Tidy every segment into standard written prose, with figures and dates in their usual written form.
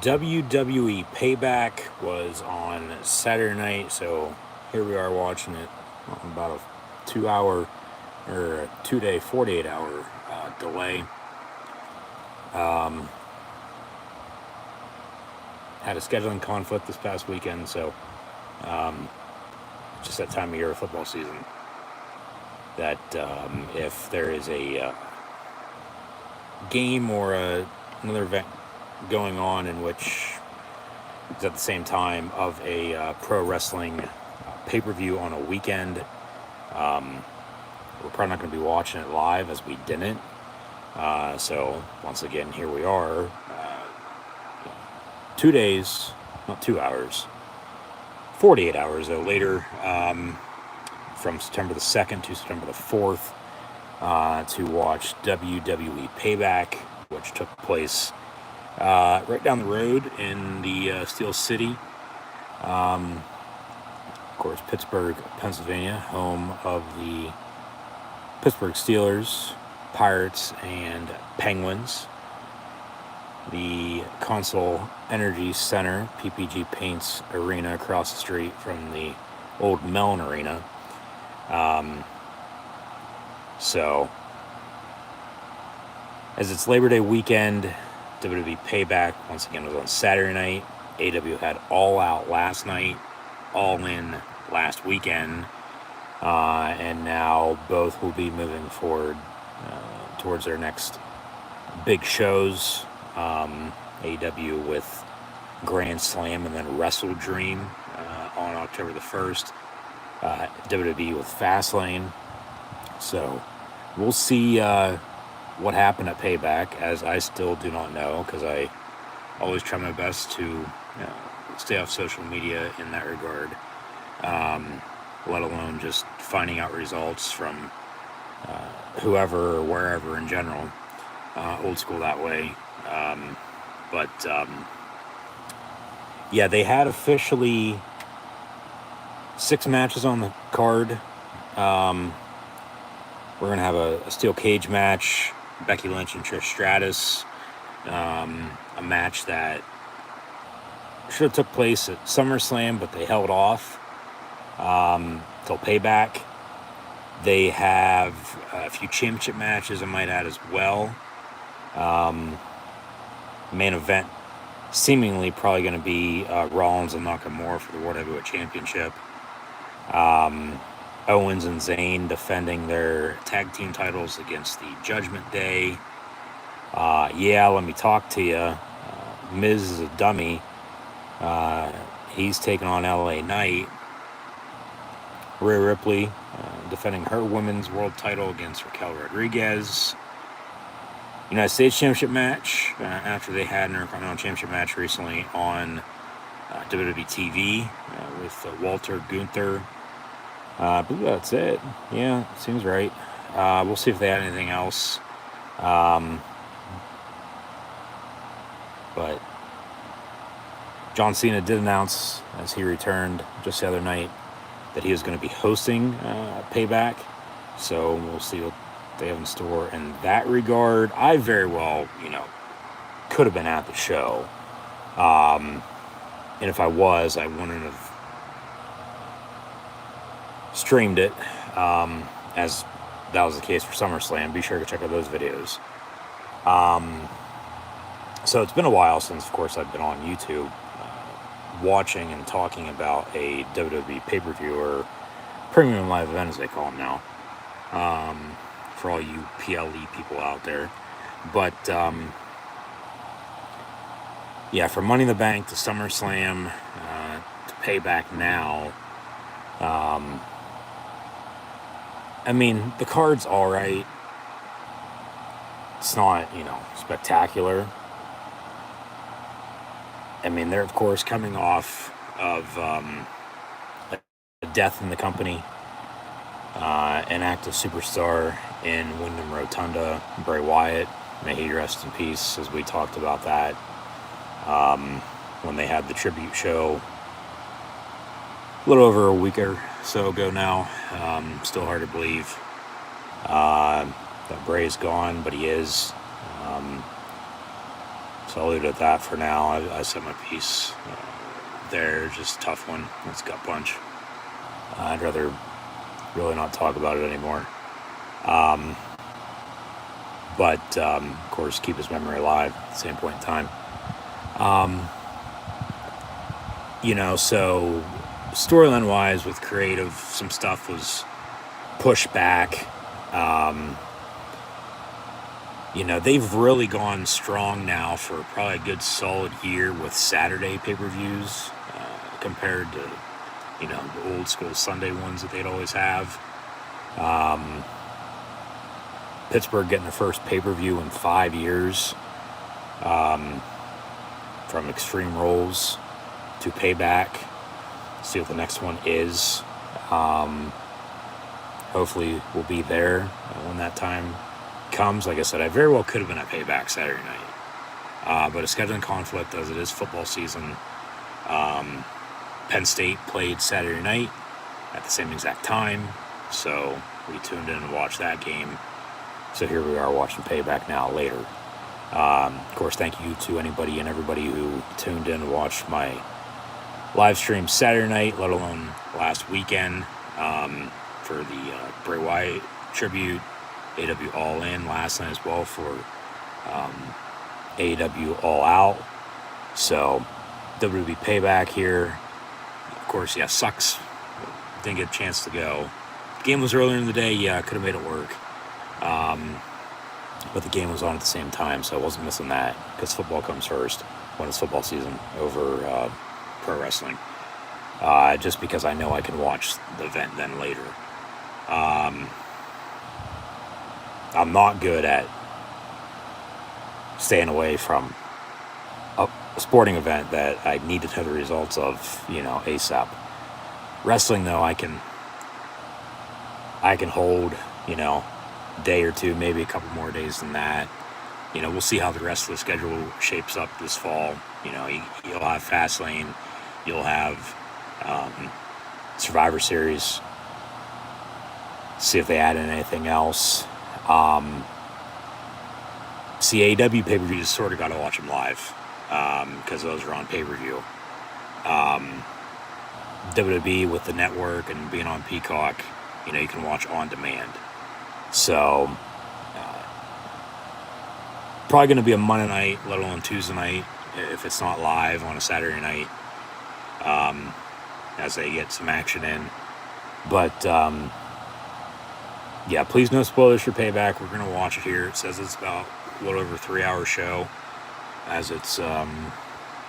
WWE Payback was on Saturday night, so here we are watching it on about a 2 hour or a 2 day, 48 hour delay. Had a scheduling conflict this past weekend, so just that time of year of football season that if there is a game or another event going on in which it's at the same time of a pro wrestling pay-per-view on a weekend, we're probably not going to be watching it live, as we didn't. So once again, here we are, 2 days, not 2 hours, 48 hours though later, from September the 2nd to September the 4th, to watch WWE Payback, which took place right down the road in the Steel City. Of course, Pittsburgh, Pennsylvania, home of the Pittsburgh Steelers, Pirates, and Penguins. The Consol Energy Center, PPG Paints Arena, across the street from the old Mellon Arena. So, as it's Labor Day weekend, WWE Payback once again was on Saturday night. AW had All Out last night, All In last weekend, and now both will be moving forward towards their next big shows. AW with Grand Slam and then Wrestle Dream on October the 1st. WWE with Fastlane. So we'll see what happened at Payback, as I still do not know, because I always try my best to stay off social media in that regard, let alone just finding out results from whoever or wherever in general. Old school that way. Yeah, they had officially 6 matches on the card. We're going to have a steel cage match, Becky Lynch and Trish Stratus, a match that should have took place at SummerSlam, but they held off till Payback. They have a few championship matches, I might add, as well. Main event seemingly probably going to be Rollins and Nakamura for the World Heavyweight Championship. Owens and Zayn defending their tag team titles against the Judgment Day. Yeah, let me talk to you. Miz is a dummy. He's taking on LA Knight. Rhea Ripley defending her women's world title against Raquel Rodriguez. United States Championship match after they had an Intercontinental Championship match recently on WWE TV with Walter Gunther. I believe that's it. Yeah, seems right. We'll see if they had anything else. But John Cena did announce, as he returned just the other night, that he was going to be hosting Payback. So we'll see what they have in store in that regard. I very well, could have been at the show. And if I was, I wouldn't have streamed it, as that was the case for SummerSlam. Be sure to check out those videos. So it's been a while since, of course, I've been on YouTube watching and talking about a WWE pay-per-view, or premium live event as they call them now, for all you PLE people out there. But yeah, from Money in the Bank to SummerSlam to Payback now, I mean, the card's all right. It's not, spectacular. I mean, they're, of course, coming off of a death in the company, an active superstar in Wyndham Rotunda, Bray Wyatt. May he rest in peace, as we talked about that when they had the tribute show a little over a week or so ago now. Still hard to believe that Bray's gone, but he is. So I'll leave it at that for now. I said my piece there. Just a tough one. It's a gut punch. I'd rather really not talk about it anymore. But of course, keep his memory alive at the same point in time. So storyline wise with creative, some stuff was pushed back. They've really gone strong now for probably a good solid year with Saturday pay-per-views compared to, the old school Sunday ones that they'd always have. Pittsburgh getting their first pay-per-view in 5 years, from Extreme Rules to Payback. See what the next one is. Hopefully we'll be there when that time comes. Like I said, I very well could have been at Payback Saturday night, but a scheduling conflict as it is football season. Penn State played Saturday night at the same exact time, so we tuned in and watched that game. So here we are watching Payback now later. Of course, thank you to anybody and everybody who tuned in and watched my live stream Saturday night, let alone last weekend, for the Bray Wyatt tribute, AEW All In last night as well for AEW All Out. So WWE Payback here. Of course, yeah, sucks. Didn't get a chance to go. The game was earlier in the day. Yeah, I could have made it work. But the game was on at the same time, so I wasn't missing that because football comes first when it's football season over pro wrestling. Just because I know I can watch the event then later. I'm not good at staying away from a sporting event that I need to know the results of, ASAP. Wrestling, though, I can hold, day or two, maybe a couple more days than that. We'll see how the rest of the schedule shapes up this fall. You'll have Fastlane, you'll have Survivor Series. See if they add in anything else. AEW pay-per-views sort of got to watch them live because those are on pay-per-view. WWE with the network and being on Peacock, you can watch on demand. So, probably going to be a Monday night, let alone Tuesday night, if it's not live on a Saturday night, as they get some action in. But, yeah, please no spoilers for Payback. We're going to watch it here. It says it's about a little over a 3-hour show, as it's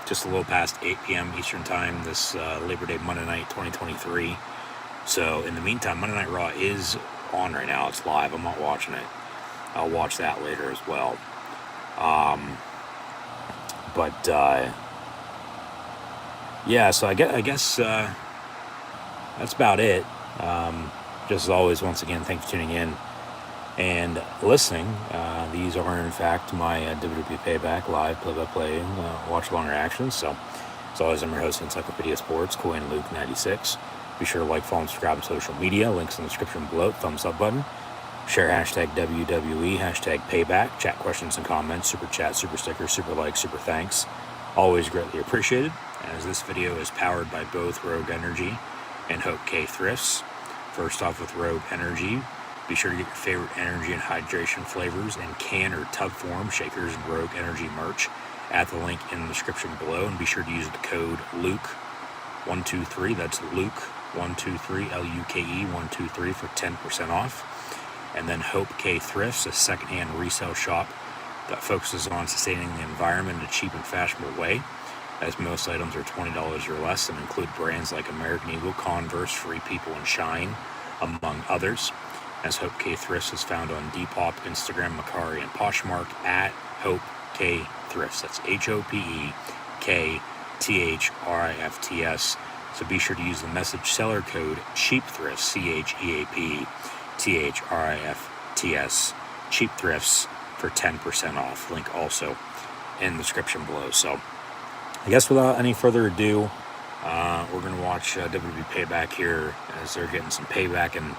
just a little past 8 p.m. Eastern Time this Labor Day Monday night 2023. So, in the meantime, Monday Night Raw is on right now. It's live. I'm not watching it. I'll watch that later as well. Yeah, so I guess that's about it. Just as always, once again, thanks for tuning in and listening. These are, in fact, my WWE Payback live play-by-play watch-along reactions. So, as always, I'm your host, Encyclopedia Sports, Cool and Luke 96. Be sure to like, follow, and subscribe on social media. Links in the description below. Thumbs up button. Share hashtag WWE, hashtag Payback. Chat questions and comments. Super chat, super stickers, super likes, super thanks. Always greatly appreciated. As this video is powered by both Rogue Energy and HopeKThrifts. First off, with Rogue Energy, be sure to get your favorite energy and hydration flavors in can or tub form, shakers, and Rogue Energy merch at the link in the description below. And be sure to use the code LUKE123. That's Luke123, LUKE123 for 10% off. And then HopeKThrifts, a secondhand resale shop that focuses on sustaining the environment in a cheap and fashionable way, as most items are $20 or less and include brands like American Eagle, Converse, Free People, and Shine, among others. As HopeKThrifts is found on Depop, Instagram, Macari, and Poshmark at HopeKThrifts. That's HopeKThrifts. So be sure to use the message seller code CHEAPTHRIFTS, CHEAPTHRIFTS, CHEAPTHRIFTS for 10% off. Link also in the description below. So I guess without any further ado, we're going to watch WWE Payback here as they're getting some payback in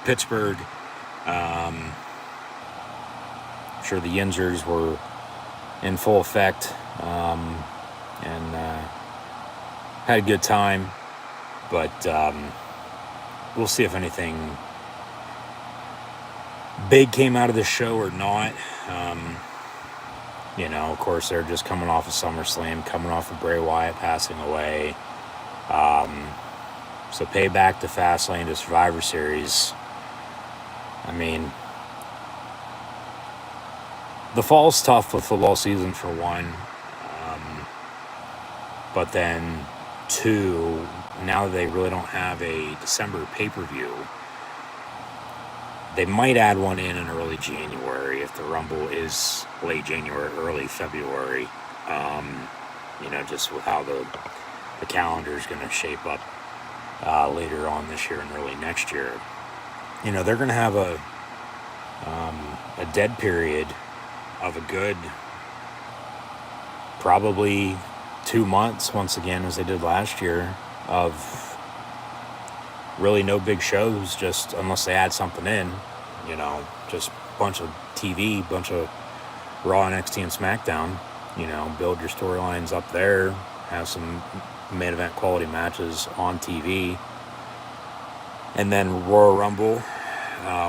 Pittsburgh. I'm sure the Yinzers were in full effect and had a good time. But we'll see if anything big came out of the show or not. Of course, they're just coming off of SummerSlam, coming off of Bray Wyatt passing away. So Payback to Fastlane to Survivor Series. I mean, the fall's tough with football season for one. But then two, now they really don't have a December pay-per-view. They might add one in early January if the Rumble is late January, early February. Just with how the calendar is going to shape up later on this year and early next year. They're going to have a dead period of a good probably 2 months once again, as they did last year, of really no big shows, just unless they add something in, just a bunch of TV, bunch of Raw, NXT, and SmackDown, build your storylines up there, have some main event quality matches on TV, and then Royal Rumble,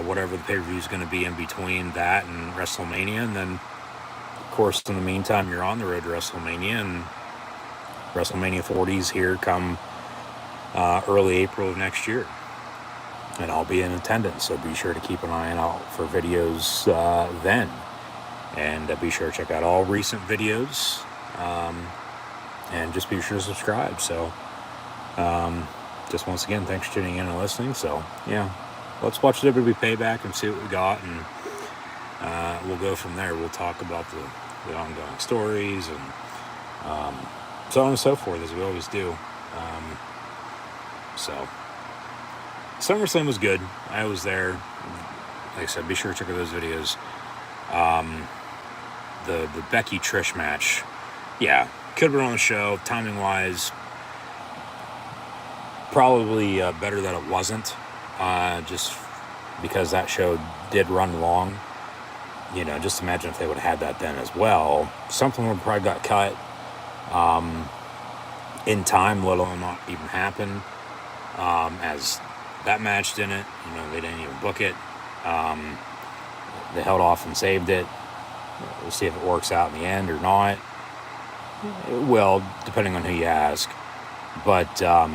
whatever the pay-per-view is going to be in between that and WrestleMania, and then, of course, in the meantime, you're on the road to WrestleMania, and WrestleMania 40's here come early April of next year. And I'll be in attendance, so be sure to keep an eye out for videos then. And be sure to check out all recent videos. And just be sure to subscribe. So, just once again, thanks for tuning in and listening. So, yeah, let's watch WWE Payback and see what we got. And we'll go from there. We'll talk about the ongoing stories and so on and so forth, as we always do. So, SummerSlam was good. I was there. Like I said, be sure to check out those videos. The Becky Trish match, yeah, could have been on the show. Timing wise, probably better that it wasn't. Just because that show did run long. Just imagine if they would have had that then as well. Something would probably got cut in time, let alone not even happen. As that match didn't, they didn't even book it. They held off and saved it. We'll see if it works out in the end or not. It will, depending on who you ask. But, yeah,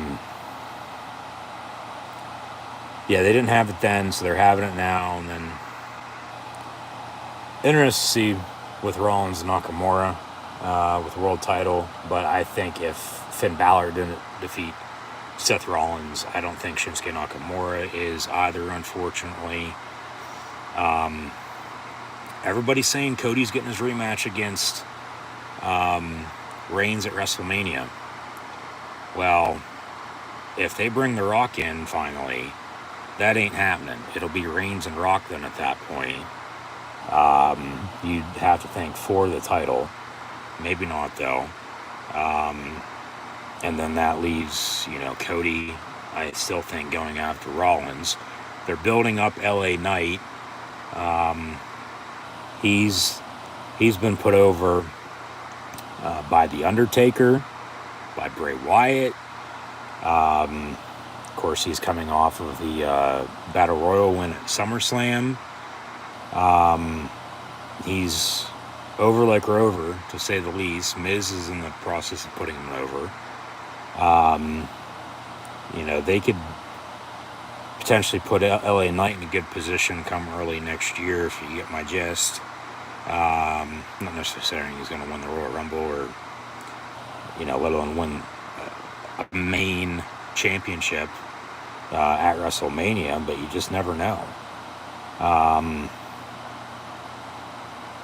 they didn't have it then, so they're having it now. And then, interesting to see with Rollins and Nakamura with the world title. But I think if Finn Balor didn't defeat Seth Rollins, I don't think Shinsuke Nakamura is either, unfortunately. Everybody's saying Cody's getting his rematch against Reigns at WrestleMania. Well, if they bring The Rock in finally, that ain't happening. It'll be Reigns and Rock then at that point. You'd have to think for the title. Maybe not, though. And then that leaves, Cody, I still think, going after Rollins. They're building up LA Knight. He's been put over by The Undertaker, by Bray Wyatt. Of course, he's coming off of the Battle Royal win at SummerSlam. He's over like Rover, to say the least. Miz is in the process of putting him over. They could potentially put LA Knight in a good position come early next year, if you get my gist. Not necessarily saying he's going to win the Royal Rumble or, let alone win a main championship at WrestleMania, but you just never know.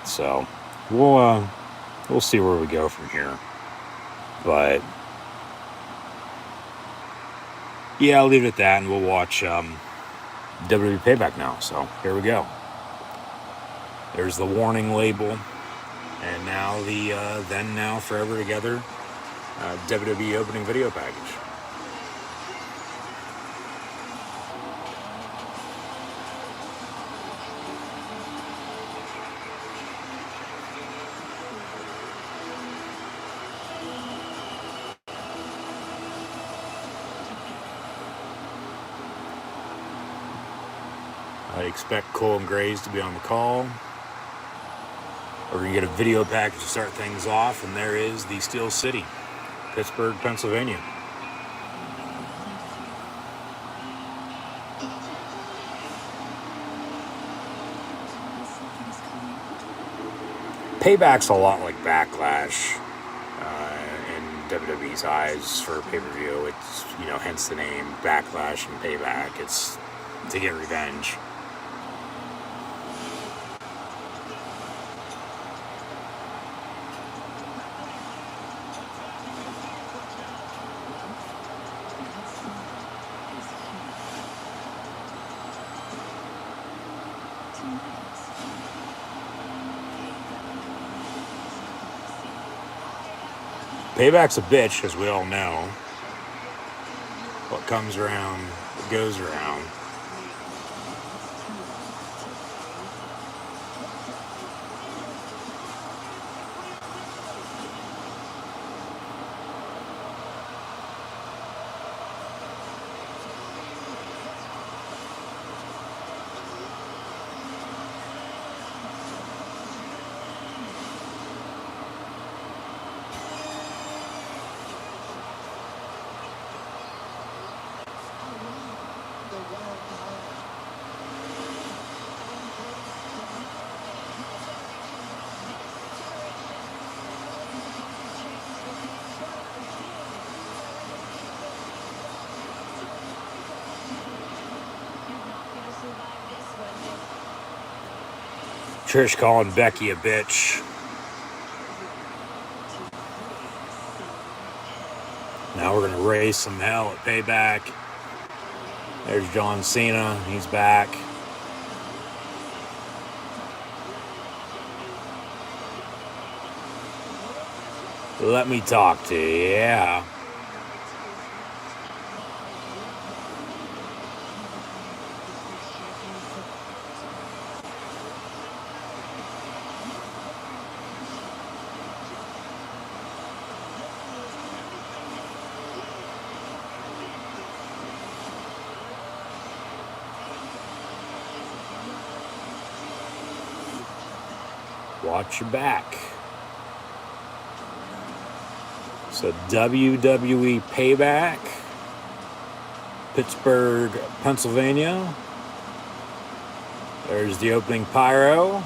So we'll see where we go from here. But yeah, I'll leave it at that, and we'll watch WWE Payback now. So here we go. There's the warning label, and now the Then Now Forever Together WWE opening video package. I expect Cole and Grays to be on the call. We're going to get a video package to start things off, and there is the Steel City, Pittsburgh, Pennsylvania. Payback's a lot like Backlash in WWE's eyes for pay-per-view. It's, hence the name Backlash and Payback. It's to get revenge. Payback's a bitch, as we all know. What comes around goes around. Trish calling Becky a bitch. Now we're going to raise some hell at Payback. There's John Cena. He's back. Let me talk to you. Yeah. Watch your back. So WWE Payback, Pittsburgh, Pennsylvania. There's the opening pyro.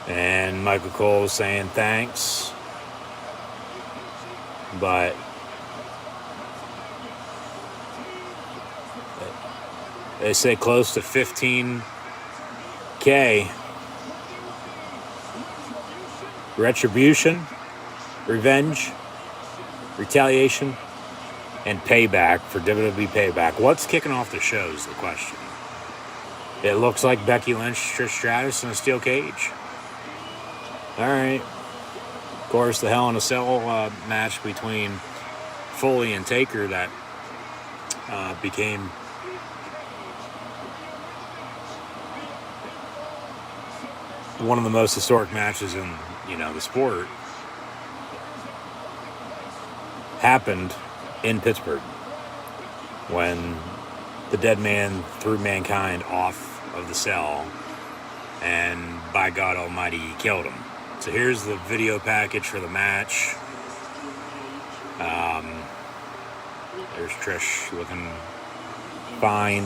And Michael Cole saying thanks. But they say close to 15K. Retribution, revenge, retaliation, and payback for WWE Payback. What's kicking off the show is the question. It looks like Becky Lynch, Trish Stratus in a steel cage. All right. Of course, the Hell in a Cell match between Foley and Taker that became one of the most historic matches in, the sport happened in Pittsburgh when the dead man threw Mankind off of the cell, and by God Almighty, he killed him. So here's the video package for the match. There's Trish looking fine.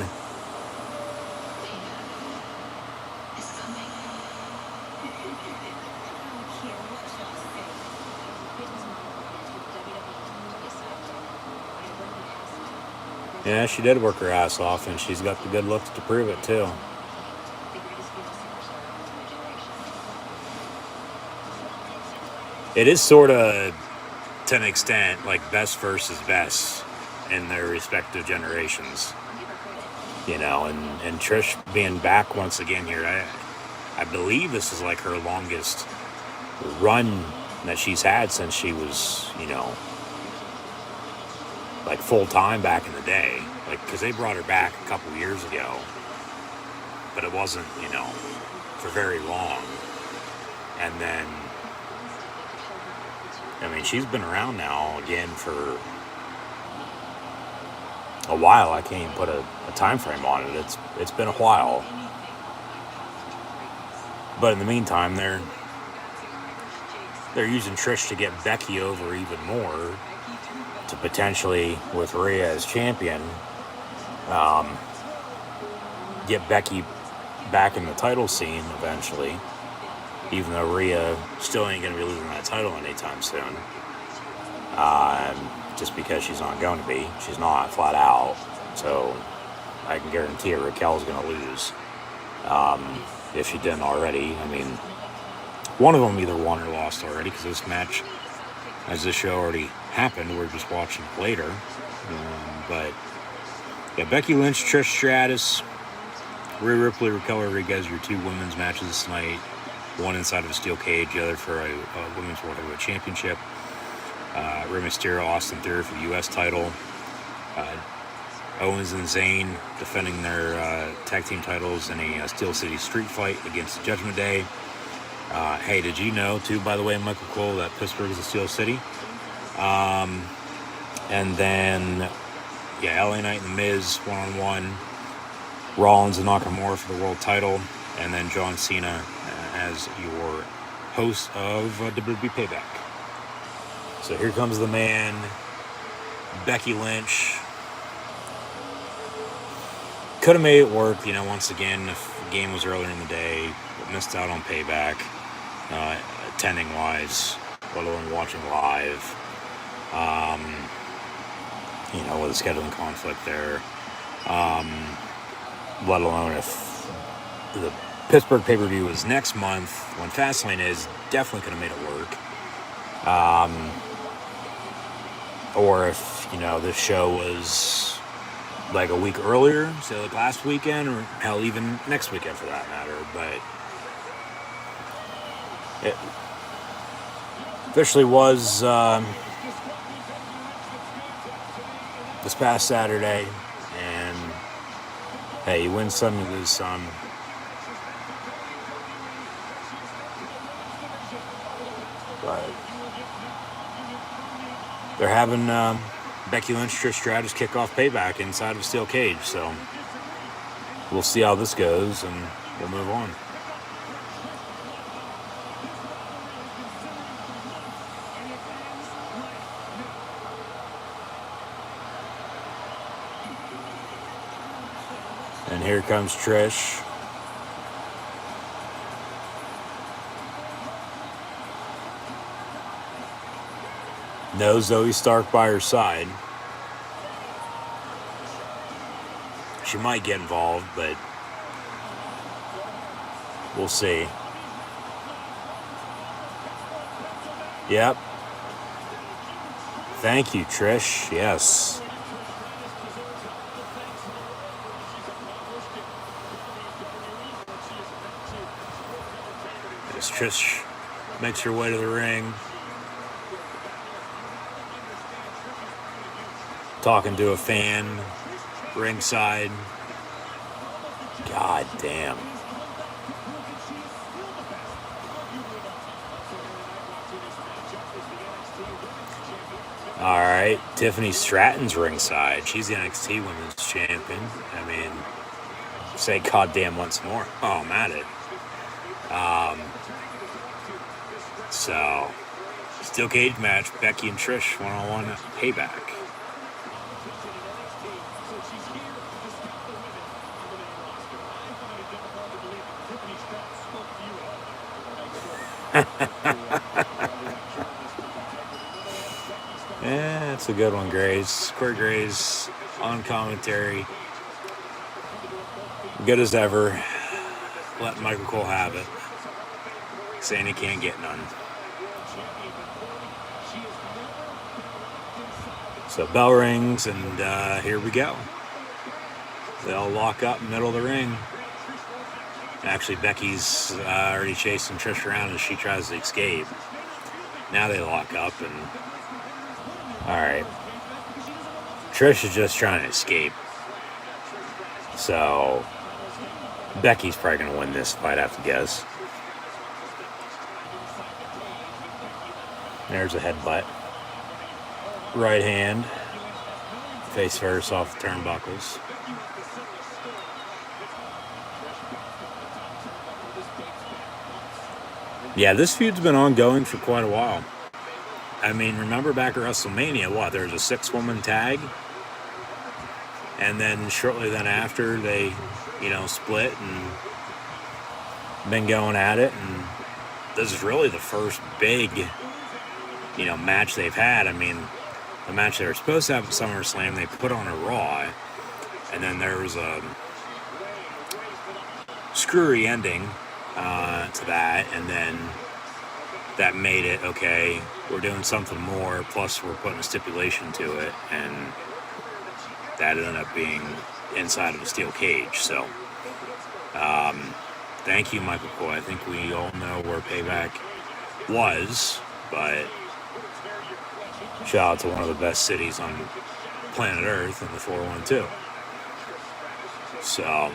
Yeah, she did work her ass off, and she's got the good looks to prove it, too. It is sort of, to an extent, like best versus best in their respective generations. And Trish being back once again here, I believe this is like her longest run that she's had since she was, like full-time back in the day. Like, because they brought her back a couple years ago. but it wasn't, for very long. And then, I mean, she's been around now again for a while. I can't even put a time frame on it. It's been a while. But in the meantime, they're using Trish to get Becky over even more, to potentially, with Rhea as champion, get Becky back in the title scene eventually, even though Rhea still ain't going to be losing that title anytime soon. Just because she's not going to be. She's not, flat out. So I can guarantee you Raquel's going to lose. If she didn't already. I mean, one of them either won or lost already, because this match, as this show already happened, we're just watching it later. But yeah, Becky Lynch, Trish Stratus, Rhea Ripley, Raquel Rodriguez, your two women's matches tonight. One inside of a steel cage, the other for a women's World Heavyweight Championship. Rey Mysterio, Austin Theory for the U.S. title. Owens and Zayn defending their tag team titles in a Steel City street fight against Judgment Day. Hey, did you know, too, by the way, Michael Cole, that Pittsburgh is a Steel City? And then, yeah, LA Knight and The Miz, one-on-one. Rollins and Nakamura for the world title. And then John Cena as your host of WWE Payback. So here comes the man, Becky Lynch. Could have made it work, once again, if the game was earlier in the day, but missed out on Payback, attending-wise, let alone watching live, with a scheduling conflict there, let alone if the Pittsburgh pay-per-view was next month, when Fastlane is, definitely could have made it work, or if, this show was like a week earlier, say like last weekend, or hell, even next weekend for that matter. But it officially was this past Saturday, and hey, you win some, you lose some. But they're having Becky Lynch, Trish Stratus kick off Payback inside of a steel cage, so we'll see how this goes, and we'll move on. And here comes Trish. No Zoe Stark by her side. She might get involved, but we'll see. Yep. Thank you, Trish. Yes. As Trish makes her way to the ring, talking to a fan ringside. God damn. All right, Tiffany Stratton's ringside. She's the NXT Women's Champion. I mean, say goddamn once more. Oh, I'm at it. So, steel cage match, Becky and Trish, one-on-one Payback. Yeah, that's a good one, Grace. Corey Grace on commentary. Good as ever. Let Michael Cole have it. Saying he can't get none. So bell rings, and here we go. They all lock up in the middle of the ring. Actually, Becky's already chasing Trish around as she tries to escape. Now they lock up, and alright. Trish is just trying to escape. So Becky's probably going to win this if I'd have to guess. There's a headbutt. Right hand. Face first off the turnbuckles. Yeah, this feud's been ongoing for quite a while. I mean, remember back at WrestleMania, there was a 6-woman tag? And then shortly then after, they, split and been going at it. And this is really the first big, match they've had. I mean, the match they were supposed to have at SummerSlam, they put on a Raw. And then there was a screwy ending to that. And then that made it, okay, we're doing something more, plus we're putting a stipulation to it, and that ended up being inside of a steel cage. So, thank you, Michael Coy. I think we all know where Payback was, but shout out to one of the best cities on planet Earth in the 412. So,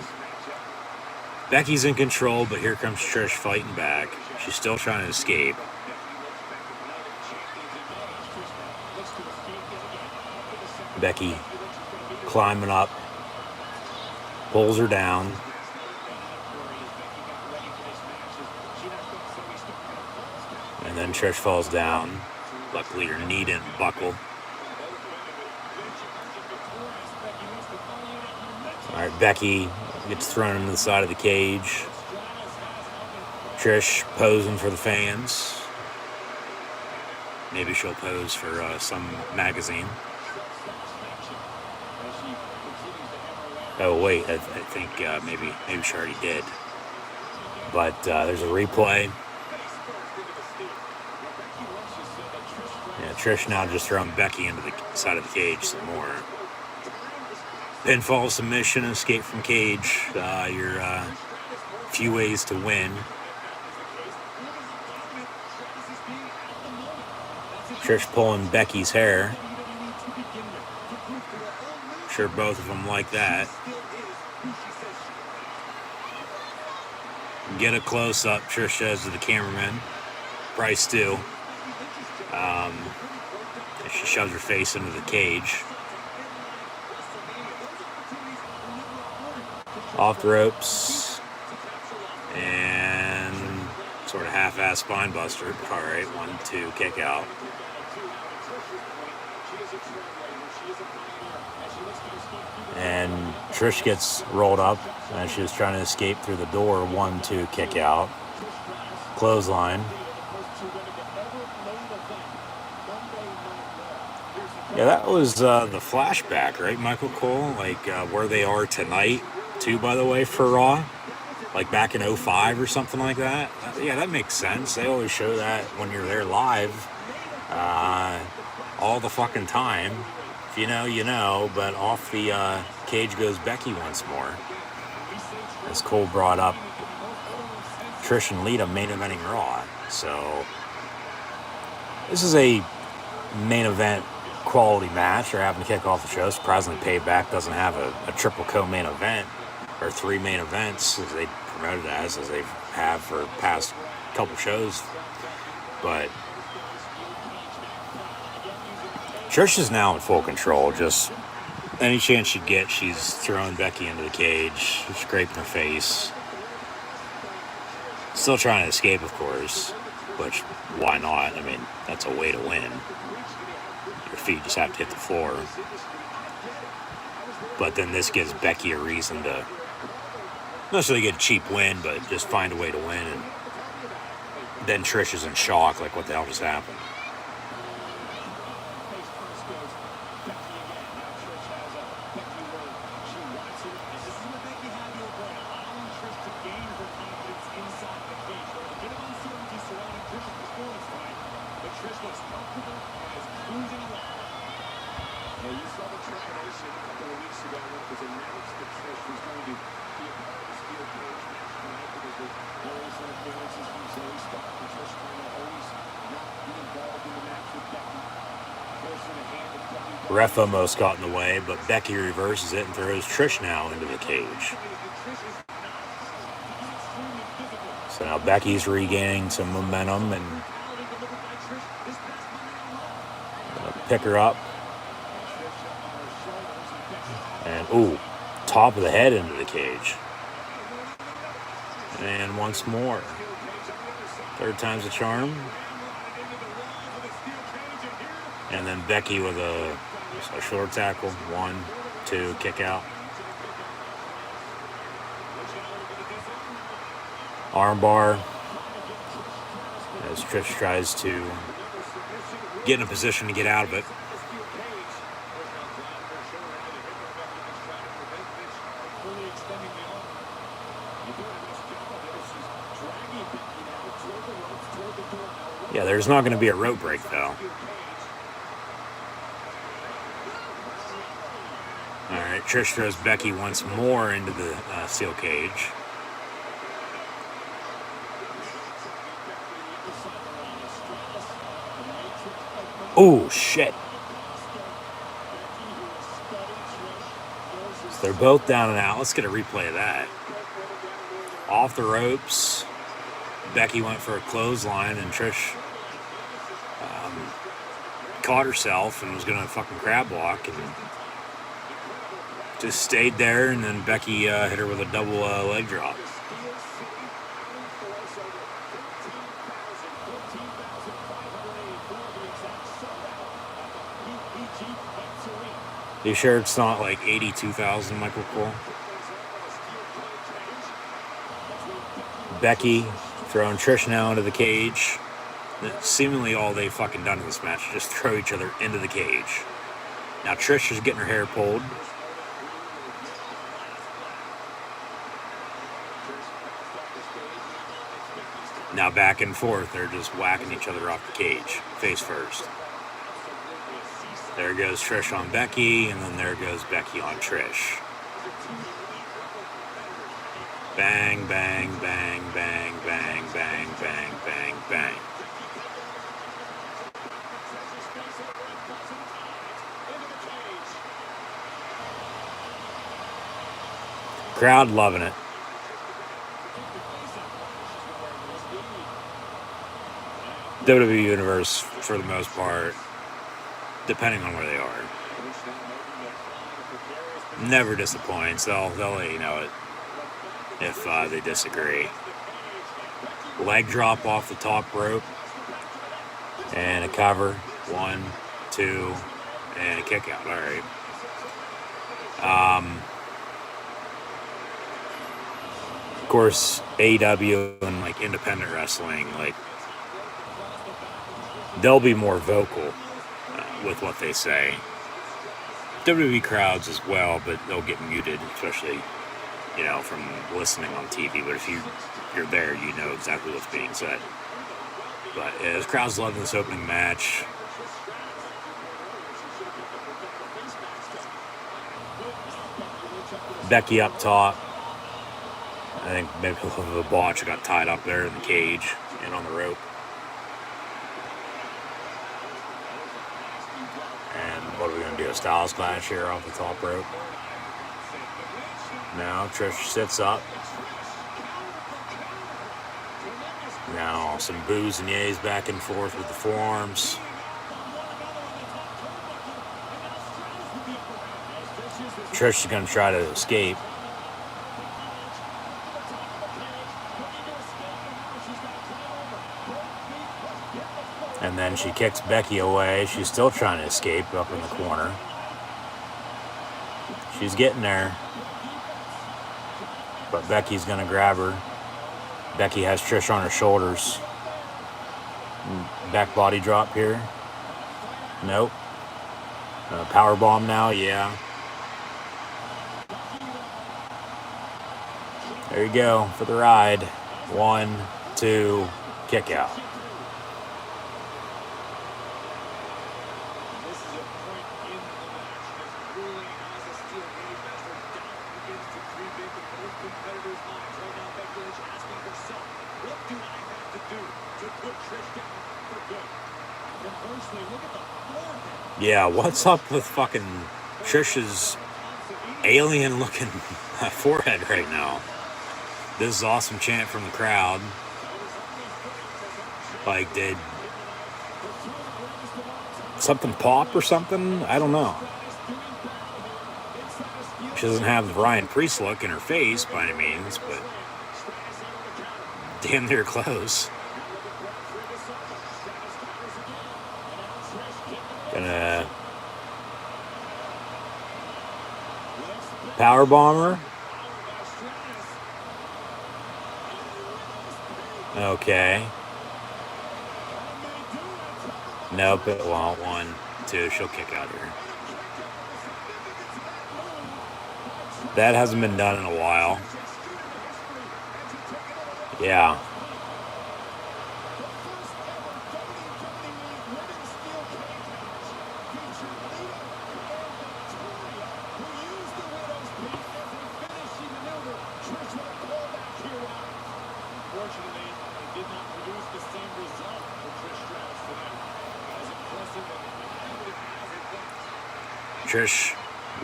Becky's in control, but here comes Trish fighting back. She's still trying to escape. Becky climbing up, pulls her down. And then Trish falls down. Luckily, her knee didn't buckle. All right, Becky gets thrown into the side of the cage. Trish posing for the fans. Maybe she'll pose for some magazine. Oh wait, I think maybe she already did. But there's a replay. Yeah, Trish now just throwing Becky into the side of the cage some more. Pinfall, submission, escape from cage. Your few ways to win. Trish pulling Becky's hair. Sure both of them like that. Get a close-up, Trish says to the cameraman. Bryce too. She shoves her face into the cage. Off the ropes. And sort of half-ass spine buster. All right, 1-2, kick out. And Trish gets rolled up as she was trying to escape through the door. 1-2, kick out. Clothesline. Yeah, that was the flashback, right, Michael Cole? Like where they are tonight, too, by the way, for Raw. Like back in 05 or something like that. Yeah, that makes sense. They always show that when you're there live all the fucking time. If you know, you know. But off the cage goes Becky once more. As Cole brought up Trish and Lita main eventing Raw. So this is a main event quality match. They're having to kick off the show. Surprisingly, Payback doesn't have a triple co-main event or 3 main events as they promoted it as they have for past couple shows. But Trish is now in full control. Just any chance she gets, she's throwing Becky into the cage, scraping her face. Still trying to escape, of course, which why not? I mean, that's a way to win. Your feet just have to hit the floor. But then this gives Becky a reason to not necessarily get a cheap win, but just find a way to win. And then Trish is in shock, like what the hell just happened? Ref almost got in the way, but Becky reverses it and throws Trish now into the cage. So now Becky's regaining some momentum and pick her up. And, ooh, top of the head into the cage. And once more. Third time's a charm. And then Becky with a shoulder tackle. 1, 2, kick out. Armbar. As Trish tries to get in a position to get out of it. Yeah, there's not going to be a rope break, though. All right, Trish throws Becky once more into the steel cage. Oh, shit. So they're both down and out. Let's get a replay of that. Off the ropes. Becky went for a clothesline, and Trish caught herself and was going to fucking crab walk and just stayed there, and then Becky hit her with a double leg drop. You sure it's not like 82,000, Michael Cole? Becky throwing Trish now into the cage. That's seemingly all they've fucking done in this match, just throw each other into the cage. Now Trish is getting her hair pulled. Now back and forth, they're just whacking each other off the cage, face first. There goes Trish on Becky, and then there goes Becky on Trish. Bang, bang, bang, bang, bang, bang, bang, bang, bang. Crowd loving it. WWE Universe, for the most part, depending on where they are, never disappoints. They'll let you know it if they disagree. Leg drop off the top rope and a cover. 1, 2, and a kick out. All right. Of course, AEW and like independent wrestling, like they'll be more vocal with what they say. WWE crowds as well, but they'll get muted, especially, you know, from listening on TV. But if you're there, you know exactly what's being said. But yeah, the crowd's loving this opening match. Becky up top. I think maybe a little bit of a botch. Got tied up there in the cage and on the rope. And what are we going to do? A Styles Clash here off the top rope. Now Trish sits up. Now some boos and yays back and forth with the forearms. Trish is going to try to escape. And then she kicks Becky away. She's still trying to escape up in the corner. She's getting there. But Becky's going to grab her. Becky has Trish on her shoulders. Back body drop here. Nope. Power bomb now, yeah. There you go for the ride. 1, 2, kick out. Yeah, what's up with fucking Trish's alien-looking forehead right now? This is awesome chant from the crowd. Like, did something pop or something? I don't know. She doesn't have the Ryan Priest look in her face by any means, but damn near close. Gonna power bomber. Okay. Nope, it won't. 1, 2. She'll kick out here. That hasn't been done in a while. Yeah. Trish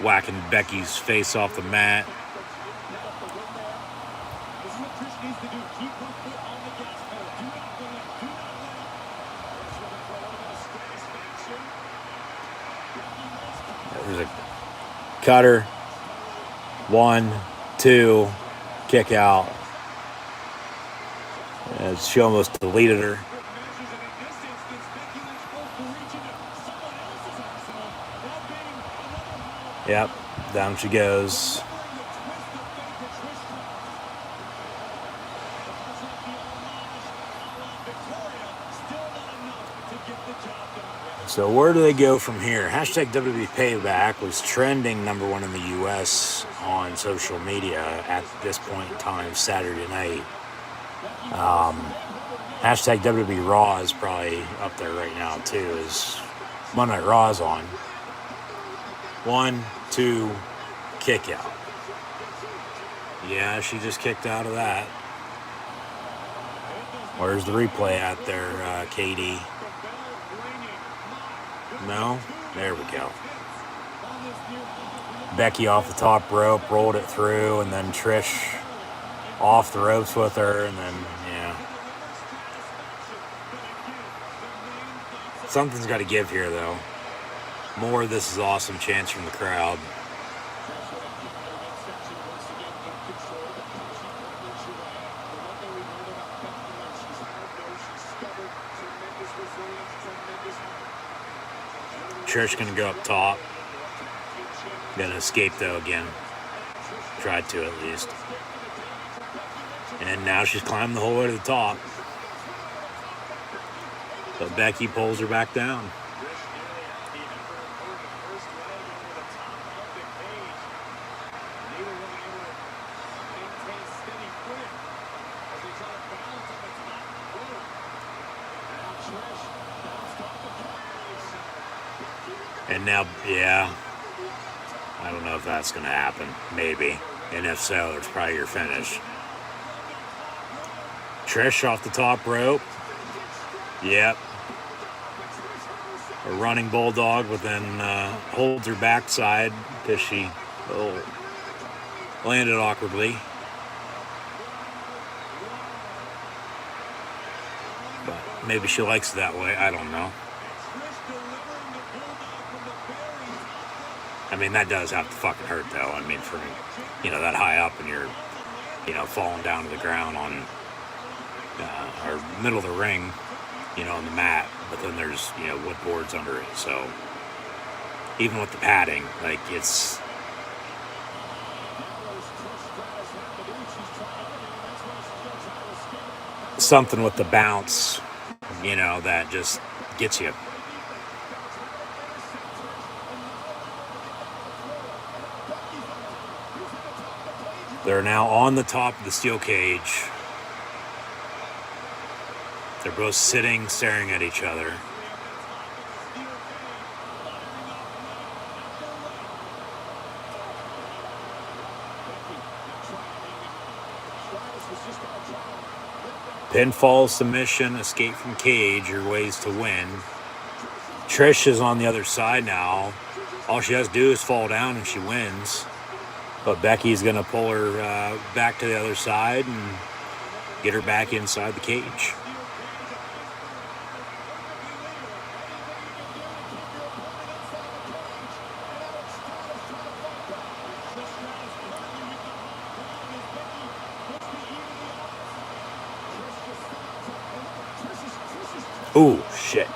whacking Becky's face off the mat. There's a cutter. 1, 2, kick out. As she almost deleted her. Yep, down she goes. So where do they go from here? Hashtag WWE Payback was trending #1 in the U.S. on social media at this point in time, Saturday night. Hashtag WWE Raw is probably up there right now too, as Monday Night Raw is on. 1, 2, kick out. Yeah, she just kicked out of that. Where's the replay at there, Katie? No? There we go. Becky off the top rope, rolled it through, and then Trish off the ropes with her, and then, yeah. Something's got to give here, though. More of this is awesome chants from the crowd. Trish gonna go up top. Gonna escape though again. Tried to at least. And now she's climbing the whole way to the top. But Becky pulls her back down. And now, yeah, I don't know if that's going to happen. Maybe. And if so, it's probably your finish. Trish off the top rope. Yep. A running bulldog, but then holds her backside because she landed awkwardly. But maybe she likes it that way. I don't know. I mean, that does have to fucking hurt, though. I mean, from, that high up and you're, falling down to the ground on, or middle of the ring, on the mat, but then there's, wood boards under it. So even with the padding, like, it's something with the bounce, that just gets you. They're now on the top of the steel cage. They're both sitting, staring at each other. Pinfall, submission, escape from cage are ways to win. Trish is on the other side now. All she has to do is fall down and she wins. But Becky's going to pull her back to the other side and get her back inside the cage. Ooh, shit.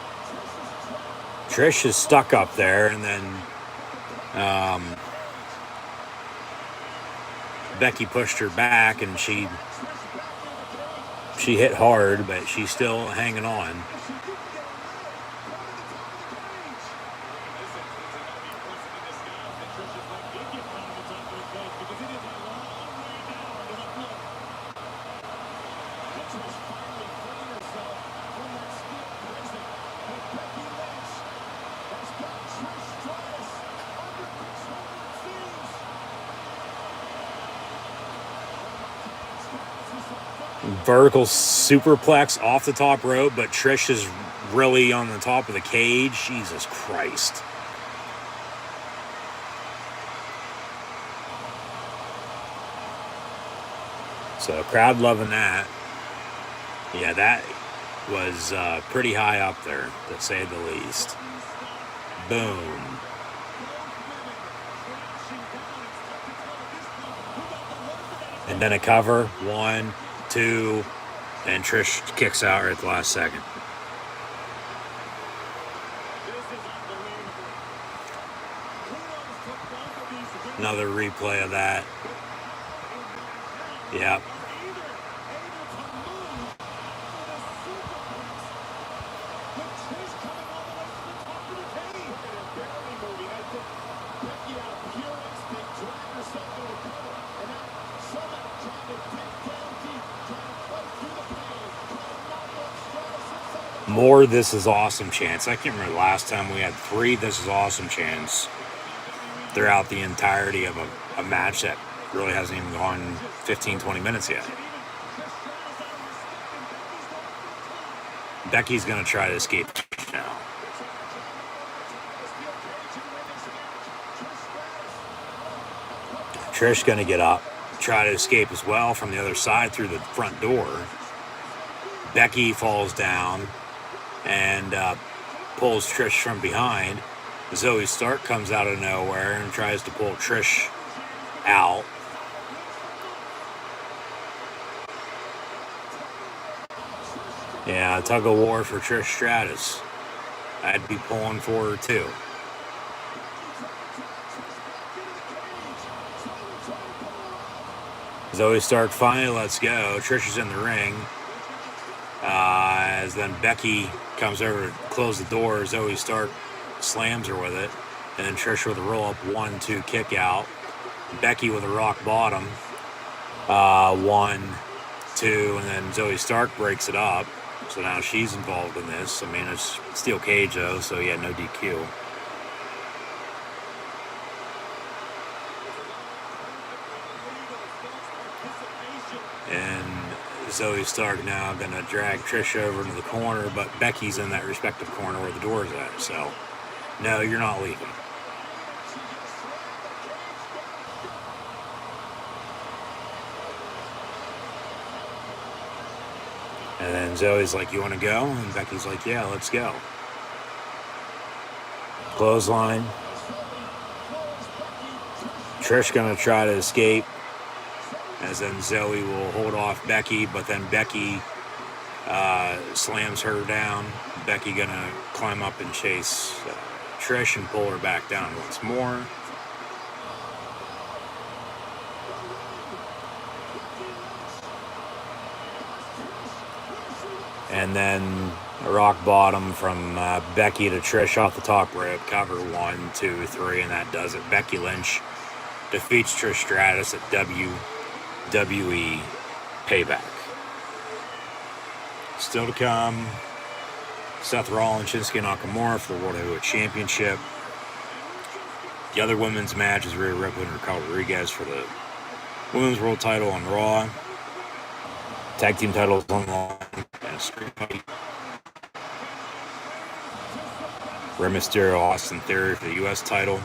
Trish is stuck up there, and then Becky pushed her back, and she hit hard, but she's still hanging on. Vertical superplex off the top rope, but Trish is really on the top of the cage. Jesus Christ. So crowd loving that. Yeah, that was pretty high up there, to say the least. Boom. And then a cover. 1, 2, and Trish kicks out right at the last second. Another replay of that. Yep. More This Is Awesome chants. I can't remember the last time we had 3 This Is Awesome chants throughout the entirety of a match that really hasn't even gone 15-20 minutes yet. Becky's going to try to escape now. Trish going to get up, try to escape as well from the other side through the front door. Becky falls down and pulls Trish from behind. Zoe Stark comes out of nowhere and tries to pull Trish out. Yeah, tug of war for Trish Stratus. I'd be pulling for her too. Zoe Stark finally lets go. Trish is in the ring. As then Becky comes over to close the door. Zoe Stark slams her with it. And then Trish with a roll-up 1-2 kick out. Becky with a rock bottom. 1, 2, and then Zoe Stark breaks it up. So now she's involved in this. I mean, it's steel cage though, so yeah, no DQ. And Zoe Stark now going to drag Trish over into the corner, but Becky's in that respective corner where the door is at. So, no, you're not leaving. And then Zoe's like, you want to go? And Becky's like, yeah, let's go. Clothesline. Trish going to try to escape. As then Zoe will hold off Becky, but then Becky slams her down. Becky going to climb up and chase Trish and pull her back down once more. And then a rock bottom from Becky to Trish off the top rope. Cover 1, 2, 3, and that does it. Becky Lynch defeats Trish Stratus at WWE Payback. Still to come, Seth Rollins, Shinsuke Nakamura for the World Heavyweight Championship. The other women's match is Rhea Ripley and Raquel Rodriguez for the Women's World Title on Raw. Tag team titles on the line and a street fight. Rey Mysterio, Austin Theory for the U.S. title.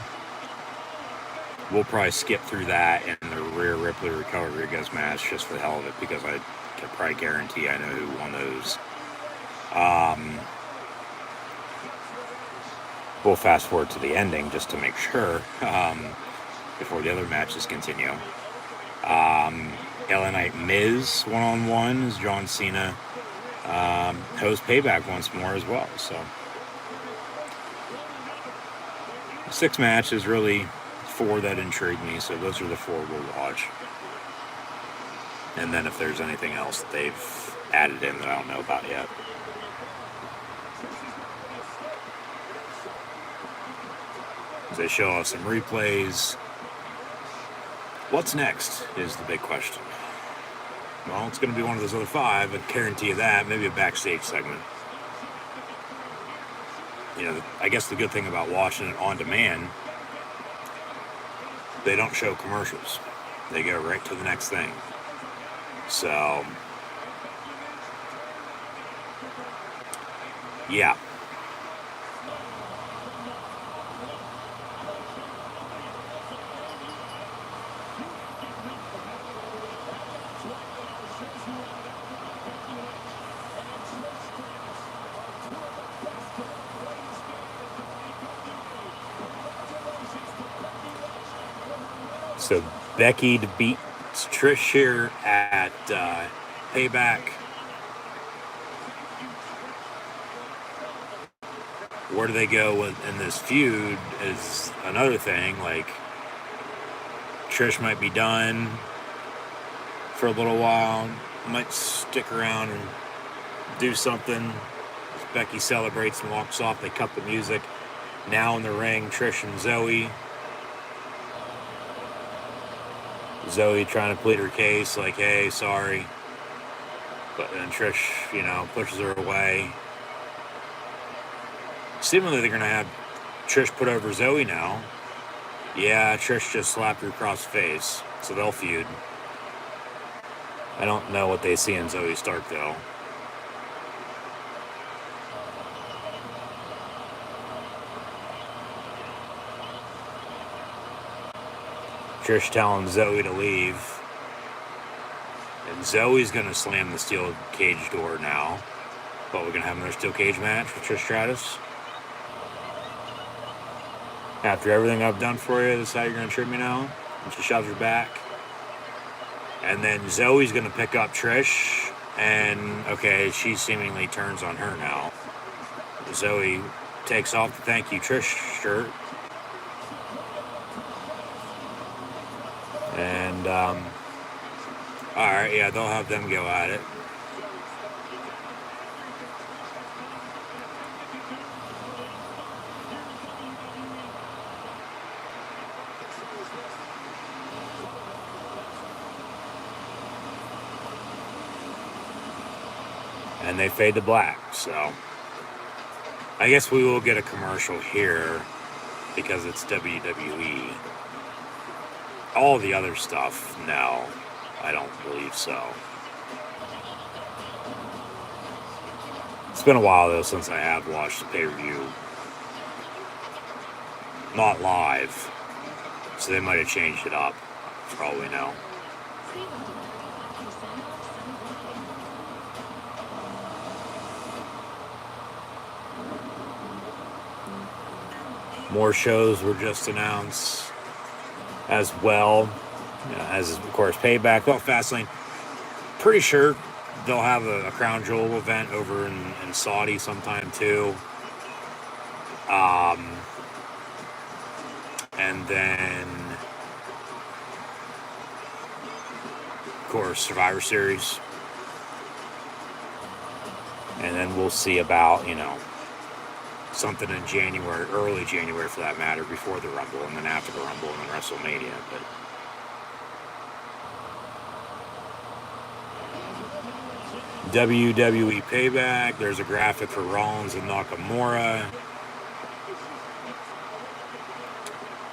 We'll probably skip through that and the Rhea Ripley Raquel Rodriguez match just for the hell of it, because I can probably guarantee I know who won those. We'll fast forward to the ending just to make sure before the other matches continue. LA Knight Miz 1-on-1 is John Cena host Payback once more as well. So 6 matches, really 4 that intrigue me. So those are the 4 we'll watch. And then if there's anything else that they've added in that I don't know about yet. They show us some replays. What's next is the big question. Well, it's going to be one of those other 5. I guarantee you that. Maybe a backstage segment. You know, I guess the good thing about watching it on demand, they don't show commercials. They go right to the next thing. So, yeah. So Becky beats Trish here at Payback. Where do they go in this feud is another thing. Like, Trish might be done for a little while, might stick around and do something. Becky celebrates and walks off. They cut the music. Now in the ring, Trish and Zoe. Zoe trying to plead her case, like, hey, sorry. But then Trish, pushes her away. Seemingly they're going to have Trish put over Zoe now. Yeah, Trish just slapped her across the face, so they'll feud. I don't know what they see in Zoe Stark, though. Trish telling Zoe to leave. And Zoe's going to slam the steel cage door now. But we're going to have another steel cage match with Trish Stratus. After everything I've done for you, this is how you're going to treat me now? And she shoves her back. And then Zoe's going to pick up Trish. And, okay, she seemingly turns on her now. Zoe takes off the Thank You Trish shirt. And, alright, yeah, they'll have them go at it. And they fade to black, so I guess we will get a commercial here because it's WWE. All the other stuff, no, I don't believe so. It's been a while, though, since I have watched the pay-per-view. Not live, so they might have changed it up, for all we know. More shows were just announced as well, as of course Payback. Well, Fastlane, pretty sure they'll have a Crown Jewel event over in Saudi sometime too. And then, of course, Survivor Series. And then we'll see about, something in January, early January for that matter, before the Rumble, and then after the Rumble, and then WrestleMania. But WWE Payback, there's a graphic for Rollins and Nakamura.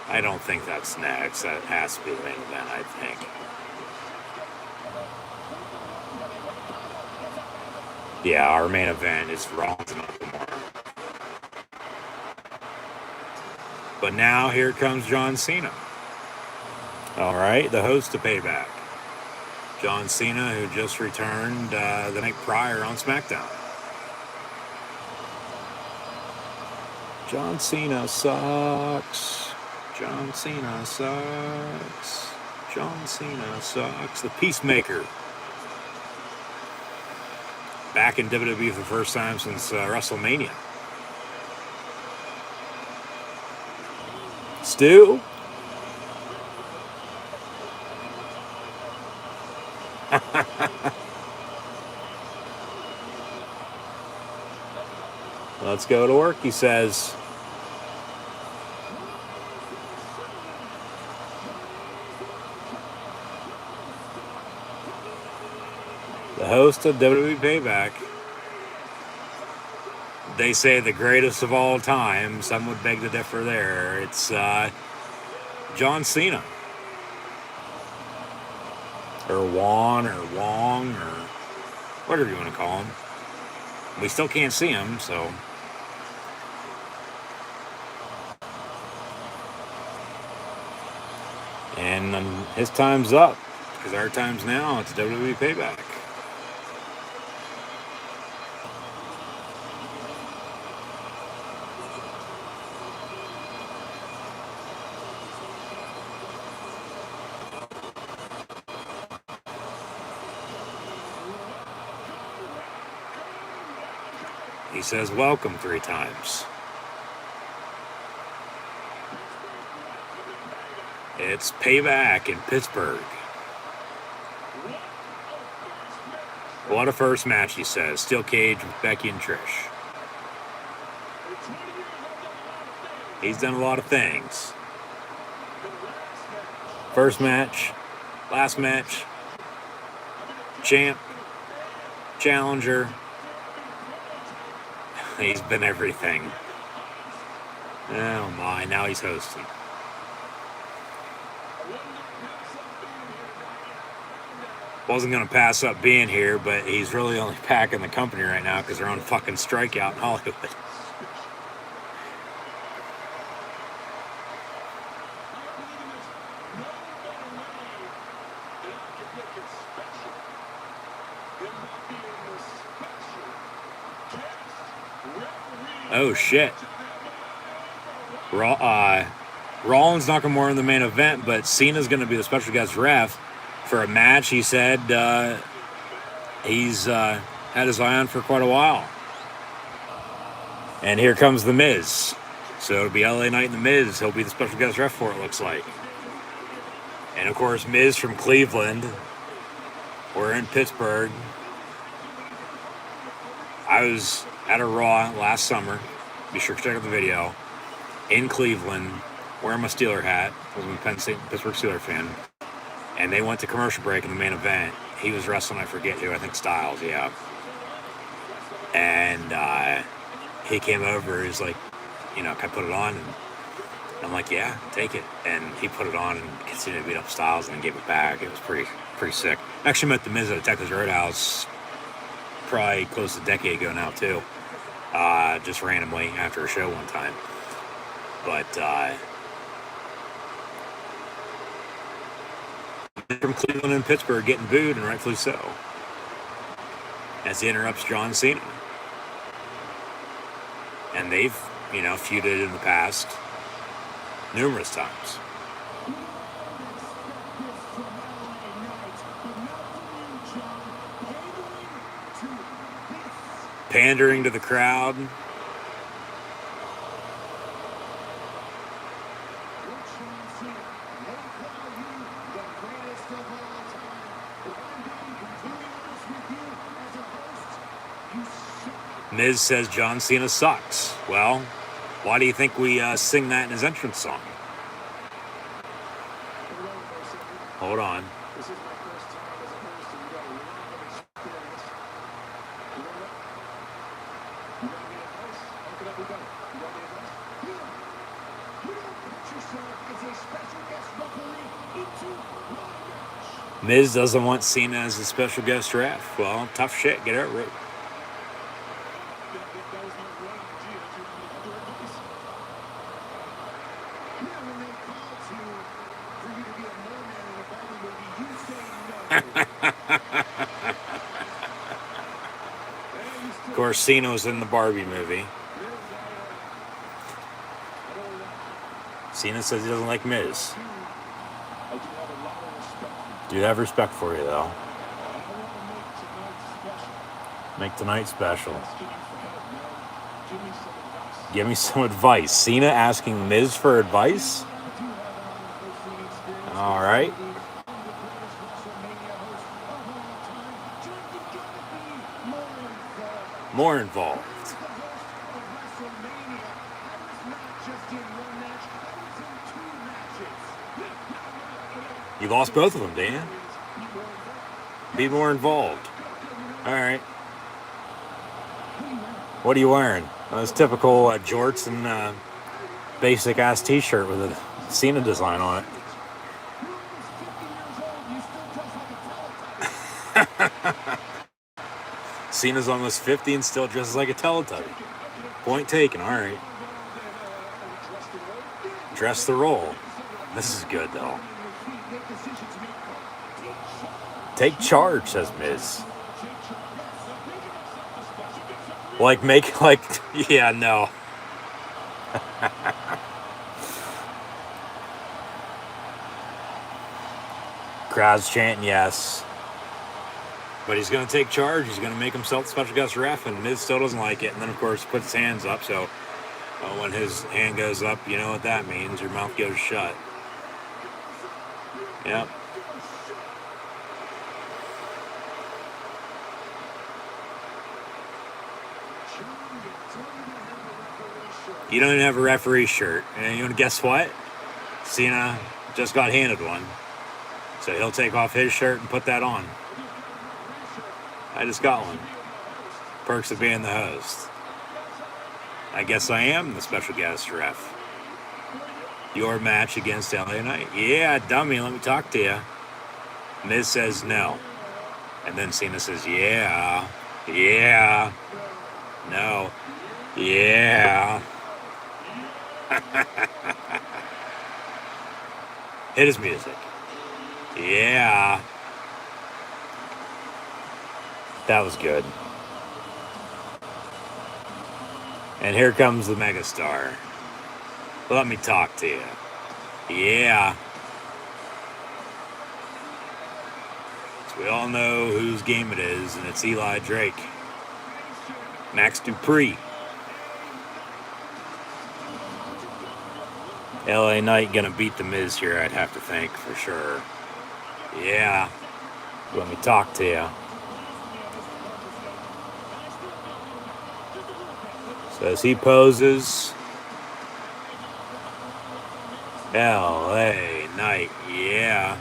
I don't think that's next. That has to be the main event, I think. Yeah, our main event is Rollins and Nakamura. But now here comes John Cena. All right, the host of Payback. John Cena, who just returned the night prior on SmackDown. John Cena sucks. John Cena sucks. John Cena sucks. The Peacemaker. back in WWE for the first time since WrestleMania. Stu? Let's go to work, he says. The host of WWE Payback. They say the greatest of all time. Some would beg to differ there. It's John Cena. Or Juan, or Wong, or whatever you want to call him. We still can't see him, so... And his time's up, because our time's now. It's WWE Payback. He says welcome 3 times. It's Payback in Pittsburgh. What a first match, he says. Steel cage with Becky and Trish. He's done a lot of things. First match, last match, champ, challenger. He's been everything. Oh my, now he's hosting. Wasn't going to pass up being here, but he's really only packing the company right now because they're on fucking strike out in Hollywood. Oh shit. Rollins Nakamura in the main event, but Cena's going to be the special guest ref for a match he said he's had his eye on for quite a while. And here comes The Miz. So it'll be LA Knight and The Miz. He'll be the special guest ref for it, looks like. And of course, Miz from Cleveland. We're in Pittsburgh. I was at a Raw last summer. Be sure to check out the video. In Cleveland, wearing my Steeler hat. I was a Pittsburgh Steeler fan. And they went to commercial break in the main event. He was wrestling, I forget who, I think Styles, yeah. And he came over, he's like, you know, can I put it on? And I'm like, yeah, take it. And he put it on and continued to beat up Styles and then gave it back. It was pretty sick. Actually met The Miz at a Texas Roadhouse probably close to a decade ago now, too. Just randomly after a show one time. But, from Cleveland and Pittsburgh getting booed, and rightfully so, as he interrupts John Cena. And they've, you know, feuded in the past numerous times. Pandering to the crowd. Miz says John Cena sucks. Well, why do you think we sing that in his entrance song? Hold on. Miz doesn't want Cena as a special guest ref. Well, tough shit. Get over it. Of course, Cena was in the Barbie movie. Cena says he doesn't like Miz. Do have respect for you, though. Make tonight special. Give me some advice. Cena asking Miz for advice? All right. More involved. You lost both of them, Dan. Be more involved. All right. What are you wearing? Well, it's typical jorts and basic ass t-shirt with a Cena design on it. Cena's almost 50 and still dresses like a Teletubby. Point taken. All right. Dress the role. This is good though. Take charge, says Miz. Yeah, no. Crowd's chanting yes. But he's going to take charge. He's going to make himself special guest ref, and Miz still doesn't like it. And then, of course, puts his hands up. So when his hand goes up, you know what that means. Your mouth goes shut. Yep. You don't even have a referee shirt. And you want to guess what? Cena just got handed one. So he'll take off his shirt and put that on. I just got one. Perks of being the host. I guess I am the special guest ref. Your match against LA Knight. Yeah, dummy, let me talk to you. Miz says no. And then Cena says, yeah. Yeah. No. Yeah. Hit his music. Yeah. That was good. And here comes the megastar. Let me talk to you. Yeah. So we all know whose game it is, and it's Eli Drake. Max Dupree. LA Knight gonna beat the Miz here, I'd have to think, for sure. Yeah. Let me talk to you. So as he poses, LA Knight, yeah.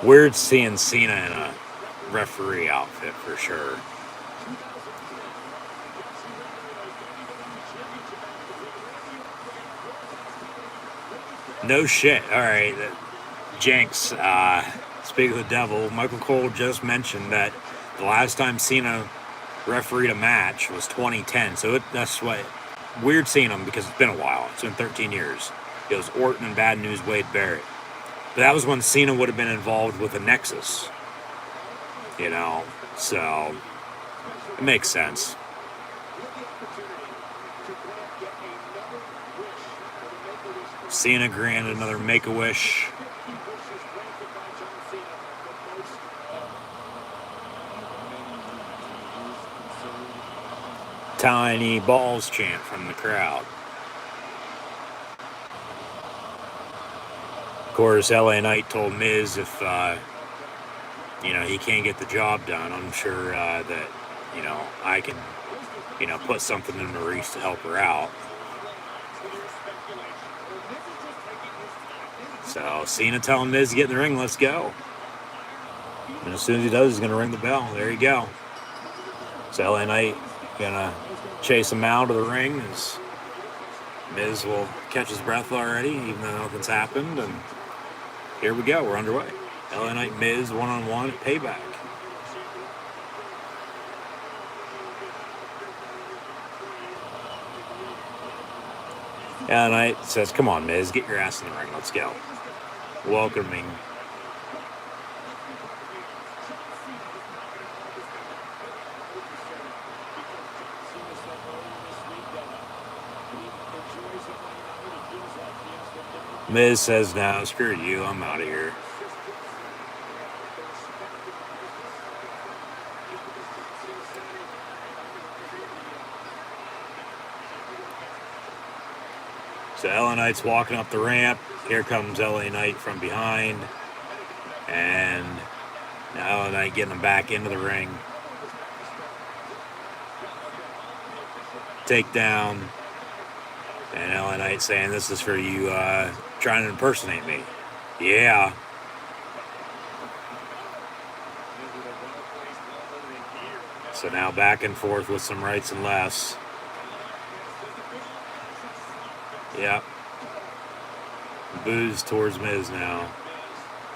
Weird seeing Cena in a referee outfit for sure. No shit. All right. Jinx, speak of the devil, Michael Cole just mentioned that the last time Cena refereed a match was 2010. So that's what, weird seeing him because it's been a while. It's been 13 years. It was Orton and Bad News Wade Barrett. But that was when Cena would have been involved with a Nexus. You know, so it makes sense. Cena granted another Make-A-Wish. Tiny balls chant from the crowd. Of course, LA Knight told Miz if, he can't get the job done, I'm sure that, I can, put something in Maurice to help her out. So, Cena telling Miz to get in the ring, let's go. And as soon as he does, he's going to ring the bell. There you go. So, LA Knight going to chase him out of the ring as Miz will catch his breath already, even though nothing's happened, and here we go. We're underway. LA Knight Miz one-on-one at Payback. LA Knight says, come on, Miz, get your ass in the ring. Let's go. Welcoming. Miz says, no, screw you, I'm out of here. So LA Knight's walking up the ramp. Here comes LA Knight from behind. And now LA Knight getting him back into the ring. Takedown. And LA Knight saying, this is for you trying to impersonate me. Yeah. So now back and forth with some rights and lefts. Yep. Boos towards Miz now.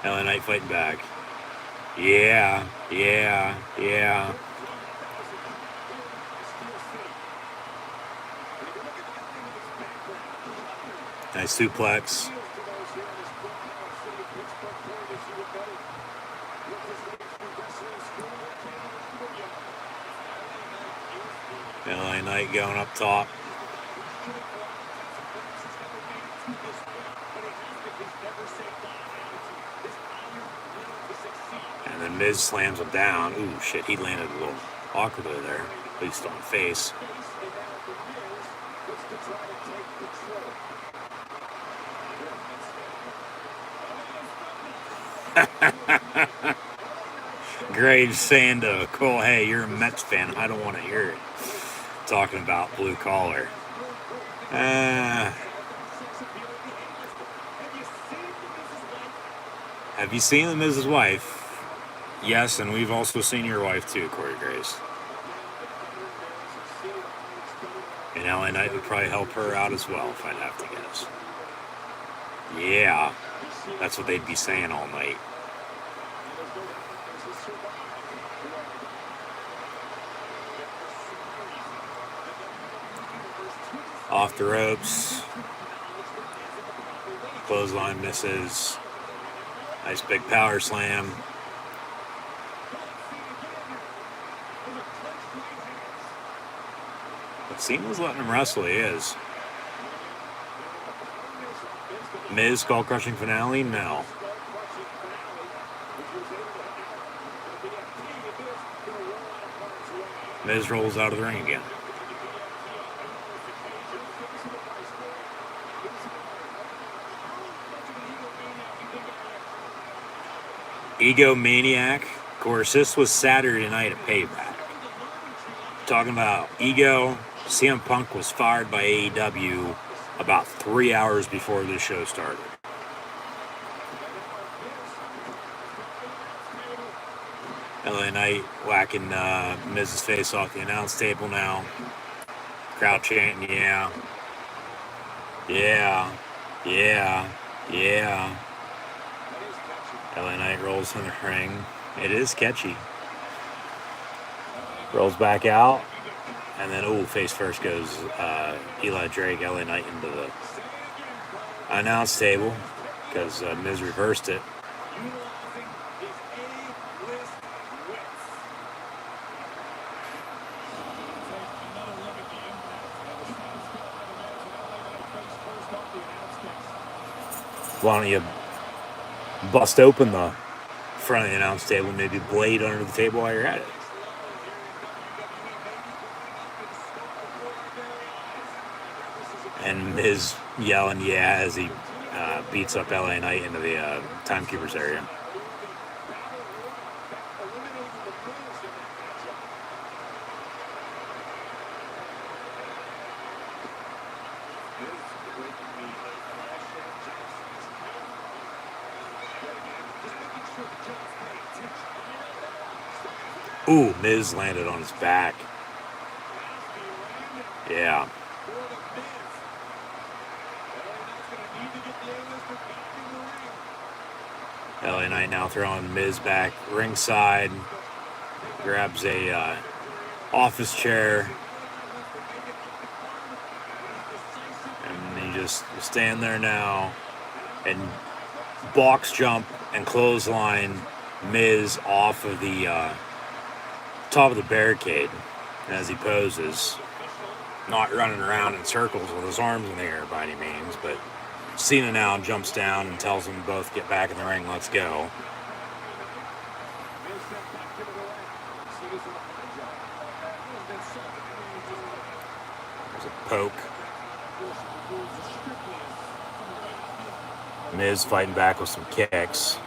LA Knight fighting back. Yeah. Nice suplex. LA Knight going up top. And then Miz slams him down. Ooh, shit, he landed a little awkwardly there, at least on the face. Graves saying to Cole, hey, you're a Mets fan. I don't want to hear it. Talking about blue collar. Have you seen the Miz's wife? Yes, and we've also seen your wife too, Corey Graves. And LA Knight would probably help her out as well, if I'd have to guess. Yeah, that's what they'd be saying all night. Off the ropes. Clothesline misses. Nice big power slam. But Cena's letting him wrestle, he is. Miz skull crushing finale? No. Miz rolls out of the ring again. Egomaniac. Of course, this was Saturday night at Payback. Talking about ego, CM Punk was fired by AEW about 3 hours before the show started. LA Knight whacking Miz's face off the announce table now. Crowd chanting, yeah. LA Knight rolls in the ring. It is catchy. Rolls back out. And then, face first goes Eli Drake, LA Knight into the announce table because Miz reversed it. Why don't you bust open the front of the announce table, maybe blade under the table while you're at it? And Miz yelling, yeah, as he beats up LA Knight into the timekeeper's area. Ooh, Miz landed on his back. Yeah. LA Knight now throwing Miz back ringside. Grabs a office chair. And he just stand there now and box jump and clothesline Miz off of the top of the barricade as he poses. Not running around in circles with his arms in the air by any means, but Cena now jumps down and tells them both get back in the ring, let's go. There's a poke. Miz fighting back with some kicks.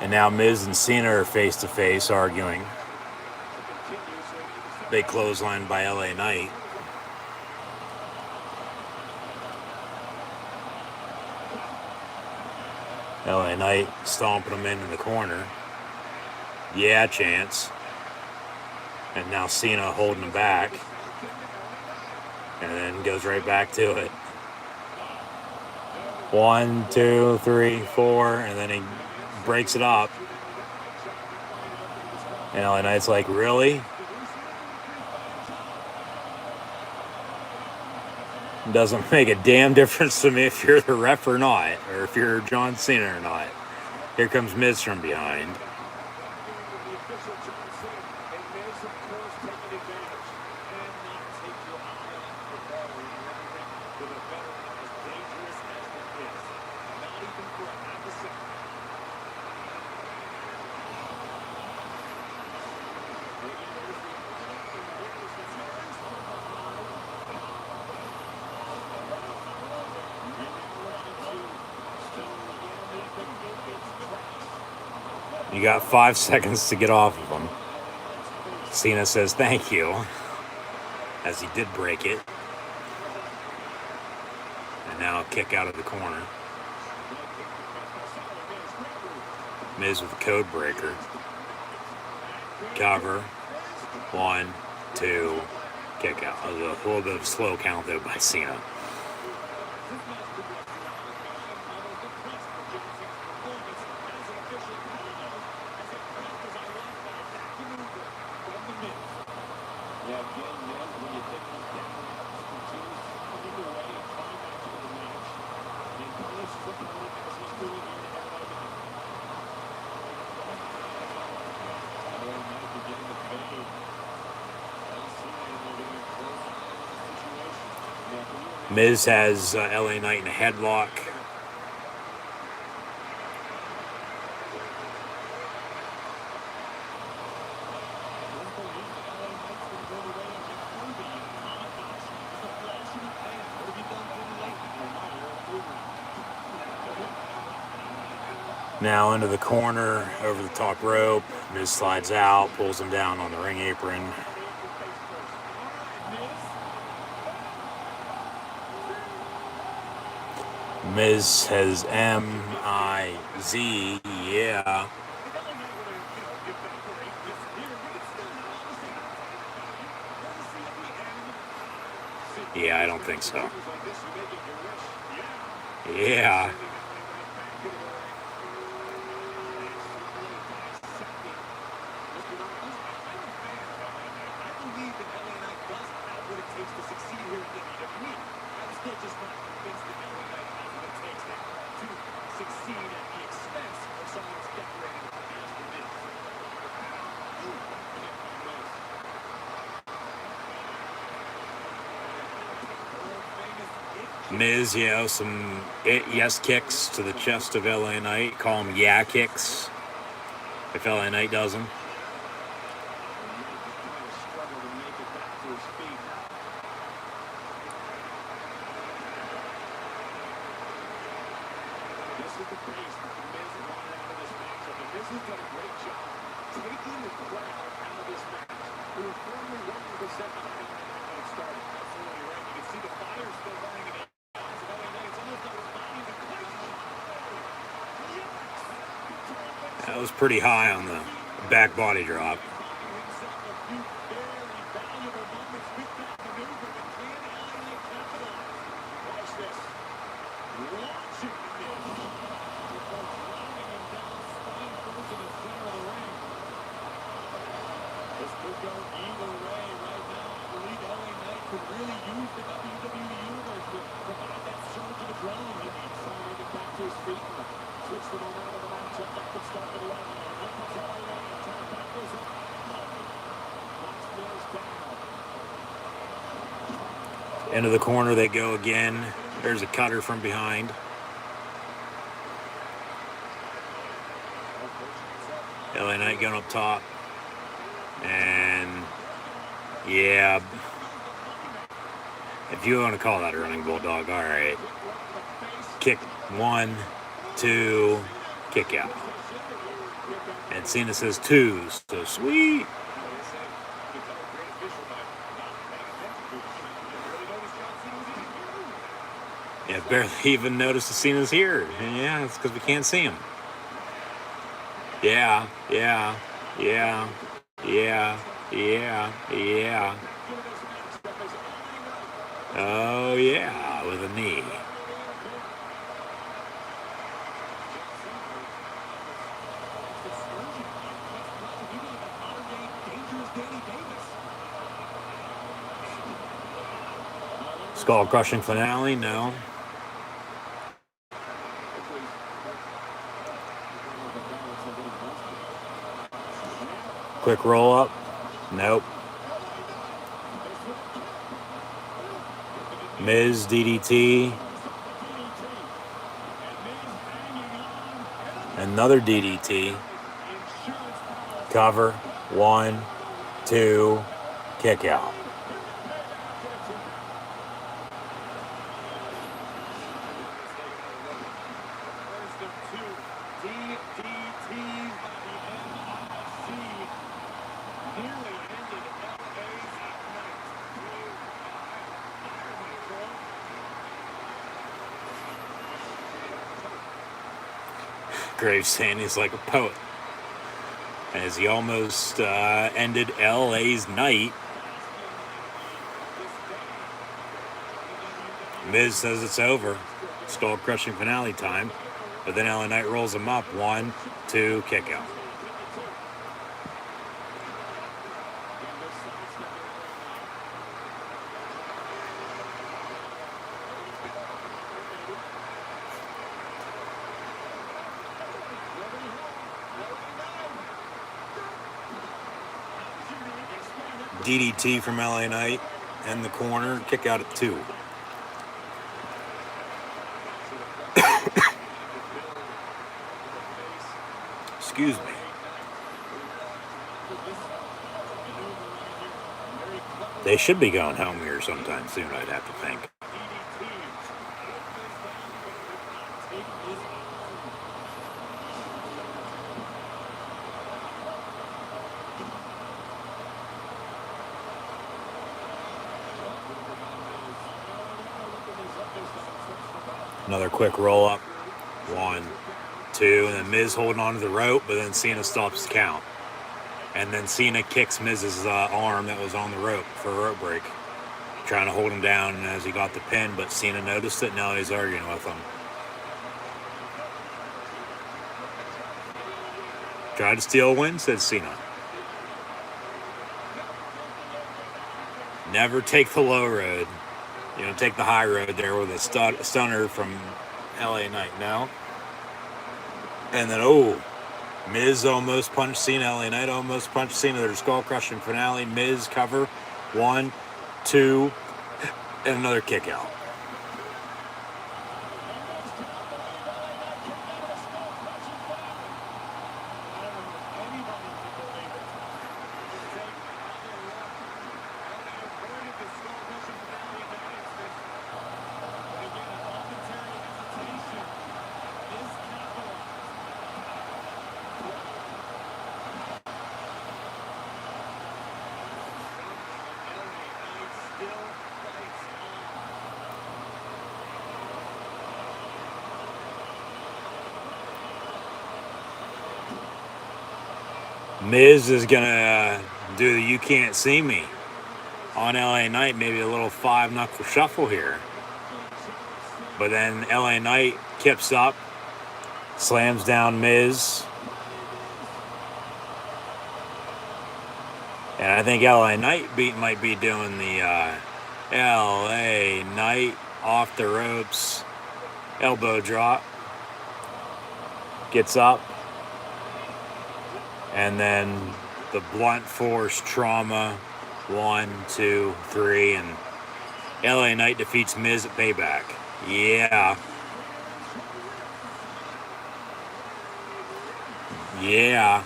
And now Miz and Cena are face to face arguing. Big clothesline by LA Knight. LA Knight stomping him into the corner. Yeah, chance. And now Cena holding him back. And then goes right back to it. 1, 2, 3, 4, and then he breaks it up. And LA Knight's like, really? Doesn't make a damn difference to me if you're the ref or not, or if you're John Cena or not. Here comes Miz from behind. You got 5 seconds to get off of him. Cena says thank you, as he did break it. And now a kick out of the corner. Miz with the code breaker. Cover. 1, 2, kick out. A little bit of a slow count though by Cena. Miz has LA Knight in a headlock. Now into the corner, over the top rope. Miz slides out, pulls him down on the ring apron. Miz has M-I-Z, yeah. Yeah, I don't think so. Yeah. Miz, some yes kicks to the chest of LA Knight. Call them yeah kicks if LA Knight does them. That was pretty high on the back body drop. Into the corner they go again. There's a cutter from behind. LA Knight going up top. And yeah, if you want to call that a running bulldog, all right. Kick 1, 2, kick out. And Cena says 2, so sweet. Yeah, barely even noticed the Cena's here. And yeah, it's because we can't see him. Yeah. Oh, yeah, with a knee. Skull crushing finale? No. Quick roll up? Nope. Miz DDT. Another DDT. Cover. 1, 2, kick out. Graves saying he's like a poet, as he almost ended LA's night. Miz says it's over. Skull crushing finale time. But then LA Knight rolls him up. 1, 2, kick out. DDT from LA Knight in the corner, kick out at 2. Excuse me. They should be going home here sometime soon, I'd have to think. Another quick roll up. 1, 2, and then Miz holding onto the rope, but then Cena stops the count. And then Cena kicks Miz's arm that was on the rope for a rope break, trying to hold him down as he got the pin, but Cena noticed it, and now he's arguing with him. Tried to steal a win, said Cena. Never take the low road. You know, take the high road there with a stunner from LA Knight now. And then, Miz almost punched Cena. LA Knight almost punched Cena. There's skull crushing finale. Miz cover. 1, 2, and another kick out. Miz is going to do the You Can't See Me on LA Knight, maybe a little 5-knuckle shuffle here. But then LA Knight kips up, slams down Miz. And I think LA Knight might be doing the LA Knight off the ropes elbow drop. Gets up. And then the blunt force trauma. 1, 2, 3. And LA Knight defeats Miz at Payback. Yeah. Yeah.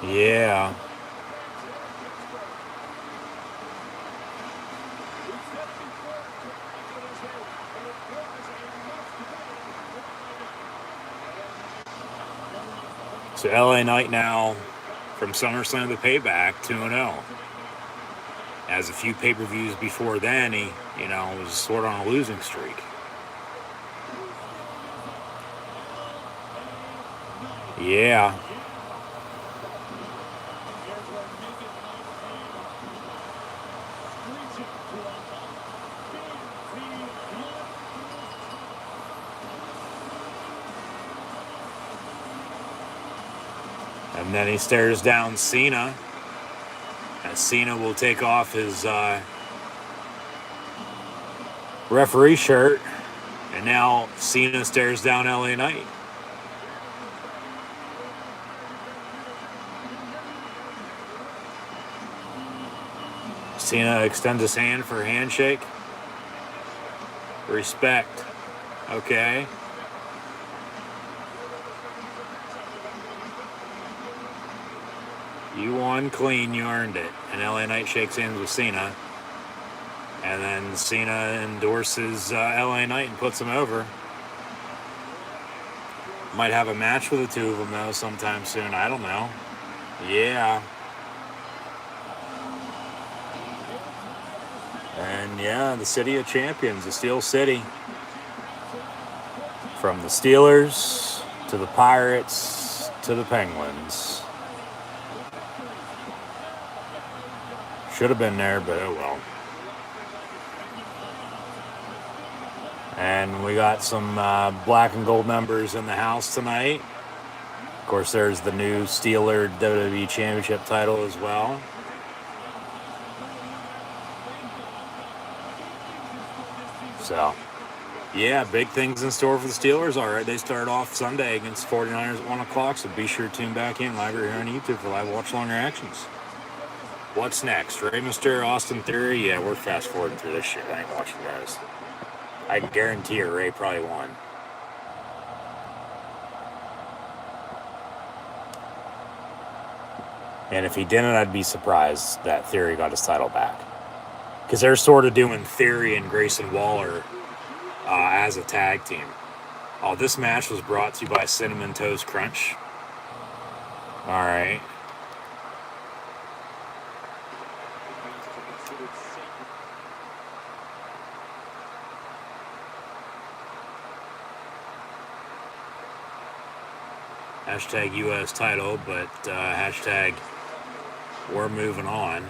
Yeah. So LA Knight now from SummerSlam to Payback 2-0. As a few pay-per-views before then, he, was sort of on a losing streak. Yeah. And then he stares down Cena. As Cena will take off his referee shirt. And now Cena stares down LA Knight. Cena extends his hand for a handshake. Respect. Okay. You won clean, you earned it. And LA Knight shakes hands with Cena. And then Cena endorses LA Knight and puts him over. Might have a match with the two of them, though, sometime soon. I don't know. Yeah. And yeah, the City of Champions, the Steel City. From the Steelers to the Pirates to the Penguins. Should have been there, but oh well. And we got some black and gold members in the house tonight. Of course, there's the new Steeler WWE Championship title as well. So, yeah, big things in store for the Steelers. All right, they start off Sunday against 49ers at 1 o'clock, so be sure to tune back in live here on YouTube for live watch-along reactions. What's next? Rey Mysterio, Austin Theory? Yeah, we're fast-forwarding through this shit. I ain't watching those. I can guarantee you Rey probably won. And if he didn't, I'd be surprised that Theory got his title back. Because they're sort of doing Theory and Grayson Waller as a tag team. Oh, this match was brought to you by Cinnamon Toast Crunch. All right. Hashtag US title, but hashtag we're moving on.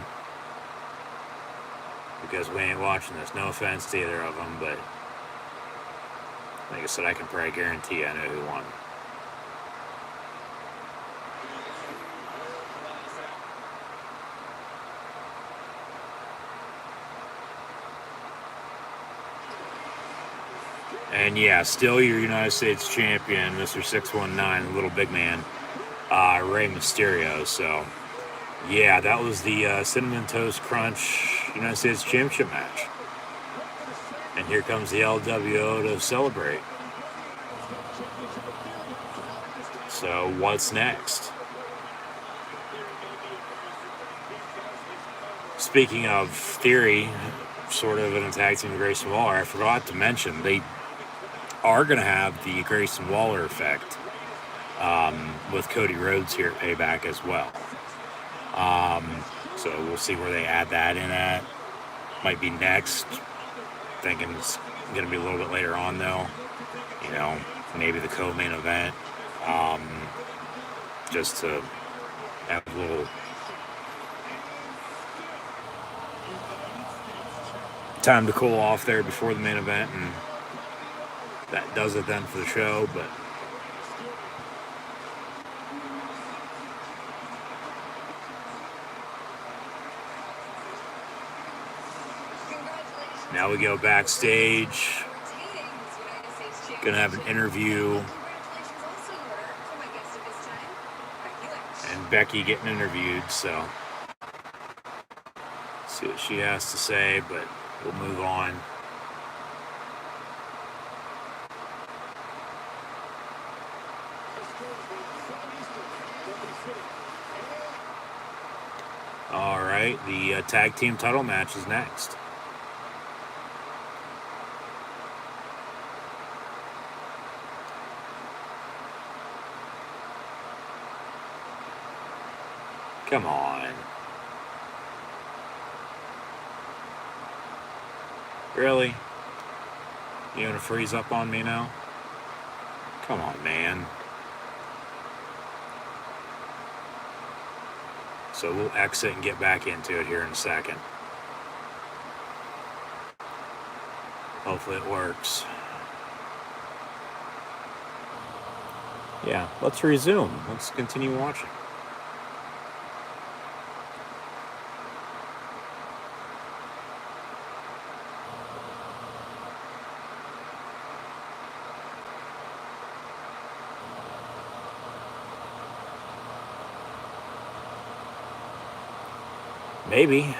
Because we ain't watching this. No offense to either of them, but like I said, I can probably guarantee I know who won. And yeah, still your United States champion, Mr. 619, the little big man, Rey Mysterio. So, yeah, that was the Cinnamon Toast Crunch United States Championship match. And here comes the LWO to celebrate. So, what's next? Speaking of Theory, sort of in a tag team with Grayson Waller, I forgot to mention they are going to have the Grayson Waller effect with Cody Rhodes here at Payback as well. So we'll see where they add that in at. Might be next. Thinking it's going to be a little bit later on, though. Maybe the co-main event. Just to have a little time to cool off there before the main event, and that does it then for the show. But now we go backstage. Gonna have an interview, and Becky getting interviewed, so see what she has to say, but we'll move on. All right, the tag team title match is next. Come on. Really? You gonna freeze up on me now? Come on, man. So we'll exit and get back into it here in a second. Hopefully it works. Yeah, let's resume. Let's continue watching. Maybe.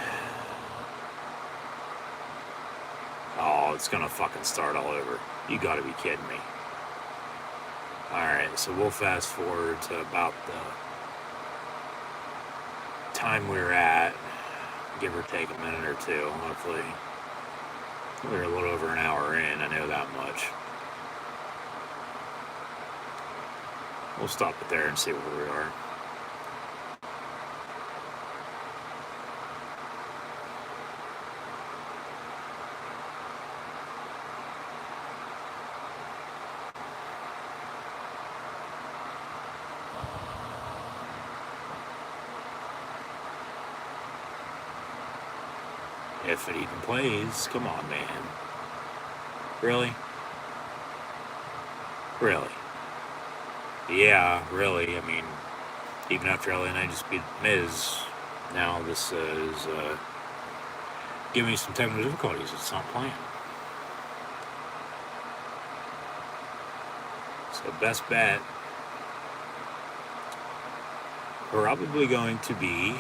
Oh, it's gonna fucking start all over. You gotta be kidding me. Alright, so we'll fast forward to about the time we were at, give or take a minute or two, hopefully. We're a little over an hour in, I know that much. We'll stop it there and see where we are. If it even plays, come on, man. Really? Really? Yeah, really. I mean, even after LA Knight just beat Miz, now this is giving me some technical difficulties. It's not playing. So best bet probably going to be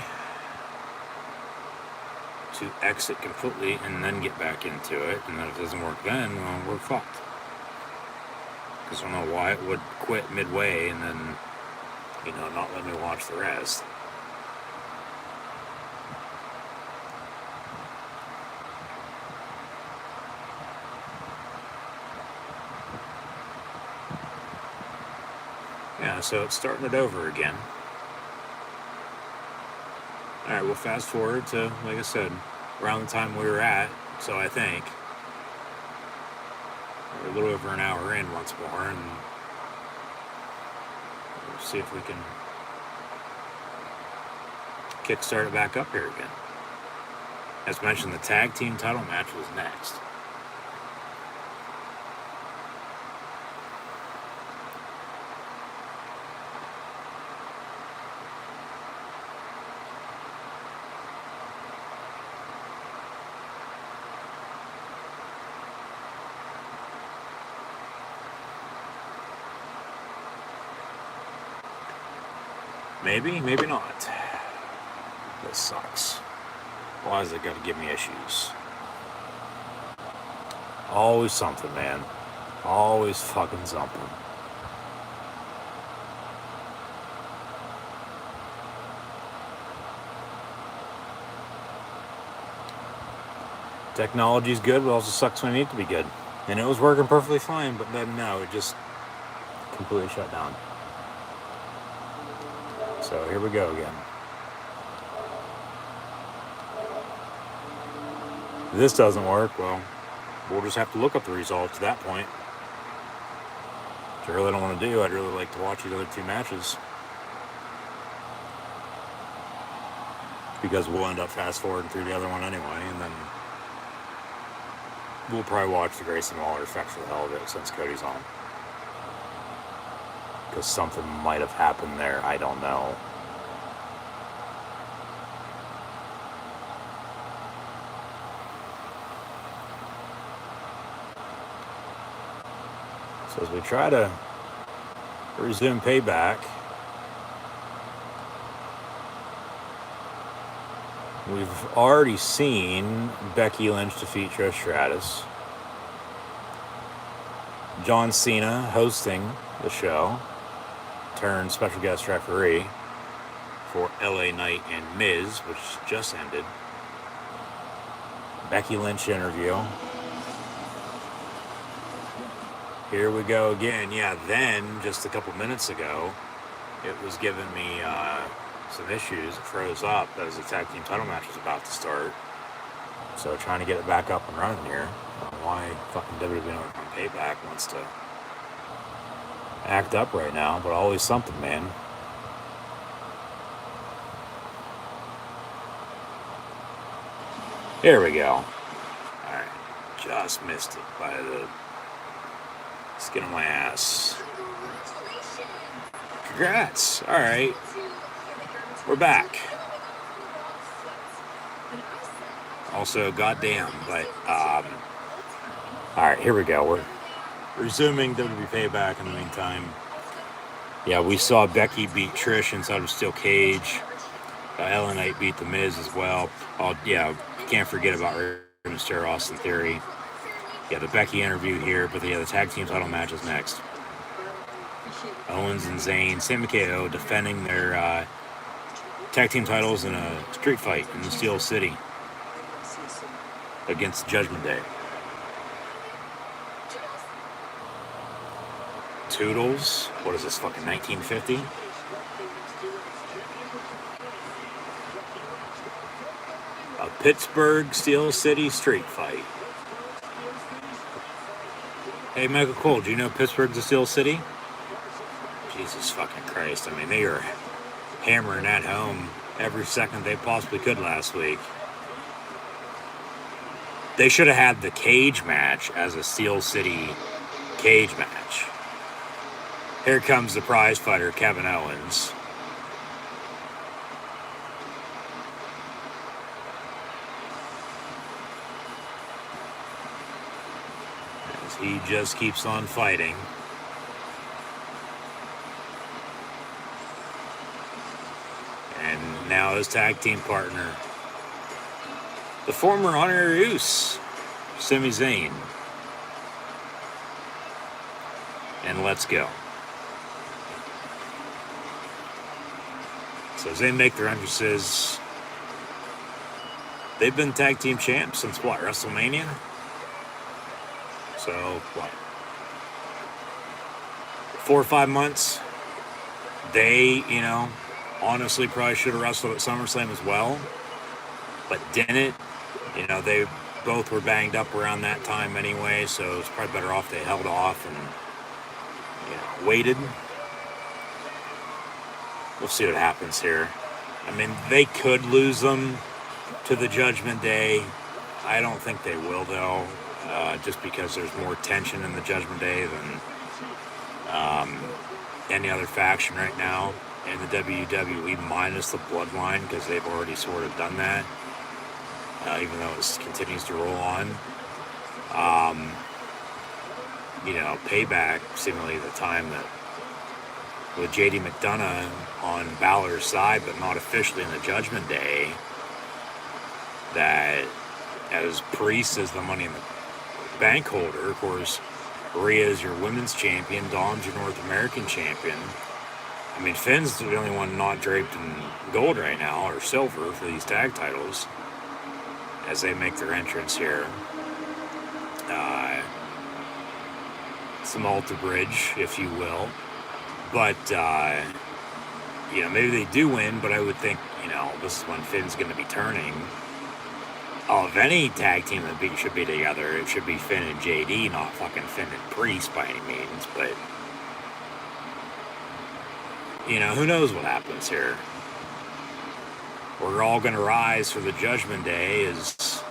to exit completely and then get back into it, and then if it doesn't work then, well, we're fucked. Because I don't know why it would quit midway and then, you know, not let me watch the rest. Yeah, so it's starting it over again. Alright, we'll fast forward to, like I said, around the time we were at, so I think. We're a little over an hour in once more, and we'll see if we can kickstart it back up here again. As mentioned, the tag team title match was next. Maybe, maybe not. This sucks. Why is it gotta give me issues? Always something, man. Always fucking something. Technology's good, but also sucks when it needs to be good. And it was working perfectly fine, but then no, it just completely shut down. So here we go again. If this doesn't work, well, we'll just have to look up the results at that point. Which I really don't want to do. I'd really like to watch these other two matches. Because we'll end up fast forwarding through the other one anyway, and then we'll probably watch the Grayson Waller effect for the hell of it since Cody's on. Because something might have happened there. I don't know. So as we try to resume Payback, we've already seen Becky Lynch defeat Trish Stratus. John Cena hosting the show, turned special guest referee for LA Knight and Miz, which just ended. Becky Lynch interview. Here we go again. Yeah, then, just a couple minutes ago, it was giving me some issues. It froze up as the tag team title match was about to start. So trying to get it back up and running here. I don't know why fucking WWE on Payback wants to act up right now, but always something, man. Here we go. Alright, just missed it by the skin of my ass. Congrats. Alright. We're back. Also, goddamn, but, alright, here we go. We're resuming WWE Payback in the meantime. Yeah, we saw Becky beat Trish inside of a steel cage. LA Knight beat The Miz as well. Oh, yeah, you can't forget about Rey Mysterio, Austin Theory. Yeah, the Becky interview here, but the tag team title match is next. Owens and Zayn, Sami KO defending their tag team titles in a street fight in the Steel City against Judgment Day. Toodles, what is this, fucking 1950? A Pittsburgh Steel City street fight. Hey, Michael Cole, do you know Pittsburgh's a Steel City? Jesus fucking Christ. I mean, they are hammering that home every second they possibly could last week. They should have had the cage match as a Steel City cage match. Here comes the prize fighter, Kevin Owens. As he just keeps on fighting. And now his tag team partner, the former honorary Uce, Sami Zayn. And let's go. So as they make their entrances, they've been tag team champs since what, WrestleMania? So, what? 4 or 5 months? They, honestly probably should have wrestled at SummerSlam as well, but didn't. They both were banged up around that time anyway, so it's probably better off they held off and, waited. We'll see what happens here. I mean, they could lose them to the Judgment Day. I don't think they will, though, just because there's more tension in the Judgment Day than any other faction right now in the WWE, minus the Bloodline, because they've already sort of done that, even though it continues to roll on. Payback, seemingly the time that with JD McDonough on Balor's side, but not officially in the Judgment Day, that as Priest is the Money in the Bank holder, of course, Rhea is your women's champion, Dom's your North American champion. I mean, Finn's the only one not draped in gold right now, or silver, for these tag titles, as they make their entrance here. Some altar bridge, if you will. But, maybe they do win, but I would think, this is when Finn's going to be turning. Of any tag team that should be together, it should be Finn and JD, not fucking Finn and Priest by any means. But, who knows what happens here. We're all going to rise for the Judgment Day as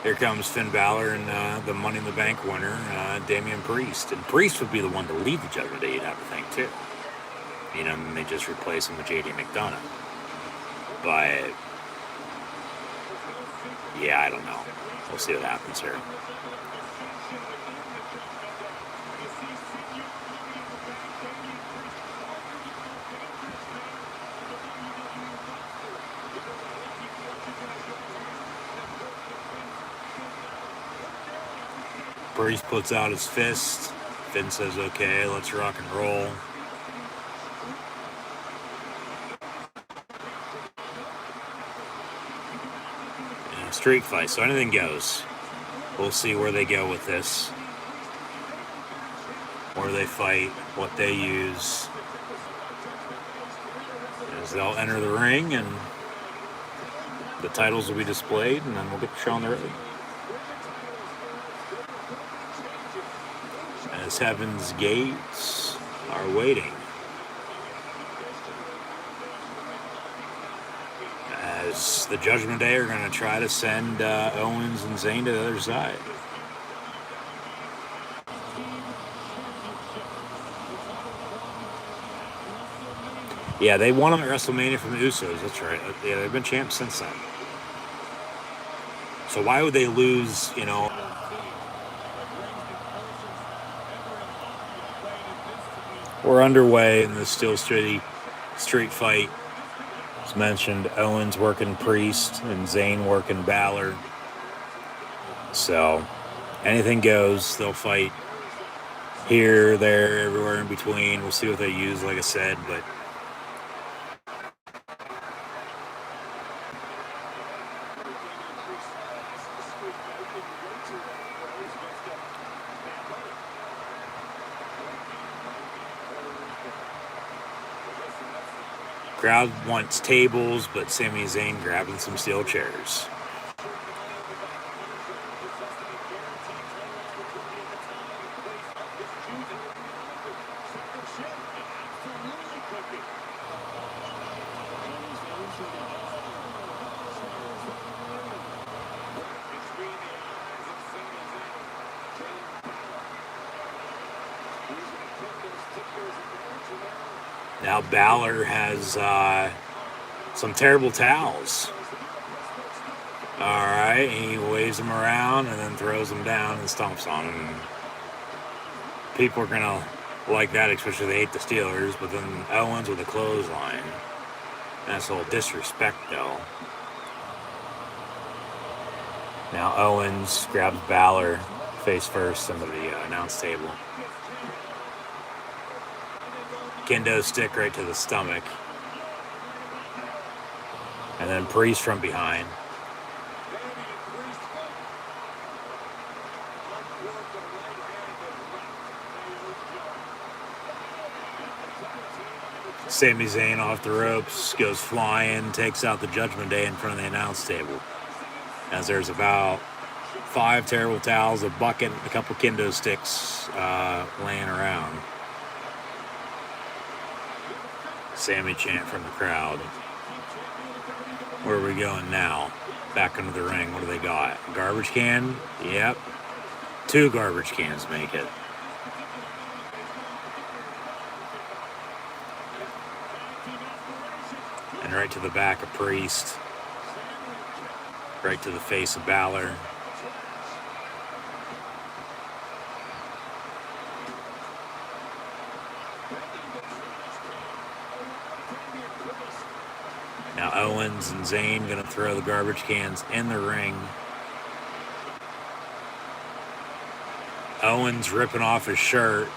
here comes Finn Balor and the Money in the Bank winner, Damian Priest. And Priest would be the one to lead the Judgment Day, you'd have to think, too. You know, and they just replace him with JD McDonough. But, yeah, I don't know. We'll see what happens here. Priest puts out his fist. Finn says, okay, let's rock and roll. Yeah, street fight, so anything goes. We'll see where they go with this. Where they fight, what they use. As they'll enter the ring and the titles will be displayed, and then we'll get the show on the road. As Heaven's Gates are waiting. As the Judgment Day are going to try to send Owens and Zayn to the other side. Yeah, they won them at WrestleMania from the Usos. That's right. Yeah, they've been champs since then. So why would they lose, you know? We're underway in the Steel City street fight. As mentioned, Owens working Priest and Zayn working Balor. So anything goes. They'll fight here, there, everywhere in between. We'll see what they use, like I said, but crowd wants tables, but Sami Zayn grabbing some steel chairs. Now Balor has some terrible towels. Alright, he waves them around and then throws them down and stomps on them. People are going to like that, especially they hate the Steelers, but then Owens with a clothesline. That's a little disrespect, though. Now Owens grabs Balor face first into the announce table. Kendo stick right to the stomach. And then Priest from behind. Sami Zayn off the ropes, goes flying, takes out the Judgment Day in front of the announce table. As there's about 5 terrible towels, a bucket, a couple kendo sticks laying around. Sami chant from the crowd. Where are we going now? Back into the ring. What do they got? A garbage can? Yep. 2 garbage cans make it. And right to the back of Priest. Right to the face of Balor. Now Owens and Zayn going to throw the garbage cans in the ring. Owens ripping off his shirt.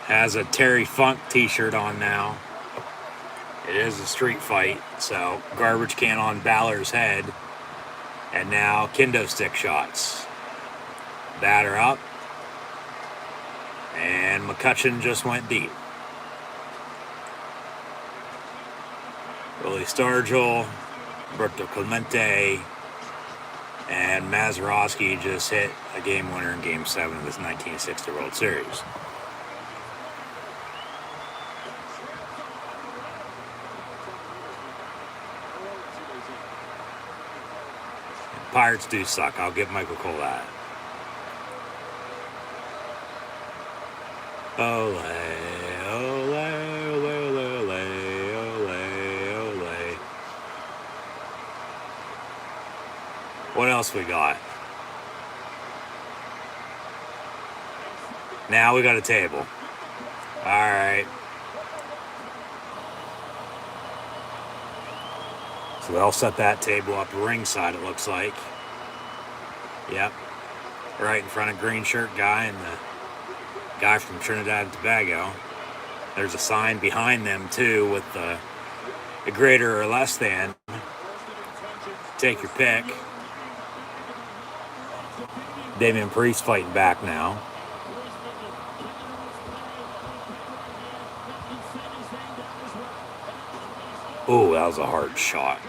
Has a Terry Funk t-shirt on now. It is a street fight, so garbage can on Balor's head. And now kendo stick shots. Batter up. And McCutcheon just went deep. Willie Stargell, Roberto Clemente, and Mazeroski just hit a game winner in Game 7 of this 1960 World Series. Pirates do suck. I'll give Michael Cole that. Ole, ole, ole, ole, ole, ole, ole. What else we got? Now we got a table. All right. So they'll set that table up ringside, it looks like. Yep. Right in front of green shirt guy and the guy from Trinidad and Tobago. There's a sign behind them, too, with the greater or less than. Take your pick. Damian Priest fighting back now. Oh, that was a hard shot.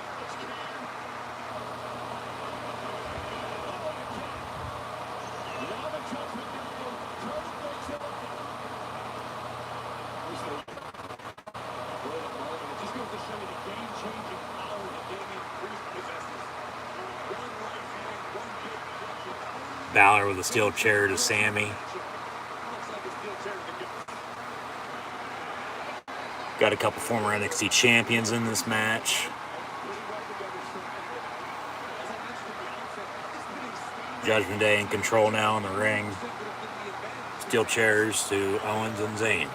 Balor with a steel chair to Sammy. Got a couple former NXT champions in this match. Judgment Day in control now in the ring. Steel chairs to Owens and Zayn.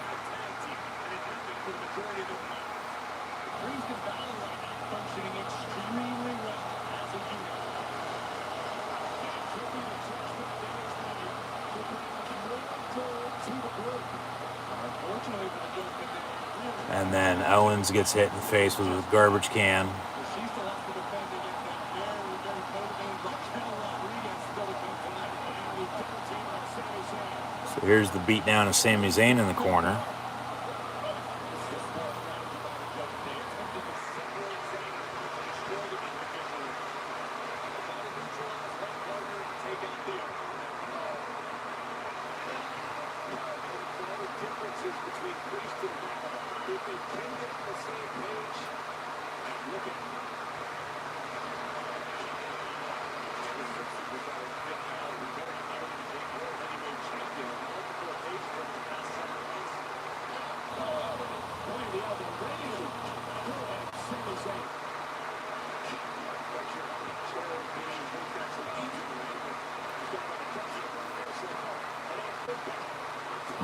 And then Owens gets hit in the face with a garbage can. So here's the beatdown of Sami Zayn in the corner.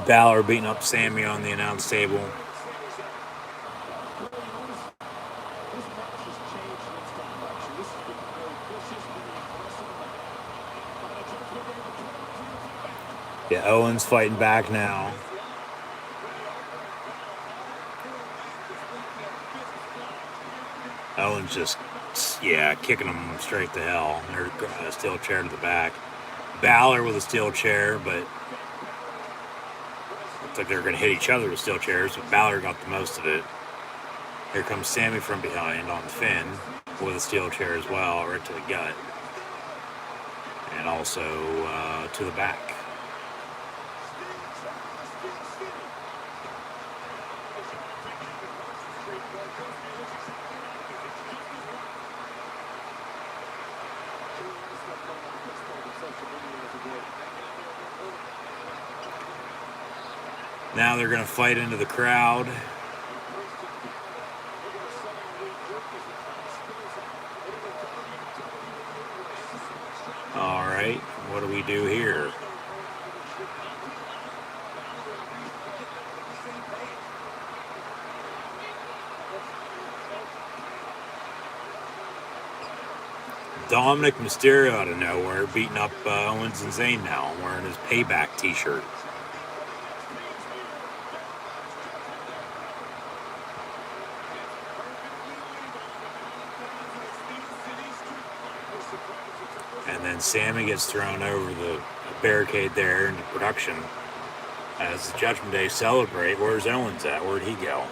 Balor beating up Sammy on the announce table. Yeah, Owens fighting back now. Owens just, kicking him straight to hell. There's a steel chair to the back. Balor with a steel chair, but looks like they're going to hit each other with steel chairs, but Balor got the most of it. Here comes Sammy from behind on Finn with a steel chair as well, right to the gut. And also to the back. Now they're going to fight into the crowd. All right, what do we do here? Dominic Mysterio out of nowhere beating up Owens and Zayn now, wearing his Payback t-shirt. And then Sammy gets thrown over the barricade there into production as the Judgment Day celebrate. Where's Owens at? Where'd he go?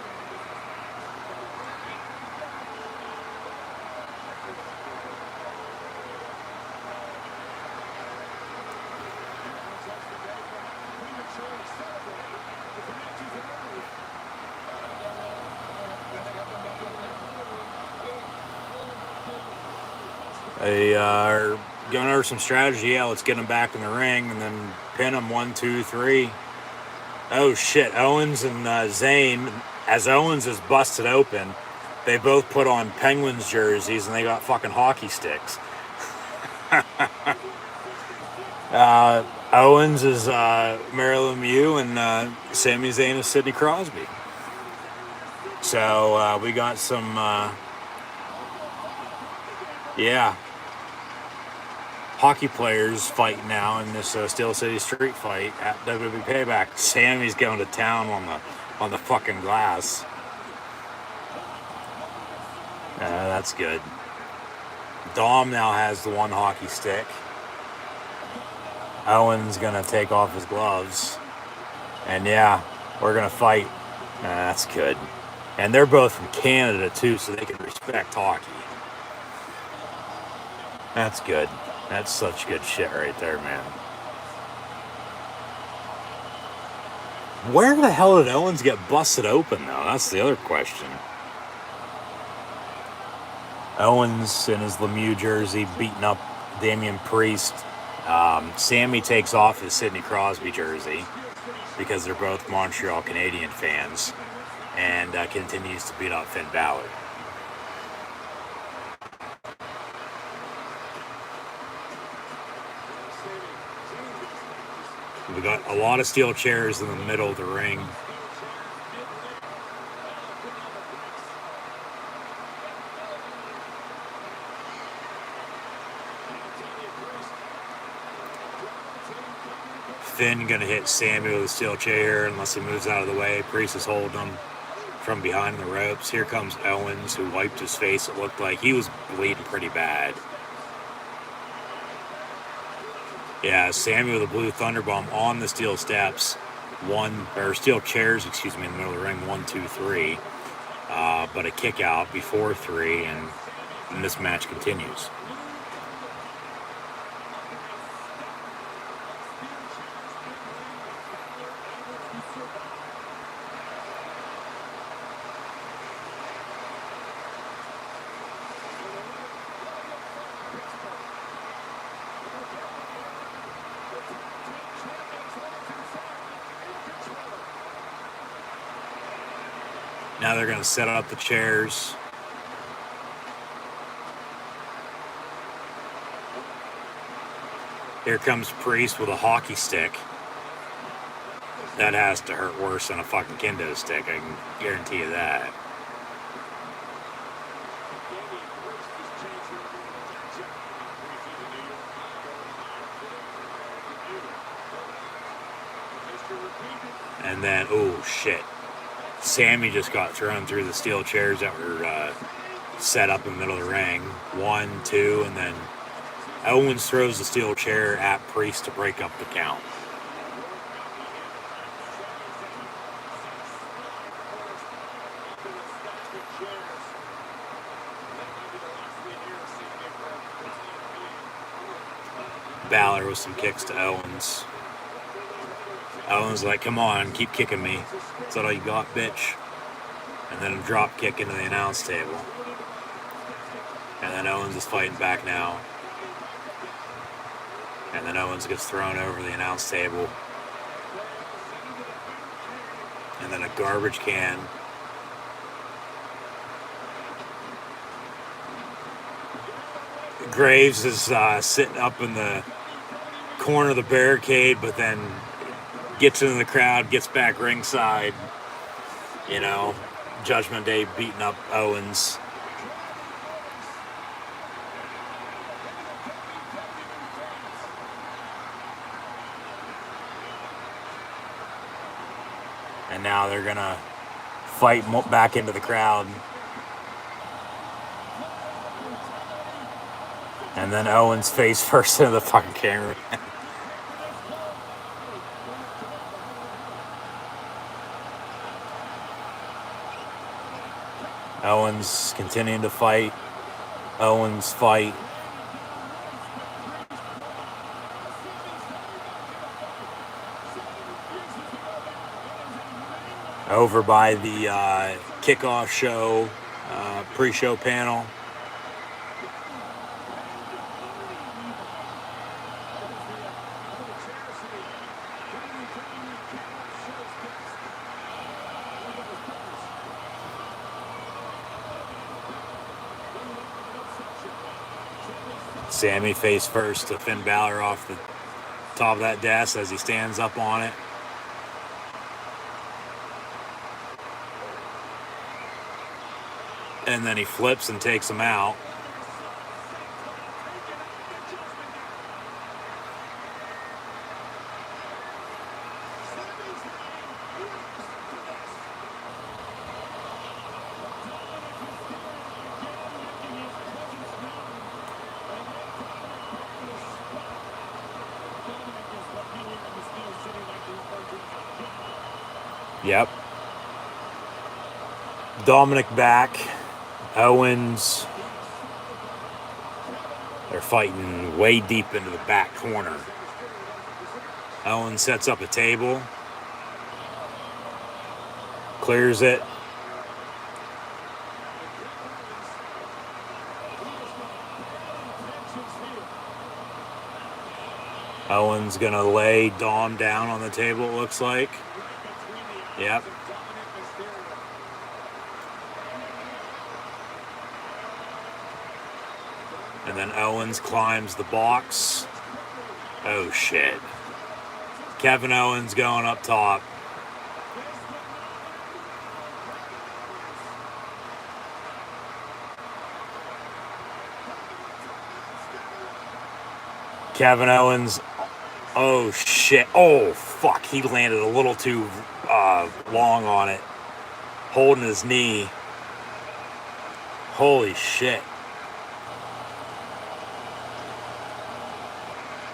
They are going over some strategy. Yeah, let's get him back in the ring and then pin him 1, 2, 3. Oh shit! Owens and Zayn, as Owens is busted open, they both put on Penguins jerseys and they got fucking hockey sticks. Owens is Marilyn Mew and Sami Zayn is Sidney Crosby. So we got some, hockey players fighting now in this Steel City Street fight at WWE Payback. Sammy's going to town on the fucking glass. That's good. Dom now has the one hockey stick. Owen's gonna take off his gloves. And yeah, we're gonna fight. That's good. And they're both from Canada too, so they can respect hockey. That's good. That's such good shit right there, man. Where the hell did Owens get busted open, though? That's the other question. Owens in his Lemieux jersey beating up Damian Priest. Sammy takes off his Sidney Crosby jersey because they're both Montreal Canadian fans, and continues to beat up Finn Balor. We got a lot of steel chairs in the middle of the ring. Finn gonna hit Sammy with a steel chair unless he moves out of the way. Priest is holding him from behind the ropes. Here comes Owens, who wiped his face. It looked like he was bleeding pretty bad. Yeah, Sammy with a blue thunderbomb on the steel steps. Steel chairs, in the middle of the ring. 1, 2, 3. But a kick out before 3, and this match continues. Now they're going to set up the chairs. Here comes Priest with a hockey stick. That has to hurt worse than a fucking kendo stick, I can guarantee you that. And then, oh shit. Sammy just got thrown through the steel chairs that were set up in the middle of the ring. 1, 2, and then Owens throws the steel chair at Priest to break up the count. Balor with some kicks to Owens. Owens like, come on, keep kicking me. Is that all you got, bitch? And then a drop kick into the announce table. And then Owens is fighting back now. And then Owens gets thrown over the announce table. And then a garbage can. Graves is sitting up in the corner of the barricade, but then gets into the crowd, gets back ringside. You know, Judgment Day beating up Owens. And now they're gonna fight back into the crowd. And then Owens face first into the fucking camera. Owens continuing to fight. Owens fight. Over by the kickoff show, pre-show panel. Sammy face first to Finn Balor off the top of that desk as he stands up on it. And then he flips and takes him out. Yep. Dominic back. Owens. They're fighting way deep into the back corner. Owens sets up a table. Clears it. Owens gonna lay Dom down on the table, it looks like. Yep. And then Owens climbs the box. Oh shit. Kevin Owens going up top. Kevin Owens. Oh shit. Oh fuck. He landed a little too long on it. Holding his knee. Holy shit.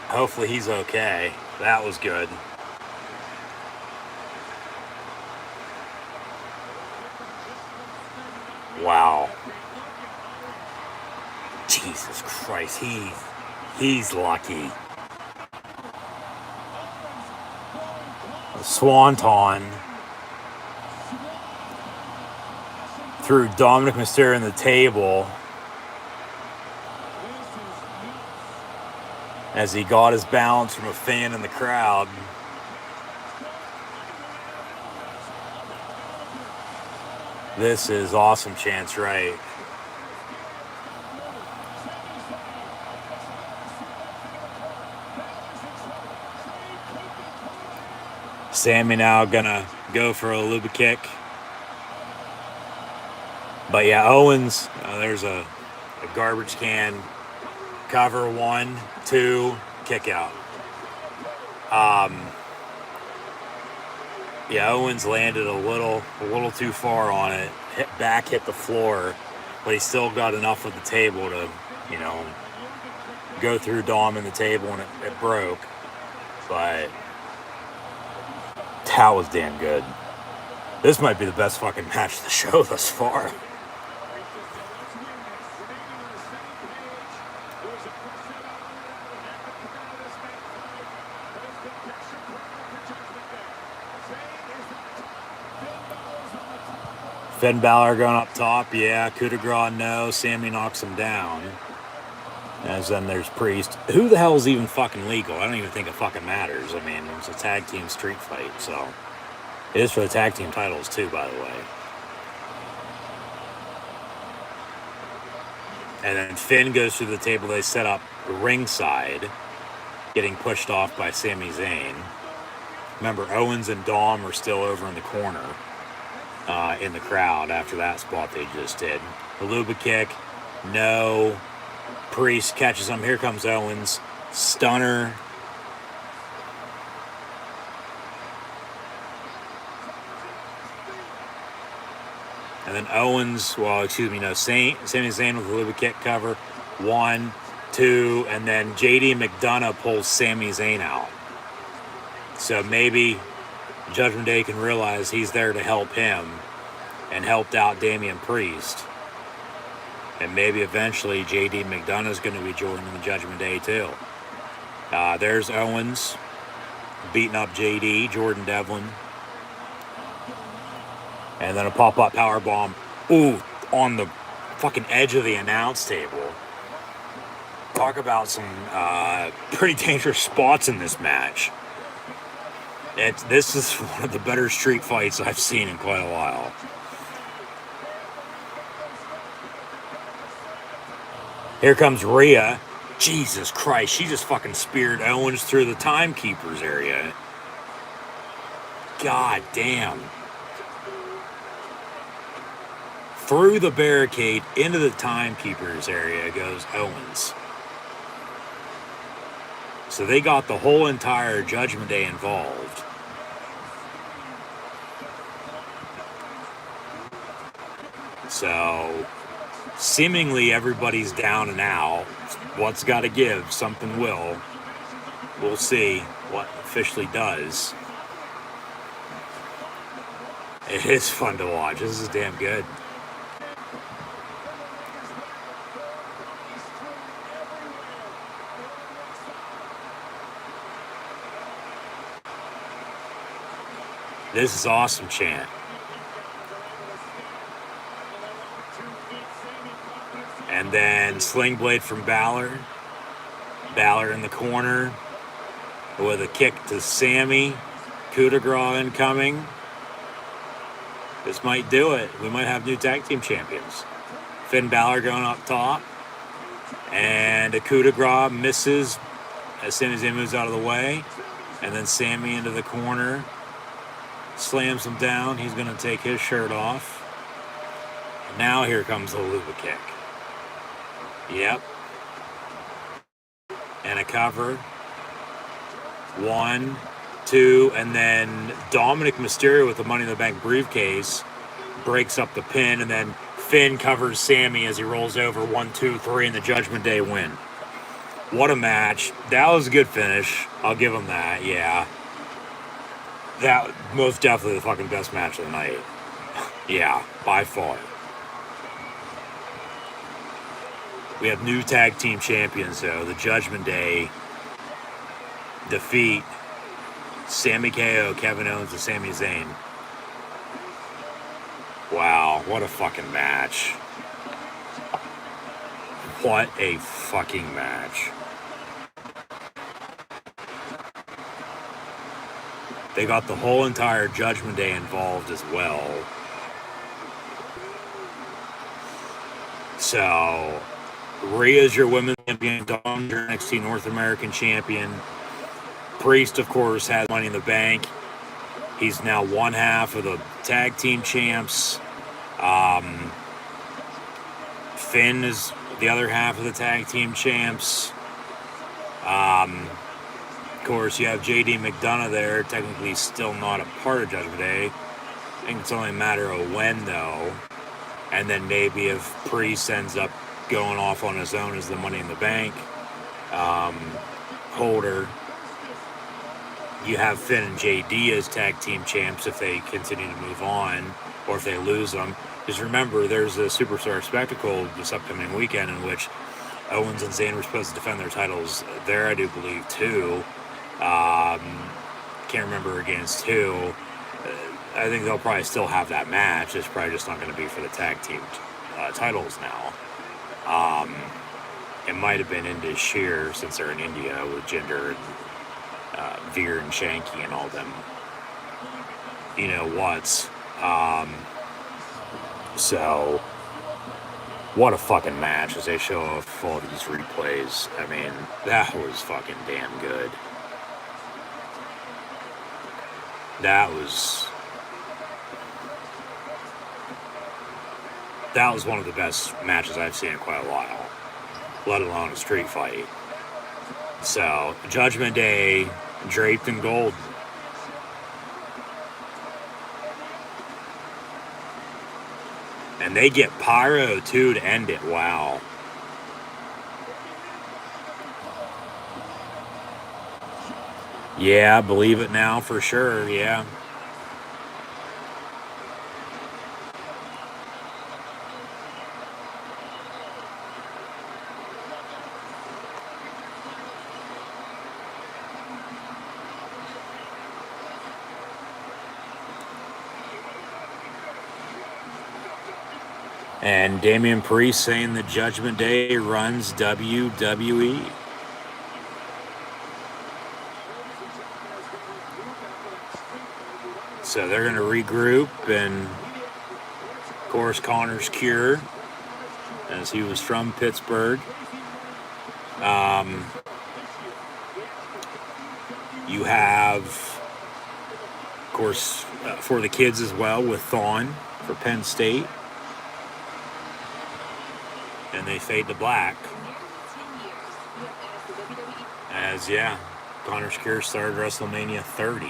Hopefully he's okay. That was good. Wow. Jesus Christ. He's lucky. The Swanton threw Dominic Mysterio in the table as he got his balance from a fan in the crowd. This is awesome chance, right? Sammy now gonna go for a Luba kick. But yeah, Owens, there's a garbage can. Cover 1, 2, kick out. Yeah, Owens landed a little too far on it. Hit the floor, but he still got enough of the table to, go through Dom in the table, and it broke. But that was damn good. This might be the best fucking match of the show thus far. Finn Balor going up top, yeah. Coup de grace, no. Sammy knocks him down. As then there's Priest. Who the hell is even fucking legal? I don't even think it fucking matters. I mean, it's a tag team street fight, so. It is for the tag team titles, too, by the way. And then Finn goes through the table they set up ringside, getting pushed off by Sami Zayn. Remember, Owens and Dom are still over in the corner. In the crowd after that spot they just did. The Luba kick, no. Priest catches him. Here comes Owens. Stunner. And then Owens, Sami Zayn with the Luba kick cover. 1, 2, and then JD McDonough pulls Sami Zayn out. So maybe Judgment Day can realize he's there to help him and helped out Damian Priest. And maybe eventually JD McDonough is going to be joining the Judgment Day too. There's Owens beating up JD, Jordan Devlin. And then a pop-up powerbomb. Ooh, on the fucking edge of the announce table. Talk about some pretty dangerous spots in this match. This is one of the better street fights I've seen in quite a while. Here comes Rhea. Jesus Christ, she just fucking speared Owens through the timekeepers area. God damn. Through the barricade into the timekeepers area goes Owens. So they got the whole entire Judgment Day involved. So seemingly everybody's down and out. What's got to give? Something will. We'll see what officially does. It is fun to watch. This is damn good. This is awesome chant. And then Sling Blade from Balor. Balor in the corner with a kick to Sammy. Coup de grace incoming. This might do it. We might have new tag team champions. Finn Balor going up top. And a coup de grace misses as soon as he moves out of the way. And then Sammy into the corner. Slams him down. He's going to take his shirt off. Now here comes the Luba kick. Yep. And a cover. 1, 2, and then Dominic Mysterio with the Money in the Bank briefcase breaks up the pin, and then Finn covers Sammy as he rolls over. 1, 2, 3, and the Judgment Day win. What a match. That was a good finish. I'll give him that, yeah. That most definitely the fucking best match of the night. Yeah, by far. We have new tag team champions, though. The Judgment Day defeat Sami KO, Kevin Owens, and Sami Zayn. Wow, what a fucking match. What a fucking match. They got the whole entire Judgment Day involved as well. So, Rhea's your women's champion, Dom, your NXT North American champion. Priest, of course, has Money in the Bank. He's now one half of the tag team champs. Finn is the other half of the tag team champs. Of course, you have JD McDonough there, technically still not a part of Judgment Day. I think it's only a matter of when, though. And then maybe if Priest ends up going off on his own as the Money in the Bank holder, you have Finn and JD as tag team champs if they continue to move on, or if they lose them. Because remember, there's a Superstar Spectacle this upcoming weekend in which Owens and Zayn were supposed to defend their titles there, I do believe, too. Can't remember against who. I think they'll probably still have that match. It's probably just not going to be for the tag team titles now. It might have been Indus Sheer since they're in India with Jinder and Veer and Shanky and all them. You know what's. So, what a fucking match as they show off all these replays. I mean, that was fucking damn good. That was one of the best matches I've seen in quite a while, let alone a street fight. So, Judgment Day draped in gold. And they get Pyro, too, to end it. Wow. Yeah, believe it now for sure, yeah. And Damian Priest saying the Judgment Day runs WWE. So they're going to regroup, and of course Connor's cure, as he was from Pittsburgh. You have, of course, for the kids as well, with Thawne for Penn State. And they fade to black. As, Connor Skir started WrestleMania 30.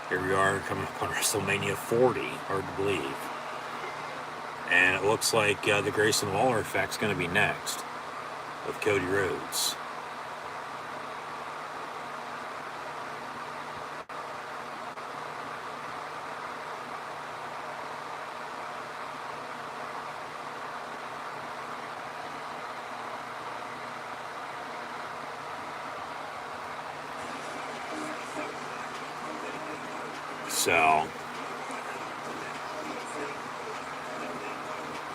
Here we are coming up on WrestleMania 40. Hard to believe. And it looks like the Grayson Waller effect's going to be next with Cody Rhodes. So,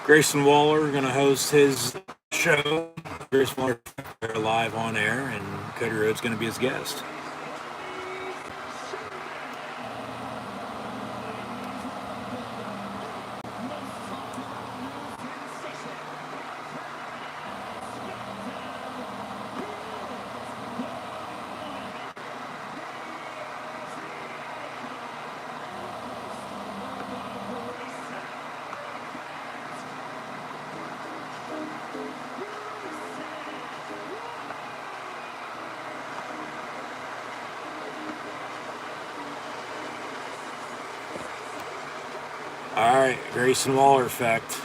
Grayson Waller going to host his show. Grayson Waller live on air, and Cody Rhodes going to be his guest. All right, Grayson Waller effect.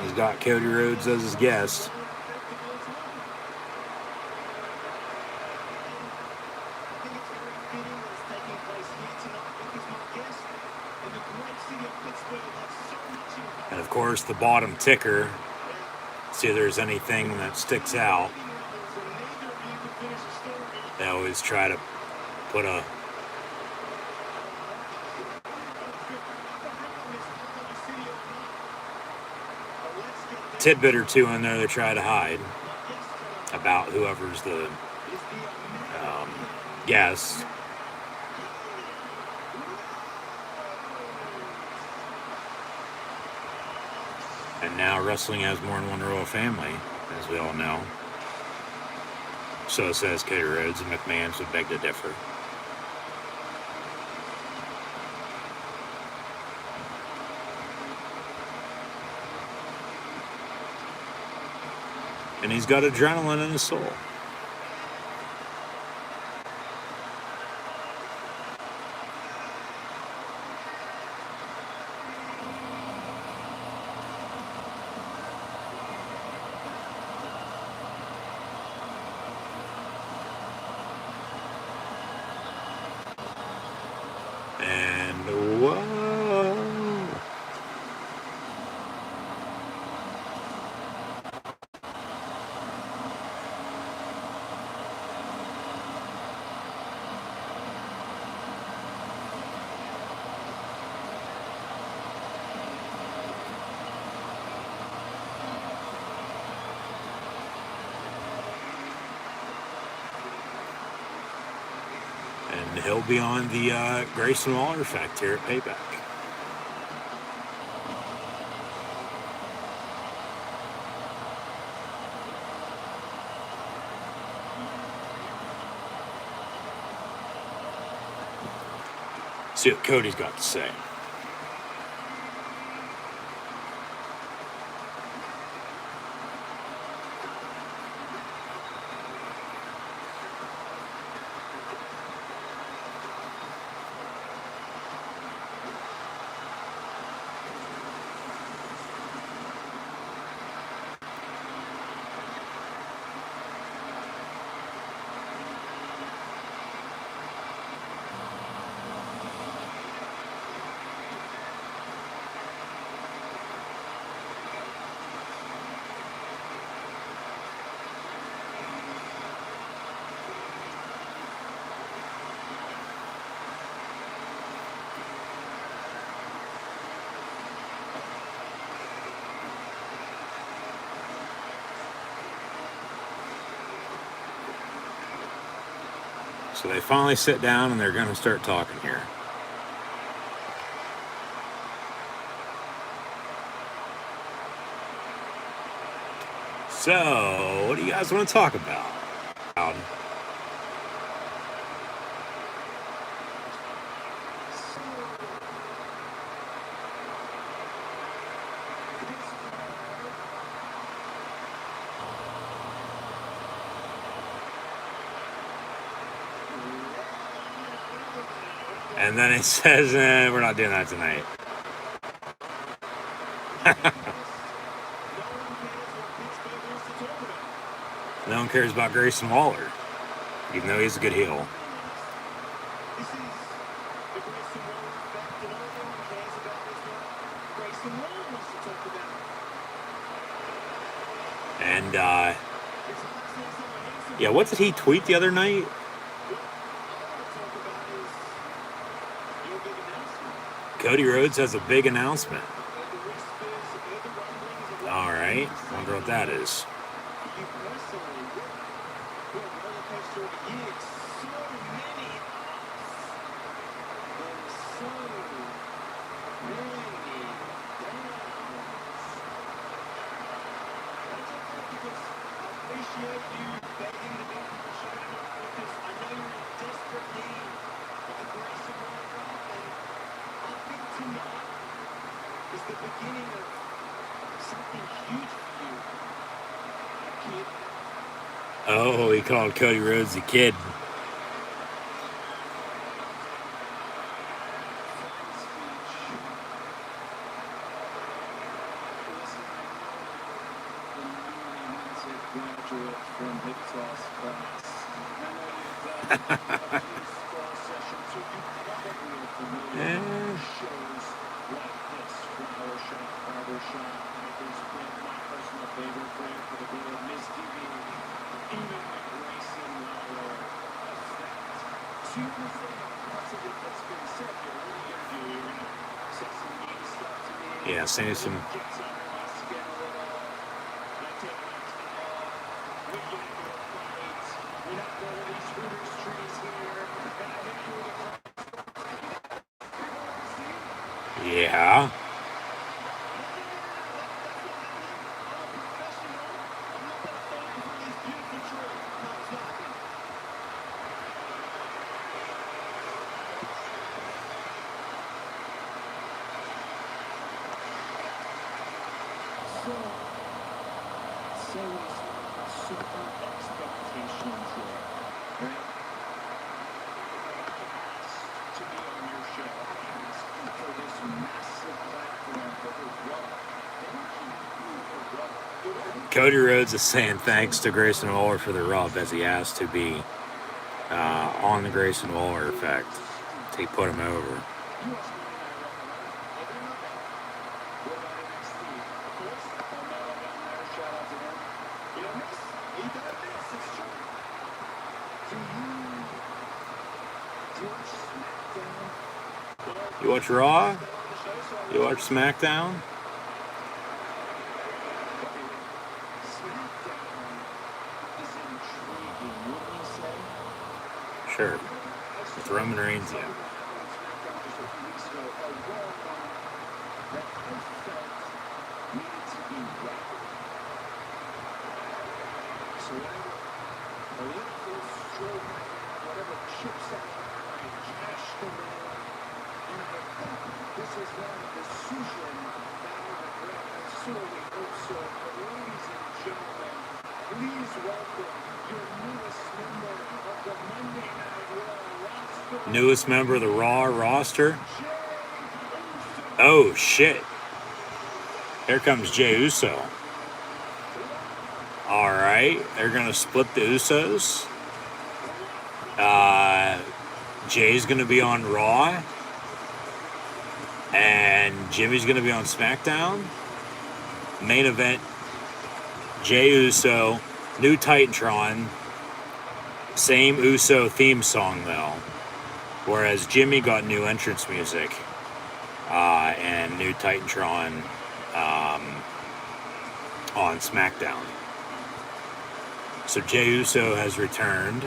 He's got Cody Rhodes as his guest. And of course, the bottom ticker. See if there's anything that sticks out. They always try to put a tidbit or two in there they try to hide about whoever's the guest. And now wrestling has more than one royal family, as we all know. So says Cody Rhodes, and McMahon's would beg to differ. And he's got adrenaline in his soul. And whoa. And he'll be on the Grayson Waller effect here at Payback. See what Cody's got to say. So they finally sit down and they're going to start talking here. So, what do you guys want to talk about? crowd. And then it says, we're not doing that tonight. No one cares about Grayson Waller, even though he's a good heel. And, yeah, what did he tweet the other night? Cody Rhodes has a big announcement. All right, wonder what that is. Oh, he called Cody Rhodes a kid. Yeah, saying some. Yeah. Cody Rhodes is saying thanks to Grayson Waller for the rub, as he has to be on the Grayson Waller effect to put him over. You watch Raw? You watch SmackDown? Sure. With Roman Reigns, yeah. Newest member of the Raw roster. Oh, shit. Here comes Jey Uso. All right. They're going to split the Usos. Jay's going to be on Raw. And Jimmy's going to be on SmackDown. Main event, Jey Uso, new Titantron. Same Uso theme song, though. Whereas Jimmy got new entrance music and new Titantron on SmackDown. So Jey Uso has returned.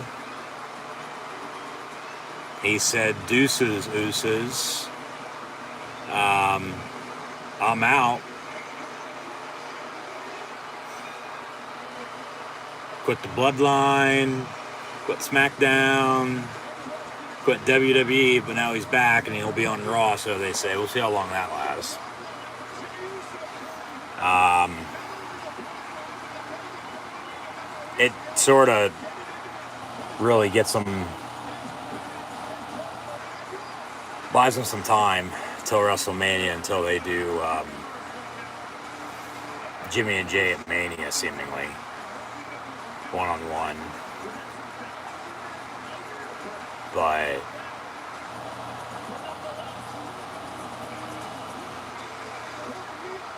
He said, "Deuces, Usos. I'm out. Quit the bloodline. quit SmackDown, quit WWE, but now he's back and he'll be on Raw, so they say. We'll see how long that lasts. It sort of really gets them, buys them some time till WrestleMania, until they do Jimmy and Jay at Mania, seemingly one-on-one. But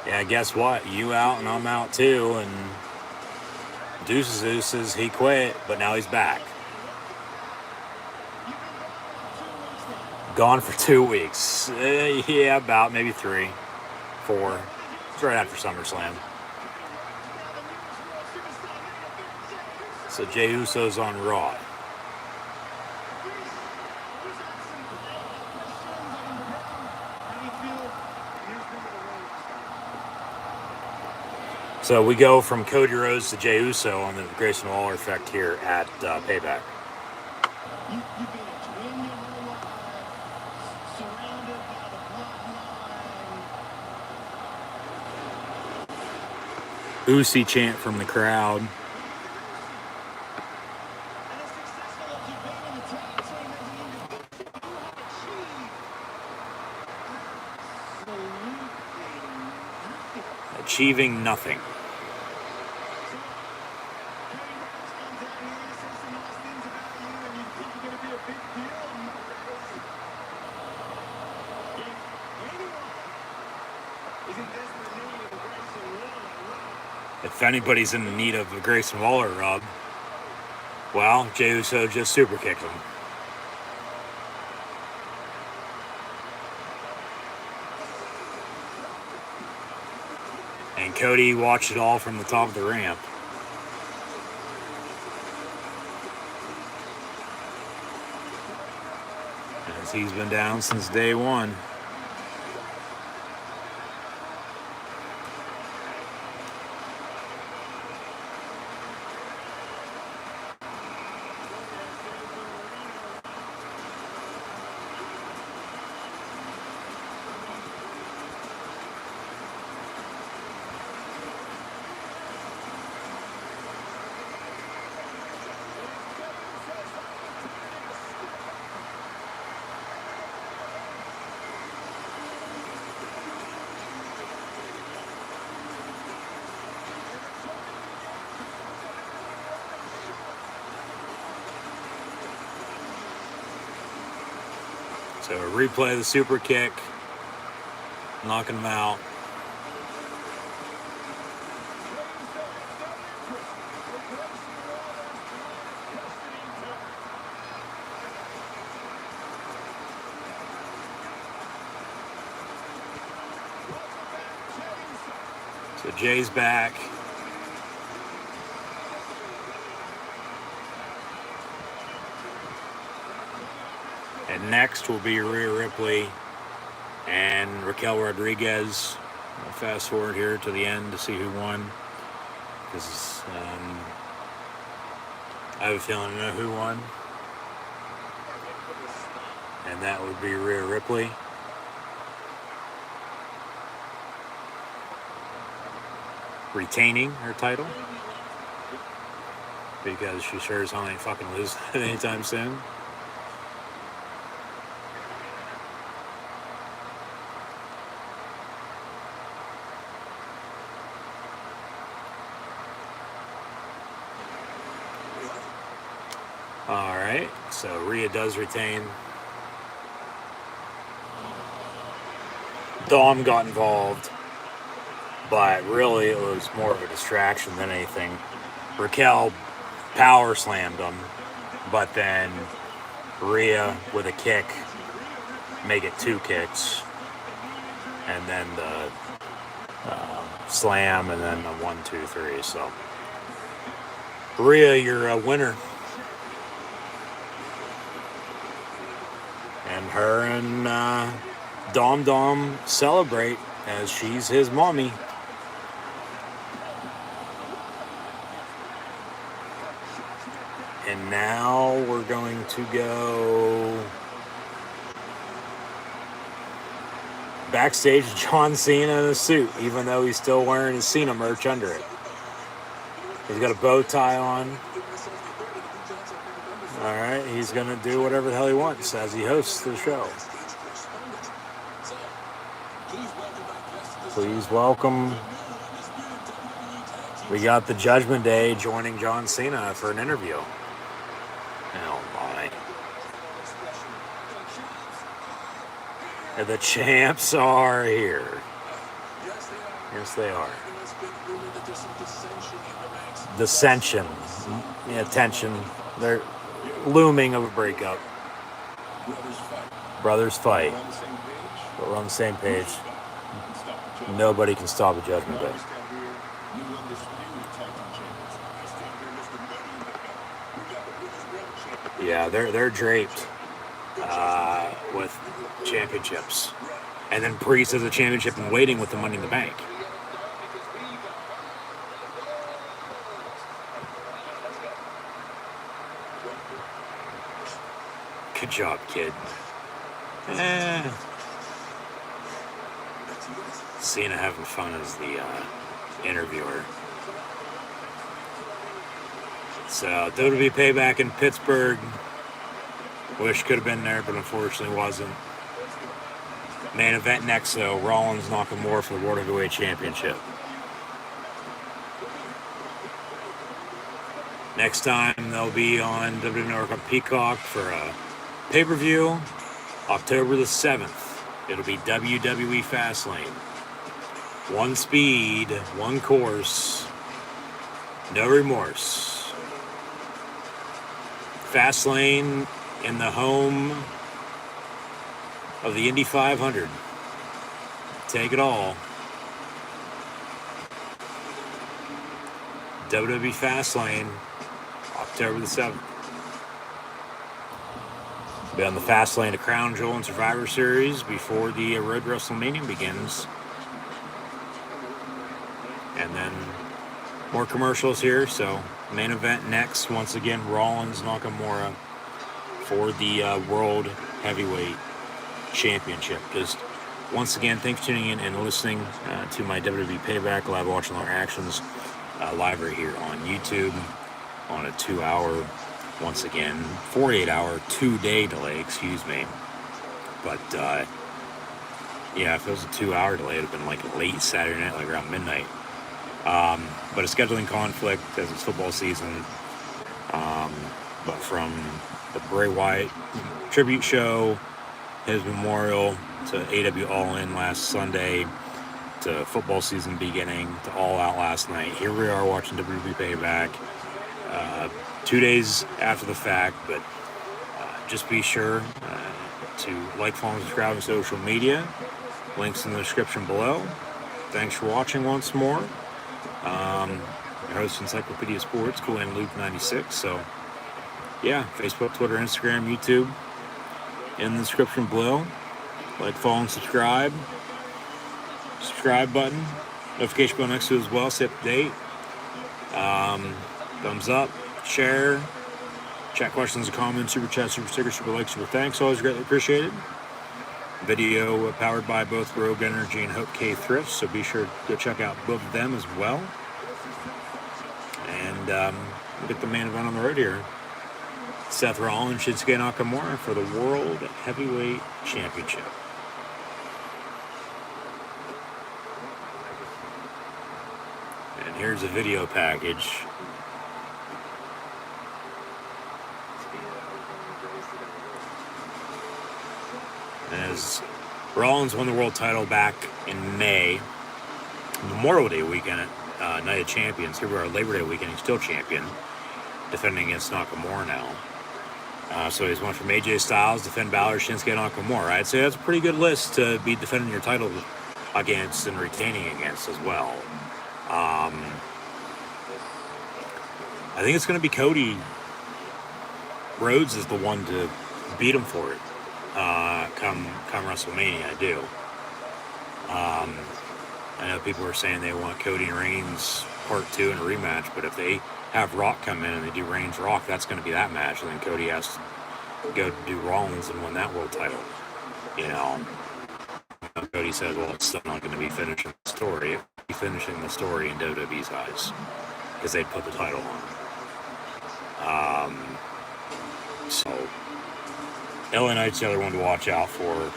yeah, guess what? You out and I'm out too. And Deuces, he quit, but now he's back. Gone for 2 weeks. Yeah, about maybe 3, 4. It's right after SummerSlam. So Jey Uso's on Raw. So we go from Cody Rhodes to Jey Uso on the Grayson Waller effect here at Payback. Usi chant from the crowd. Achieving nothing. If anybody's in need of a Grayson Waller rub, well, Jey Uso just super kicked him. And Cody watched it all from the top of the ramp. As he's been down since day one. So replay the super kick, knocking him out. So Jay's back. And next will be Rhea Ripley and Raquel Rodriguez. I'll fast forward here to the end to see who won. Because I have a feeling I know who won. And that would be Rhea Ripley. Retaining her title. Because she sure as hell ain't fucking losing it anytime soon. Alright, so Rhea does retain. Dom got involved, but really it was more of a distraction than anything. Raquel power slammed him, but then Rhea with a kick, make it 2 kicks, and then the slam, and then the 1, 2, 3. So Rhea, you're a winner. And her and Dom celebrate as she's his mommy. And now we're going to go backstage. John Cena in a suit, even though he's still wearing his Cena merch under it. He's got a bow tie on. All right, he's going to do whatever the hell he wants as he hosts the show. Please welcome. We got the Judgment Day joining John Cena for an interview. Oh my. And the champs are here. Yes, they are. Dissension. Yeah, tension. They're looming of a breakup. Brothers fight. But we're on the same page. Nobody can stop the Judgment Day. Yeah, they're draped with championships, and then Priest has a championship and waiting with the Money in the Bank. Good job, kid. Cena having fun as the interviewer. So, WWE Payback in Pittsburgh. Wish could have been there, but unfortunately wasn't. Main event next, though. Rollins Nakamura for the World Heavyweight Championship. Next time, they'll be on WWE Network on Peacock for a pay-per-view. October the 7th. It'll be WWE Fastlane. One speed, one course, no remorse. Fastlane in the home of the Indy 500. Take it all. WWE Fastlane, October the 7th. Be on the Fastlane to Crown Jewel and Survivor Series before the Road to WrestleMania begins. And then more commercials here. So main event next. Once again, Rollins Nakamura for the World Heavyweight Championship. Just once again, thanks for tuning in and listening to my WWE Payback live watching our actions live right here on YouTube on a 2-hour, once again, 48-hour, 2-day delay, excuse me. But yeah, if it was a 2-hour delay, it would have been like late Saturday night, like around midnight. But a scheduling conflict as it's football season. But from the Bray Wyatt tribute show, his memorial, to AW All In last Sunday, to football season beginning, to All Out last night, here we are watching WWE Payback 2 days after the fact. But just be sure to like, follow, and subscribe on social media. Links in the description below. Thanks for watching once more. Your host, Encyclopedia Sports, Cool and Luke 96. So, yeah, Facebook, Twitter, Instagram, YouTube, in the description below. Like, follow, and subscribe. Subscribe button, notification bell next to it as well. Stay up to date. Thumbs up, share, chat questions and comments, super chat, super stickers, super likes, super thanks. Always greatly appreciated. Video powered by both Rogue Energy and HopeKThrifts, so be sure to go check out both of them as well. And we'll get the main event on the road here. Seth Rollins, Shinsuke Nakamura for the World Heavyweight Championship. And here's a video package. As Rollins won the world title back in May, Memorial Day weekend at Night of Champions. Here we are, Labor Day weekend, he's still champion, defending against Nakamura now. So he's won from AJ Styles, defend Balor, Shinsuke Nakamura. I'd say that's a pretty good list to be defending your title against and retaining against as well. I think it's going to be Cody Rhodes is the one to beat him for it. Come WrestleMania, I do. I know people are saying they want Cody and Reigns Part 2 in a rematch, but if they have Rock come in and they do Reigns Rock, that's going to be that match. And then Cody has to go do Rollins and win that world title. You know, Cody said, well, it's still not going to be finishing the story. It will be finishing the story in WWE's eyes because they put the title on. So, LA Knight's the other one to watch out for,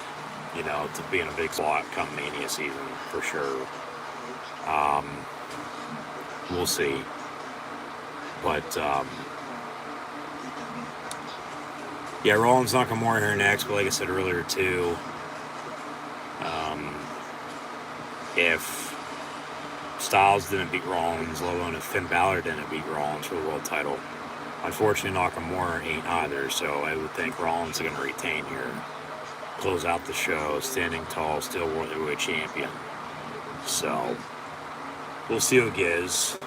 you know, to be in a big slot come Mania season for sure. We'll see. But, yeah, Rollins Nakamura here next, but like I said earlier, too, if Styles didn't beat Rollins, let alone if Finn Balor didn't beat Rollins for the world title, unfortunately, Nakamura ain't either, so I would think Rollins is going to retain here. Close out the show, standing tall, still World Heavyweight Champion. So, we'll see who it is.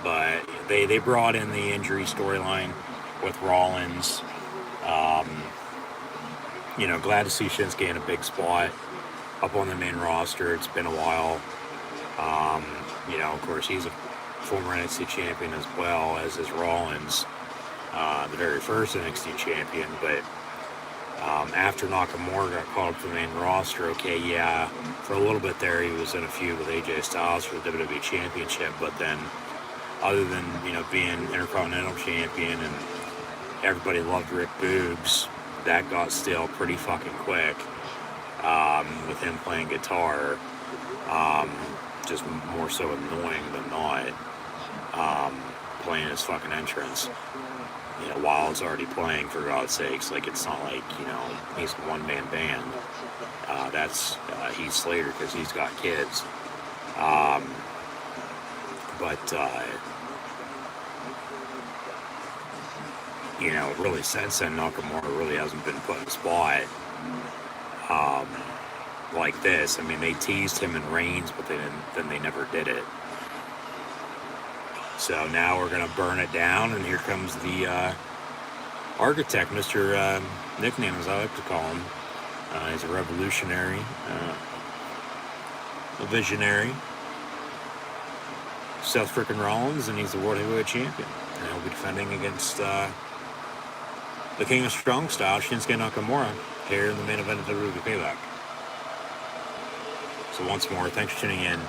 But they brought in the injury storyline with Rollins. You know, glad to see Shinsuke in a big spot up on the main roster. It's been a while. You know, of course, he's a former NXT champion as well, as is Rollins, the very first NXT champion. But after Nakamura got called up to the main roster, okay, yeah, for a little bit there he was in a feud with AJ Styles for the WWE Championship, but then other than, you know, being Intercontinental Champion and everybody loved Rick Boogs, that got stale pretty fucking quick with him playing guitar. Just more so annoying than not, playing his fucking entrance, you know, while it's already playing, for God's sakes. Like, it's not like, you know, he's a one-man band. That's Heath Slater because he's got kids. You know, really, since then, Nakamura really hasn't been put in a spot like this. I mean, they teased him in Reigns, but then they never did it. So now we're going to burn it down, and here comes the architect, Mr. Nickname, as I like to call him. He's a revolutionary, a visionary. Seth frickin' Rollins, and he's the World Heavyweight Champion. And he'll be defending against the King of Strong Style, Shinsuke Nakamura, here in the main event of WWE Payback. So once more, thanks for tuning in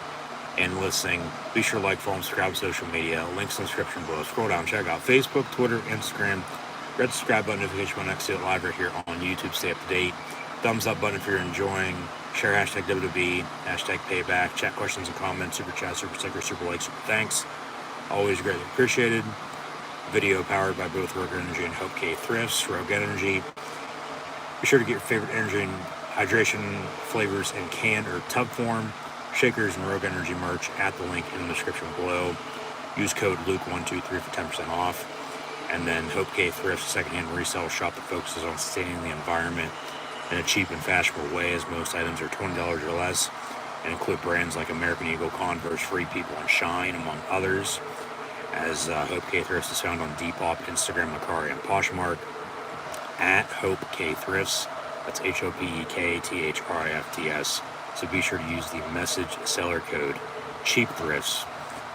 and listening. Be sure to like, follow, and subscribe to social media. Links in the description below. Scroll down, check out Facebook, Twitter, Instagram. Red subscribe button, notification button next to it, live right here on YouTube. Stay up to date. Thumbs up button if you're enjoying. Share hashtag WWE, hashtag Payback. Chat questions and comments, super chat, super sticker, super like, super thanks. Always greatly appreciated. Video powered by both Rogue Energy and HopeKThrifts. Rogue Energy. Be sure to get your favorite energy and hydration flavors in can or tub form. Shakers and Rogue Energy merch at the link in the description below. Use code Luke123 for 10% off. And then HopeKThrifts, secondhand resale shop that focuses on sustaining the environment in a cheap and fashionable way, as most items are $20 or less, and include brands like American Eagle, Converse, Free People, and Shine, among others. As HopeKThrifts is found on Depop, Instagram, Macari, and Poshmark. At HopeKThrifts, that's HopeKThrifts. So be sure to use the message seller code CHEAPTHRIFTS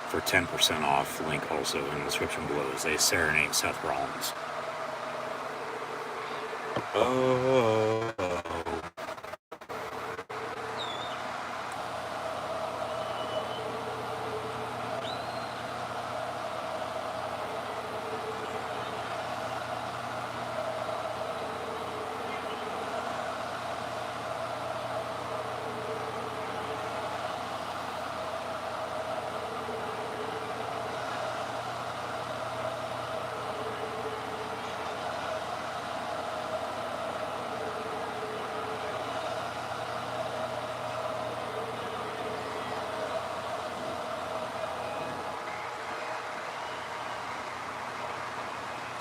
for 10% off. Link also in the description below as they serenade Seth Rollins. Oh.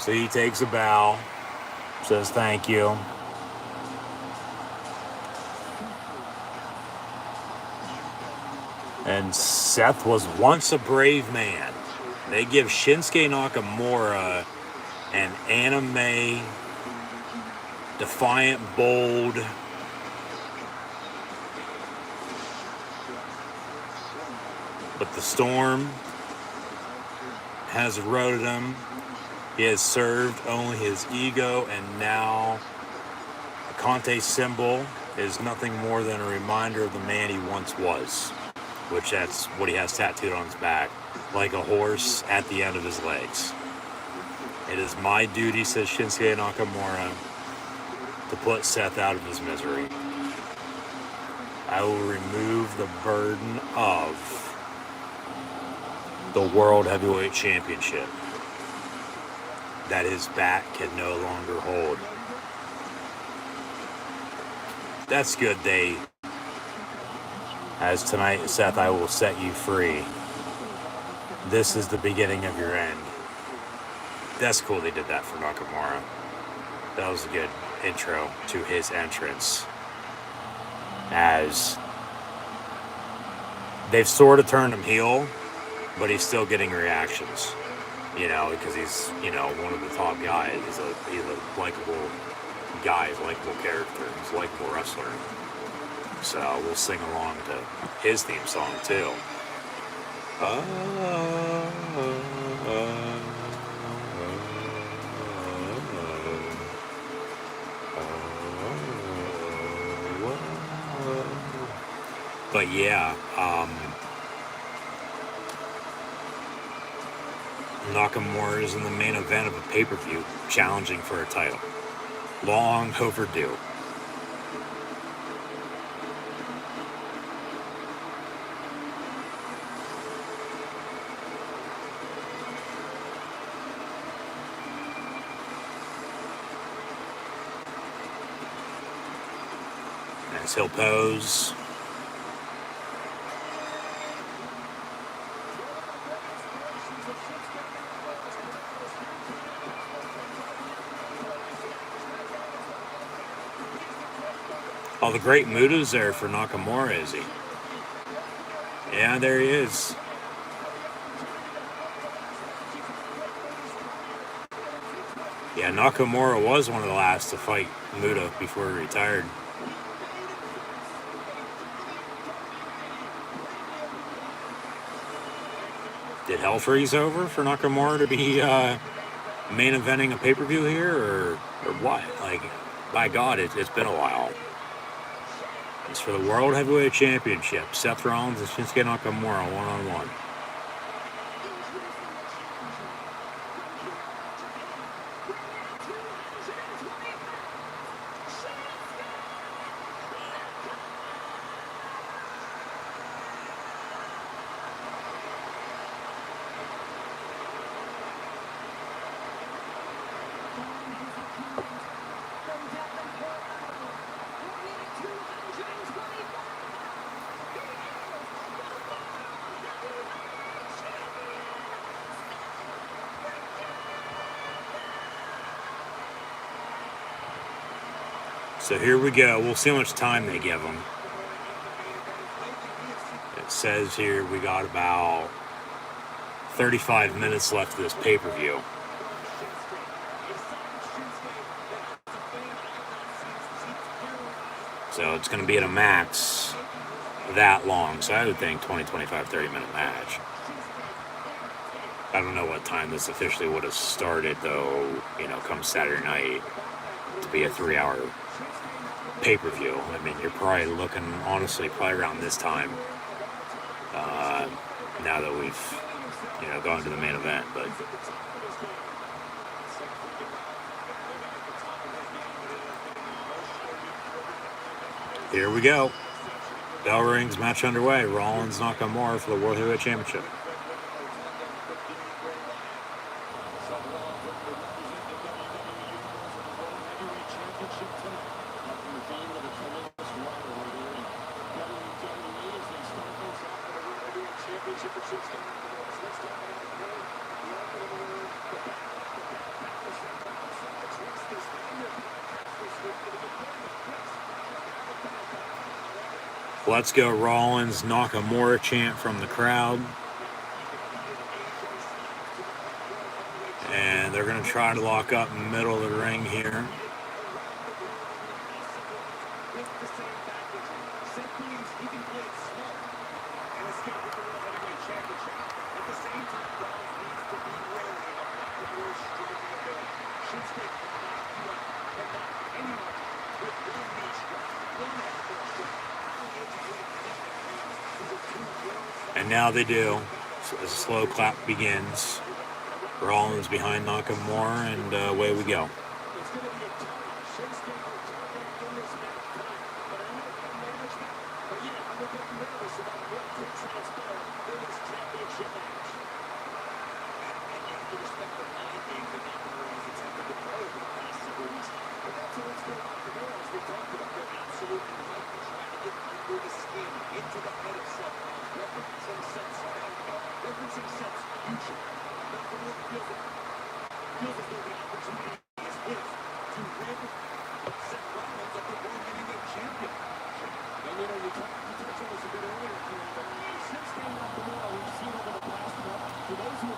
So he takes a bow, says thank you. And Seth was once a brave man. They give Shinsuke Nakamura an anime, defiant, bold, but the storm has eroded him. He has served only his ego, and now a Conte symbol is nothing more than a reminder of the man he once was, which that's what he has tattooed on his back, like a horse at the end of his legs. It is my duty, says Shinsuke Nakamura, to put Seth out of his misery. I will remove the burden of the World Heavyweight Championship that his back can no longer hold. That's good, as tonight, Seth, I will set you free. This is the beginning of your end. That's cool they did that for Nakamura. That was a good intro to his entrance, as they've sort of turned him heel, but he's still getting reactions, because he's, one of the top guys. He's a likable guy, he's a likable character, he's a likable wrestler. So we'll sing along to his theme song too. But yeah, Nakamura is in the main event of a pay-per-view, challenging for a title. Long overdue. As he'll pose. Oh, the great Muda's there for Nakamura, is he? Yeah, there he is. Yeah, Nakamura was one of the last to fight Muda before he retired. Did hell freeze over for Nakamura to be main eventing a pay-per-view here, or what? Like, by God, it's been a while. It's for the World Heavyweight Championship. Seth Rollins and Shinsuke Nakamura one-on-one. So here we go. We'll see how much time they give them. It says here we got about 35 minutes left of this pay-per-view. So it's going to be at a max that long. So I would think 20, 25, 30-minute match. I don't know what time this officially would have started, though, come Saturday night to be a 3-hour pay-per-view. I mean, you're probably looking, honestly, probably around this time, now that we've, gone to the main event, but here we go. Bell rings, match underway. Rollins Nakamura for the World Heavyweight Championship. Let's go Rollins Nakamura chant from the crowd. And they're going to try to lock up in the middle of the ring here. And now they do. So the slow clap begins. Rollins behind Nakamura, and away we go.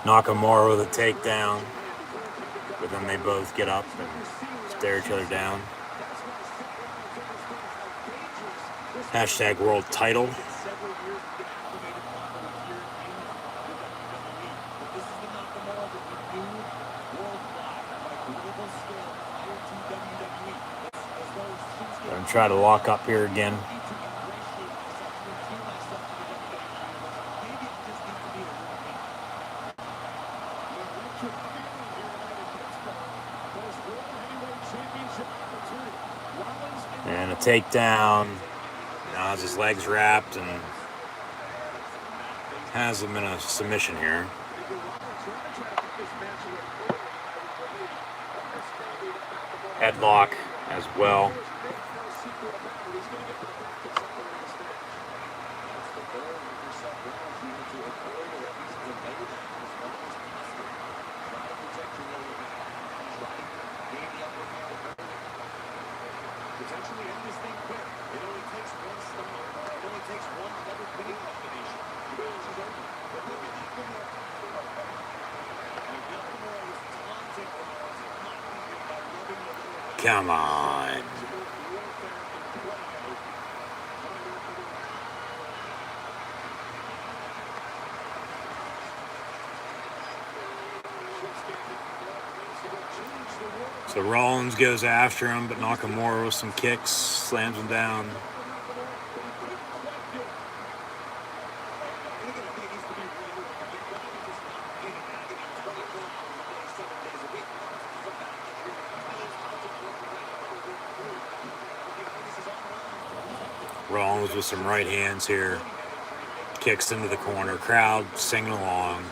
Nakamura with a takedown, but then they both get up and stare each other down. Hashtag world title. I'm trying to lock up here again. And a takedown. Now has his legs wrapped and has him in a submission here. Headlock as well. Come on. So Rollins goes after him, but Nakamura with some kicks slams him down. Rollins with some right hands here. Kicks into the corner. Crowd singing along.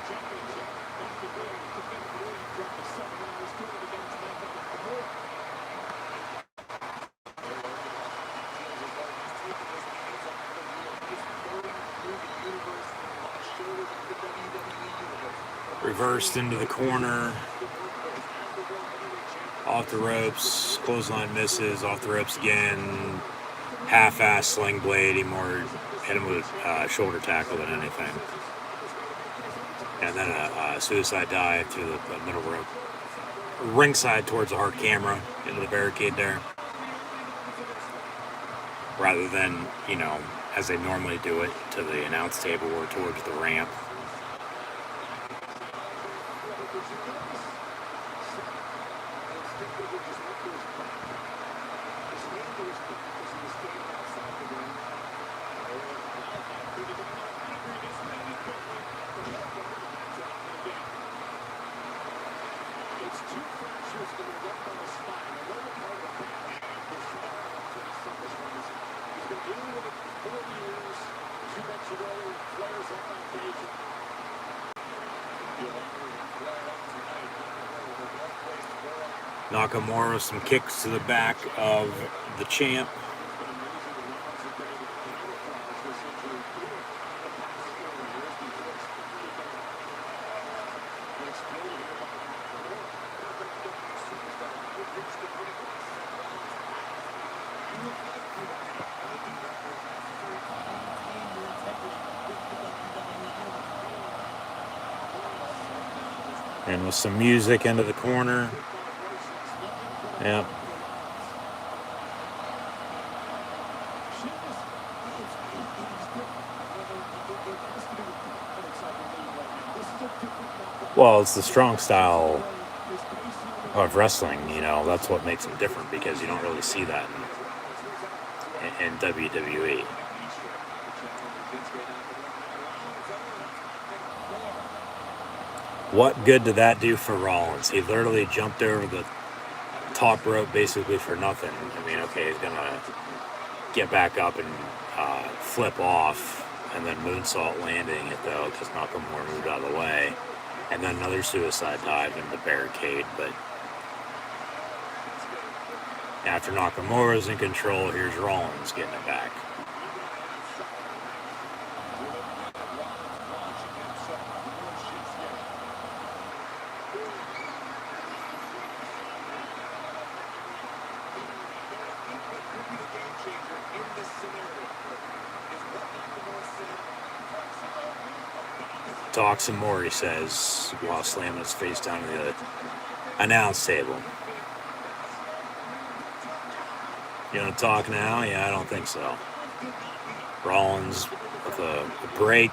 Reversed into the corner. Off the ropes. Clothesline misses. Off the ropes again. Half-ass sling blade. He more hit him with a shoulder tackle than anything. And then a suicide dive through the middle rope. Ringside towards the hard camera. Into the barricade there. Rather than, you know, as they normally do it, to the announce table or towards the ramp. Nakamura, some kicks to the back of the champ. And with some music into the corner. Yep. Well, it's the strong style of wrestling, you know, that's what makes them different, because you don't really see that in WWE. What good did that do for Rollins? He literally jumped over the top rope basically for nothing. I mean, okay, he's gonna get back up and flip off and then moonsault landing it though, because Nakamura moved out of the way, and then another suicide dive in the barricade. But after Nakamura's in control, here's Rollins getting it back. Talk some more, he says, while slamming his face down to the announce table. You want to talk now? Yeah, I don't think so. Rollins with a break.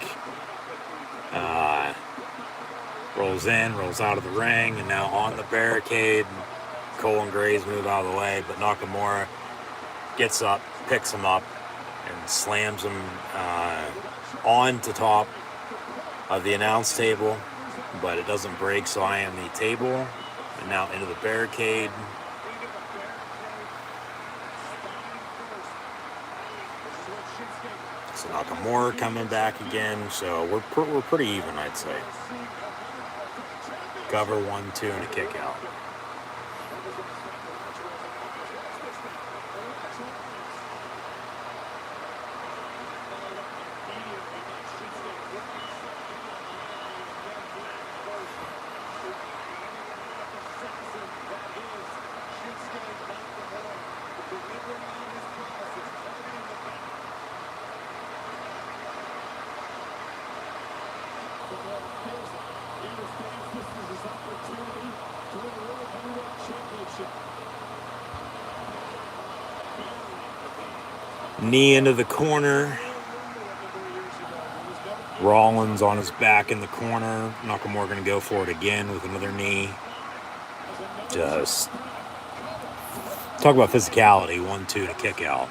Rolls in, rolls out of the ring, and now on the barricade. Cole and Graves move out of the way, but Nakamura gets up, picks him up, and slams him on to top of the announce table, but it doesn't break, so I am the table, and now into the barricade. So Nakamura coming back again, so we're pretty even, I'd say. Cover 1, 2, and a kick out. Knee into the corner. Rollins on his back in the corner. Nakamura going to go for it again with another knee. Just talk about physicality. 1, 2 to kick out.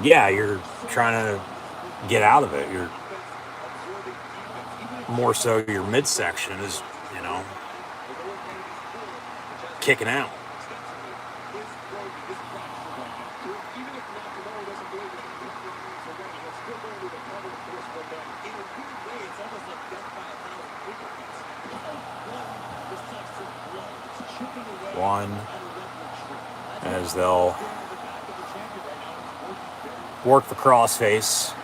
Yeah, you're trying to get out of it. You're more so your midsection is, kicking out. One, as they'll work the crossface.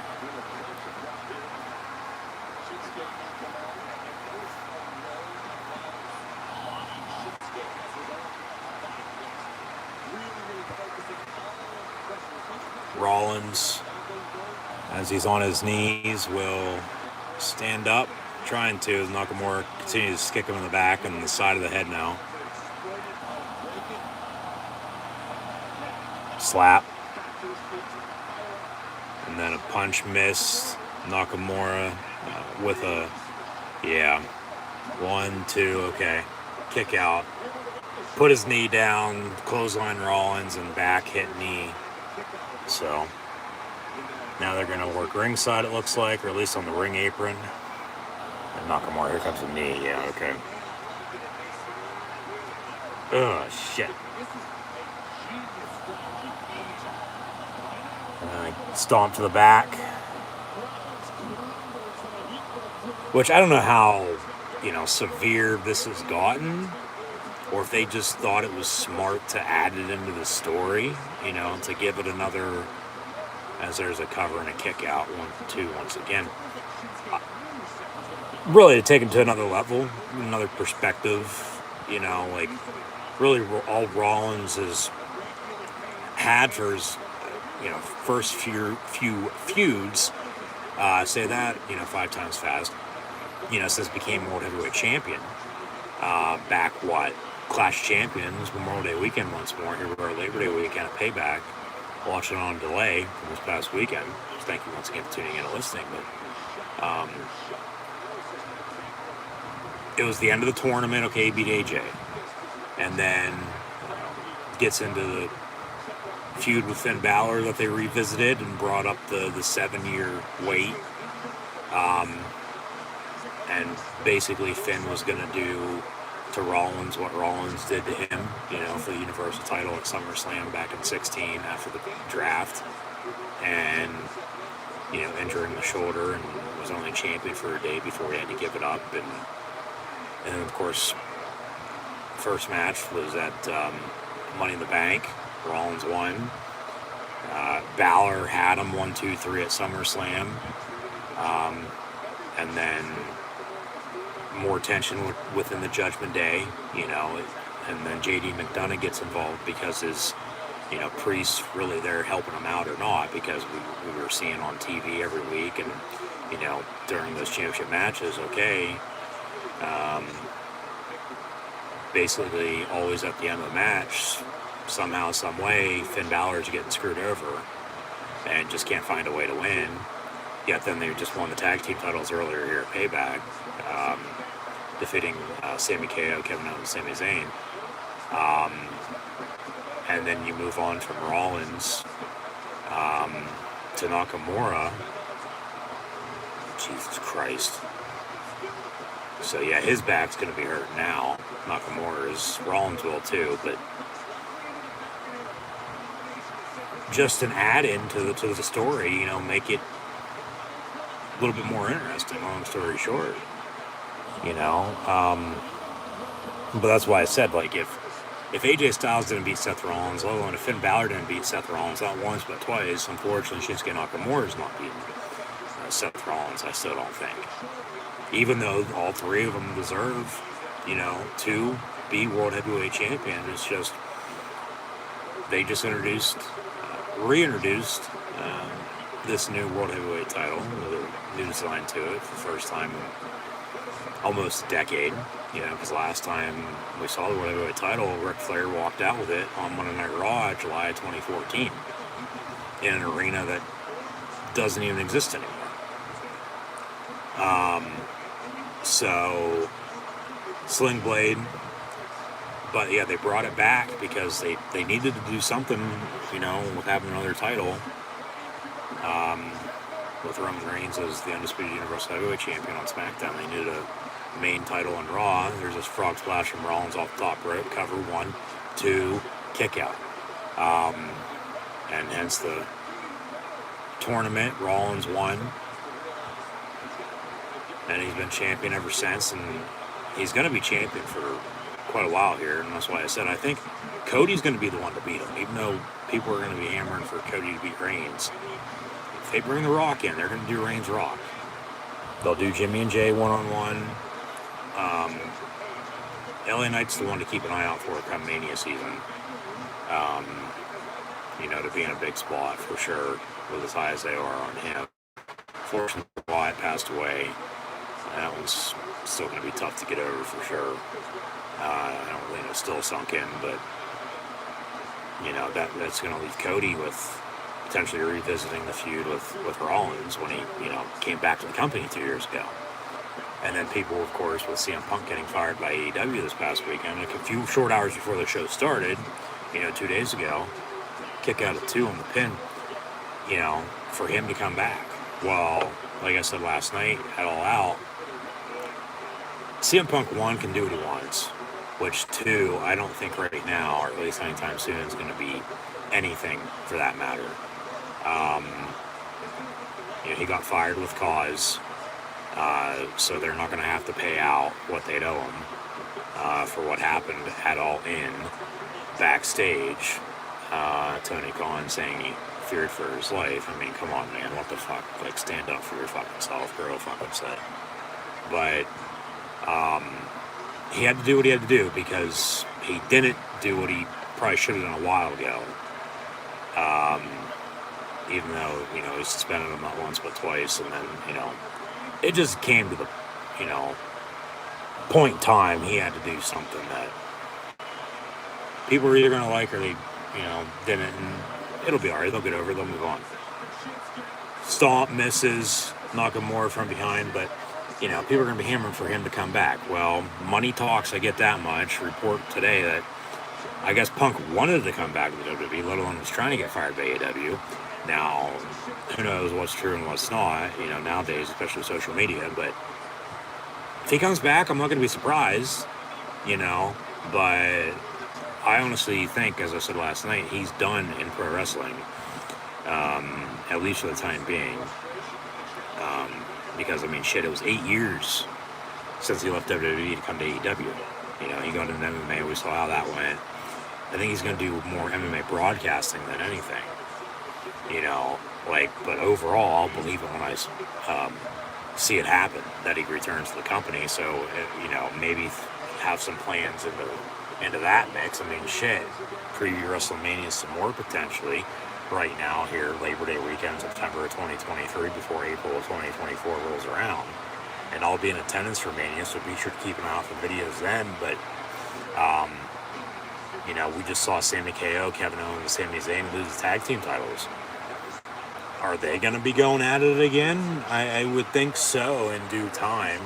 Rollins, as he's on his knees, will stand up, trying to. Nakamura continues to kick him in the back and the side of the head now. Slap. And then a punch missed. Nakamura with a, 1, 2, okay. Kick out. Put his knee down, clothesline Rollins, and back hit knee. So now they're going to work ringside, it looks like, or at least on the ring apron. And Nakamura, here comes the knee. Yeah, okay. Oh, shit. Stomp to the back. Which I don't know how, severe this has gotten, or if they just thought it was smart to add it into the story, to give it another, as there's a cover and a kick out, 1, 2, once again. Really to take it to another level, another perspective, really all Rollins has had for his, first few feuds, say that, 5 times fast, since became World Heavyweight Champion. Back, Clash Champions, Memorial Day weekend once more. Here we are, Labor Day weekend at Payback. Watching on delay from this past weekend. Thank you once again for tuning in and listening. But it was the end of the tournament. Okay, he beat AJ. And then gets into the feud with Finn Balor that they revisited and brought up the 7-year wait And basically Finn was going to do to Rollins what Rollins did to him, for the Universal title at SummerSlam back in 16 after the draft. And, injuring the shoulder, and was only champion for a day before he had to give it up. And of course, first match was at Money in the Bank. Rollins won. Balor had him 1, 2, 3 at SummerSlam. And then more tension within the Judgment Day, and then JD McDonough gets involved because his, Priest really there helping him out or not, because we were seeing on TV every week, and, during those championship matches, basically always at the end of the match, somehow, some way, Finn Balor's getting screwed over and just can't find a way to win. Yet then they just won the tag team titles earlier here at Payback, defeating Sami KO, Kevin Owens, Sami Zayn. And then you move on from Rollins to Nakamura. Jesus Christ. So yeah, his back's going to be hurt now. Nakamura's. Rollins will too, but just an add-in to the story, make it a little bit more interesting, long story short. But that's why I said, if AJ Styles didn't beat Seth Rollins, let alone if Finn Balor didn't beat Seth Rollins, not once but twice, unfortunately Shinsuke Nakamura's not beating Seth Rollins, I still don't think. Even though all three of them deserve, to be World Heavyweight Champion, it's just, they just reintroduced this new World Heavyweight title with a new design to it for the first time in almost a decade, because last time we saw the World Heavyweight title, Ric Flair walked out with it on Monday Night Raw, July 2014, in an arena that doesn't even exist anymore. So, Sling Blade, but yeah, they brought it back because they needed to do something, with having another title, with Roman Reigns as the Undisputed Universal Heavyweight Champion on SmackDown. They needed a main title on Raw. There's this frog splash from Rollins off the top rope, cover 1, 2, kick out. And hence the tournament, Rollins won. And he's been champion ever since, and he's going to be champion for quite a while here, and that's why I said I think Cody's going to be the one to beat him, even though people are going to be hammering for Cody to beat Reigns. If they bring The Rock in, they're going to do Reigns Rock. They'll do Jimmy and Jay one-on-one. LA Knight's the one to keep an eye out for come Mania season. To be in a big spot for sure, with as high as they are on him. Fortunately, Wyatt passed away. That one's still going to be tough to get over for sure. I don't really know, still sunk in, but that's going to leave Cody with potentially revisiting the feud with Rollins when he came back to the company 2 years ago. And then people, of course, with CM Punk getting fired by AEW this past weekend, a few short hours before the show started, 2 days ago, kick out at 2 on the pin, for him to come back. Well, like I said last night at All Out, CM Punk 1 can do what he wants, which 2, I don't think right now, or at least anytime soon, is going to be anything for that matter. He got fired with cause, so they're not going to have to pay out what they'd owe him for what happened at All In backstage. Tony Khan saying he feared for his life. I mean, come on, man, what the fuck? Stand up for your fucking self, girl, fucking upset. But he had to do what he had to do because he didn't do what he probably should have done a while ago. Even though, he suspended him not once but twice, and then, it just came to the, point in time he had to do something that people are either going to like or they, didn't, and it'll be alright, they'll get over it, they'll move on. Stomp, misses, Nakamura from behind, but people are going to be hammering for him to come back. Well, money talks, I get that much. Report today that I guess Punk wanted to come back to the WWE, let alone was trying to get fired by AEW. Now, who knows what's true and what's not, you know, nowadays, especially social media. But if he comes back, I'm not going to be surprised, you know. But I honestly think, as I said last night, he's done in pro wrestling, at least for the time being. Because, I mean, shit, it was 8 years since he left WWE to come to AEW. You know, he got into MMA, we saw how that went. I think he's going to do more MMA broadcasting than anything. You know, like, but overall, I'll believe it when I see it happen, that he returns to the company. So, you know, maybe have some plans into that mix. I mean, shit, preview WrestleMania some more potentially right now here, Labor Day weekend, September of 2023, before April of 2024 rolls around. And I'll be in attendance for Mania, so be sure to keep an eye out for videos then. But, you know, we just saw Sami KO, Kevin Owens, and Sami Zayn lose the tag team titles. Are they going to be going at it again? I would think so in due time.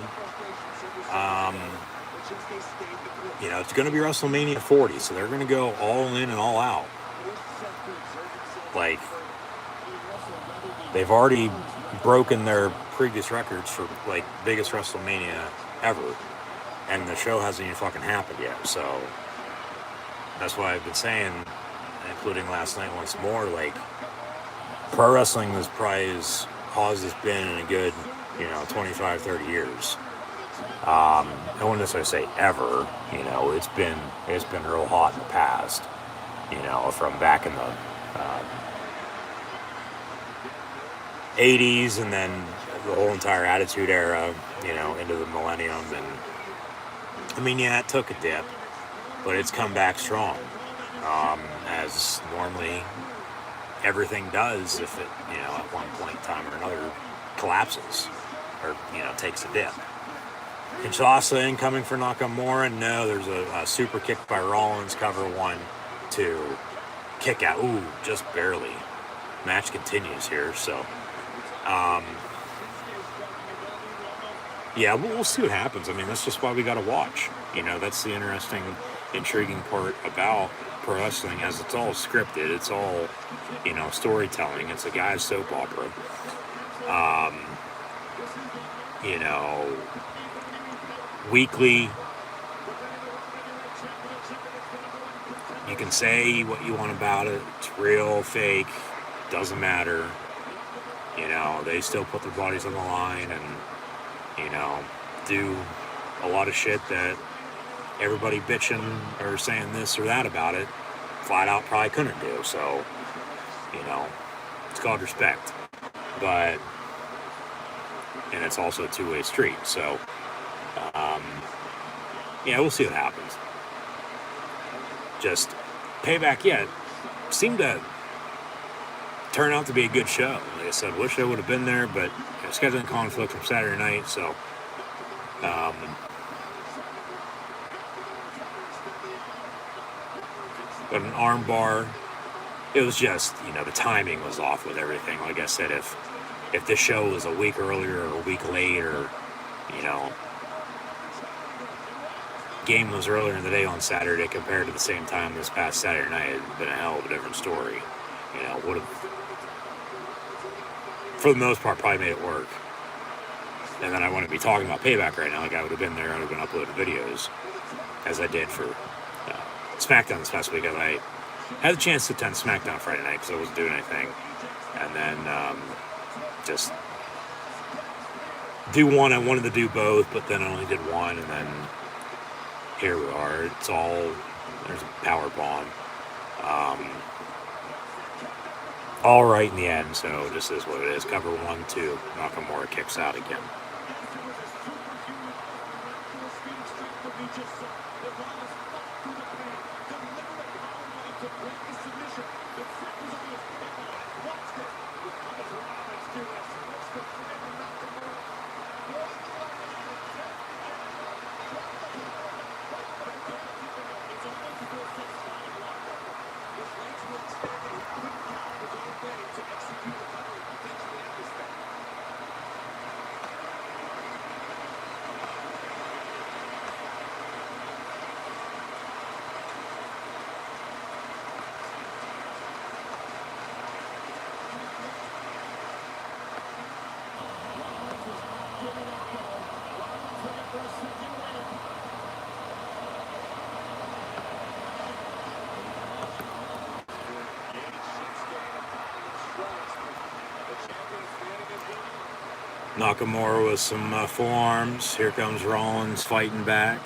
You know, it's going to be WrestleMania 40, so they're going to go all in and all out. Like, they've already broken their previous records for, like, biggest WrestleMania ever. And the show hasn't even fucking happened yet. So, that's why I've been saying, including last night once more, like, pro wrestling is probably as hot as it's been in a good, you know, 25, 30 years. I wouldn't necessarily say ever, you know, it's been real hot in the past, you know, from back in the 80s and then the whole entire Attitude Era, you know, into the millennium. And I mean, yeah, it took a dip, but it's come back strong, as normally everything does if it, you know, at one point in time or another collapses or, you know, takes a dip. Kinshasa incoming for Nakamura. No, there's a super kick by Rollins, cover 1, 2, kick out. Ooh, just barely. Match continues here, so. Yeah, we'll see what happens. I mean, that's just why we got to watch. You know, that's the interesting, intriguing part about pro wrestling, as it's all scripted. It's all, you know, storytelling. It's a guy's soap opera. You know, weekly, you can say what you want about it. It's real, fake, doesn't matter. You know, they still put their bodies on the line and, you know, do a lot of shit that everybody bitching or saying this or that about it flat out probably couldn't do. So, you know, it's called respect. But, and it's also a two-way street. So, yeah, we'll see what happens. Just Payback, yeah, seemed to turn out to be a good show. Like I said, wish I would have been there, but scheduling conflict from Saturday night, so but an arm bar, it was just, you know, the timing was off with everything. Like I said, if this show was a week earlier or a week later, you know, game was earlier in the day on Saturday compared to the same time this past Saturday night, it would have been a hell of a different story. You know, would have, for the most part, probably made it work. And then I wouldn't be talking about Payback right now. Like, I would have been there, I would have been uploading videos, as I did for SmackDown this past weekend. I had the chance to attend SmackDown Friday night because I wasn't doing anything. And then just do one. I wanted to do both, but then I only did one, and then here we are. It's all, there's a power bomb. All right in the end, so this is what it is. Cover 1, 2. Nakamura kicks out again. Nakamura with some forearms. Here comes Rollins fighting back.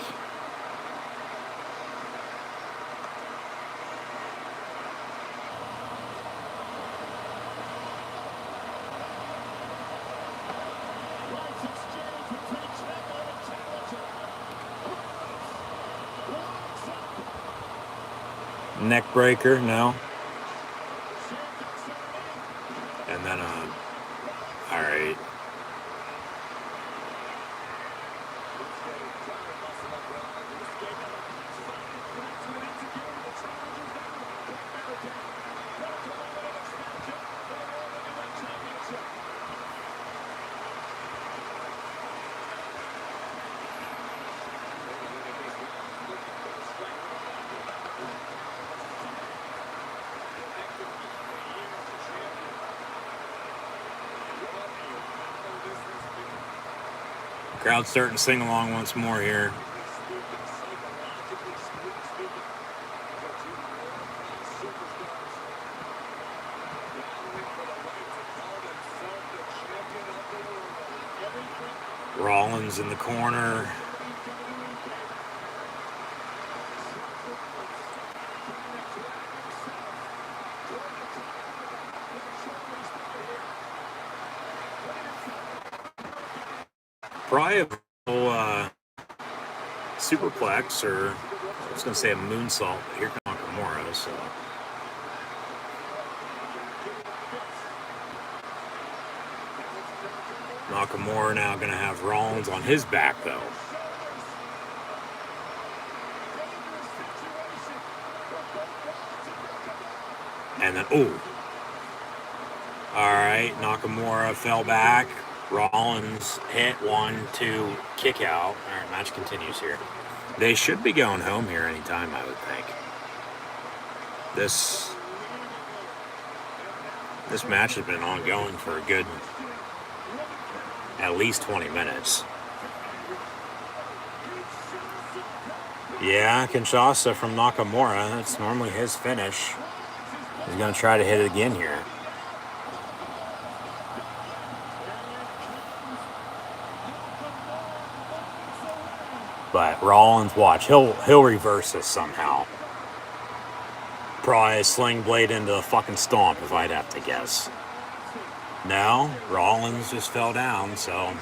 Neck breaker, no. And then, all right. Crowd's starting to sing along once more here. Rollins in the corner. Probably a superplex, or I was going to say a moonsault, but here comes Nakamura, so. Nakamura now going to have Rollins on his back, though. And then, ooh. All right, Nakamura fell back. Rollins hit 1-2 kick out. All right, match continues here. They should be going home here anytime, I would think. This match has been ongoing for a good at least 20 minutes. Yeah, Kinshasa from Nakamura. That's normally his finish. He's going to try to hit it again here. But Rollins, watch, he'll reverse this somehow. Probably a sling blade into a fucking stomp, if I'd have to guess. No, Rollins just fell down, so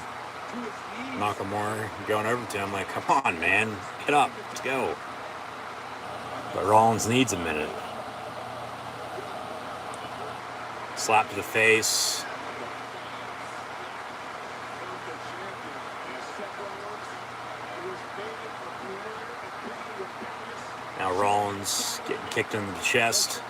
Nakamura going over to him like, come on, man, get up, let's go. But Rollins needs a minute. Slap to the face. Now Rollins getting kicked in the chest.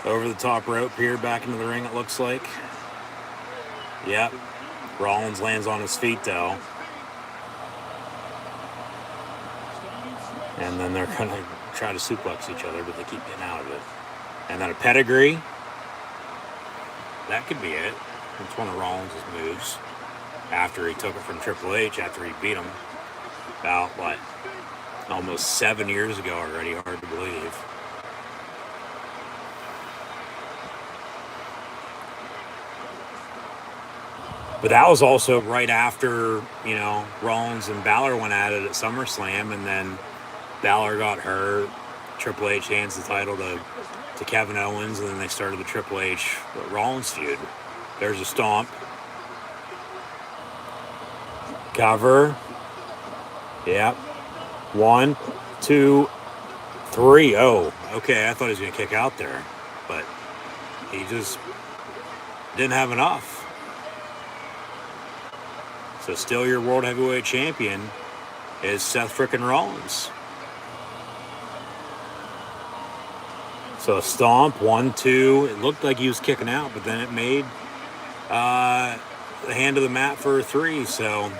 Over the top rope here, back into the ring, it looks like. Yep. Rollins lands on his feet, though. And then they're going to try to suplex each other, but they keep getting out of it. And then a pedigree. That could be it. It's one of Rollins' moves. After he took it from Triple H, after he beat him. About, what, almost 7 years ago already. Hard to believe. But that was also right after, you know, Rollins and Balor went at it at SummerSlam, and then Balor got hurt. Triple H hands the title to Kevin Owens, and then they started the Triple H Rollins feud. There's a stomp. Cover. Yep. 1, 2, 3. Oh, okay. I thought he was going to kick out there, but he just didn't have enough. So still your World Heavyweight Champion is Seth frickin' Rollins. So a stomp, 1, 2. It looked like he was kicking out, but then it made the hand of the mat for a 3. So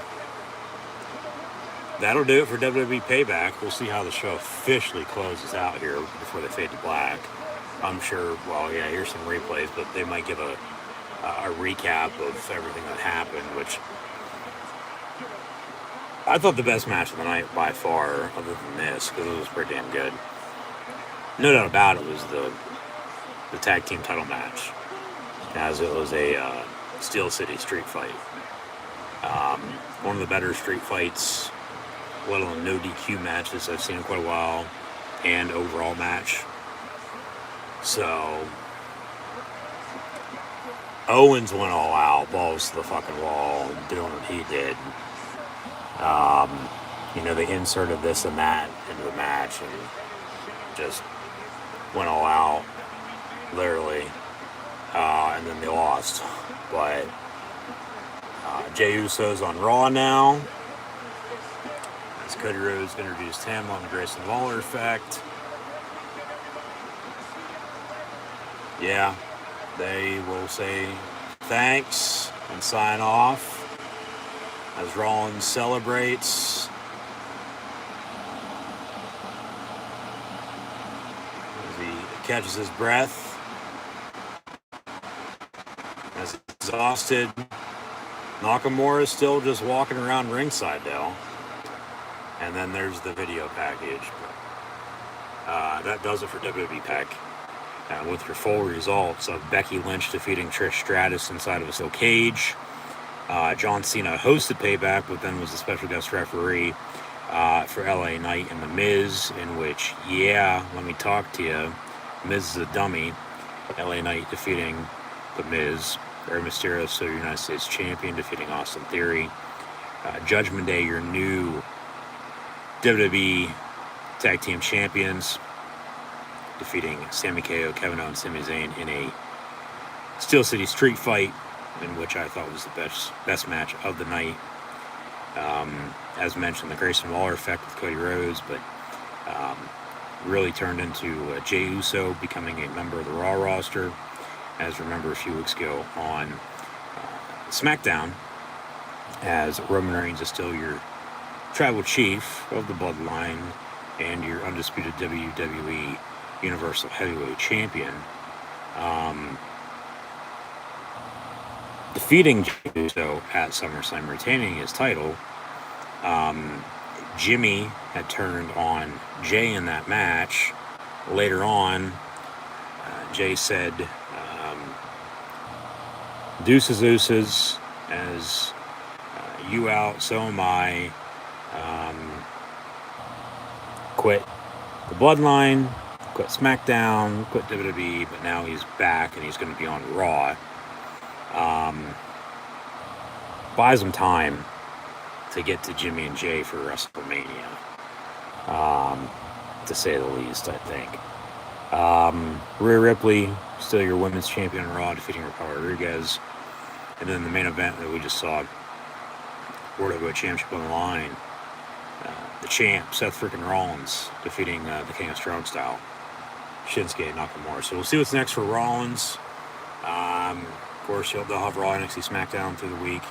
that'll do it for WWE Payback. We'll see how the show officially closes out here before they fade to black. I'm sure, well, yeah, here's some replays, but they might give a recap of everything that happened, which I thought the best match of the night by far, other than this, because it was pretty damn good. No doubt about it, was the tag team title match, as it was a Steel City street fight. One of the better street fights, let alone no DQ matches I've seen in quite a while, and overall match. So Owens went all out, balls to the fucking wall, doing what he did. They inserted this and that into the match and just went all out, literally. And then they lost. But Jey Uso's on Raw now, as Cody Rhodes introduced him on the Grayson Waller effect. Yeah, they will say thanks and sign off as Rollins celebrates. As he catches his breath, as he's exhausted. Nakamura is still just walking around ringside though. And then there's the video package. That does it for WWE Pack. With your full results of Becky Lynch defeating Trish Stratus inside of a steel cage. John Cena hosted Payback, but then was a special guest referee for LA Knight and The Miz, in which, let me talk to you. Miz is a dummy. LA Knight defeating The Miz. Rey Mysterio, so United States Champion, defeating Austin Theory. Judgment Day, your new WWE Tag Team Champions, defeating Sami Zayn, Kevin Owens, Sami Zayn in a Steel City street fight, in which I thought was the best match of the night. As mentioned, the Grayson Waller effect with Cody Rhodes, but really turned into Jey Uso becoming a member of the Raw roster. As remember a few weeks ago on SmackDown, as Roman Reigns is still your tribal chief of the Bloodline and your undisputed WWE Universal Heavyweight Champion. Defeating Jey Uso at SummerSlam, retaining his title. Jimmy had turned on Jay in that match. Later on, Jay said, deuces, ooses, as you out, so am I. Quit the Bloodline, quit SmackDown, quit WWE, but now he's back and he's going to be on Raw. Buys him time to get to Jimmy and Jay for WrestleMania, to say the least, I think. Rhea Ripley, still your women's champion on Raw, defeating Raquel Rodriguez. And then the main event that we just saw, World Heavyweight Championship on the line. The champ, Seth freaking Rollins, defeating the King of Strong Style, Shinsuke Nakamura. So we'll see what's next for Rollins. Of course, they'll have Raw, NXT, SmackDown through the week.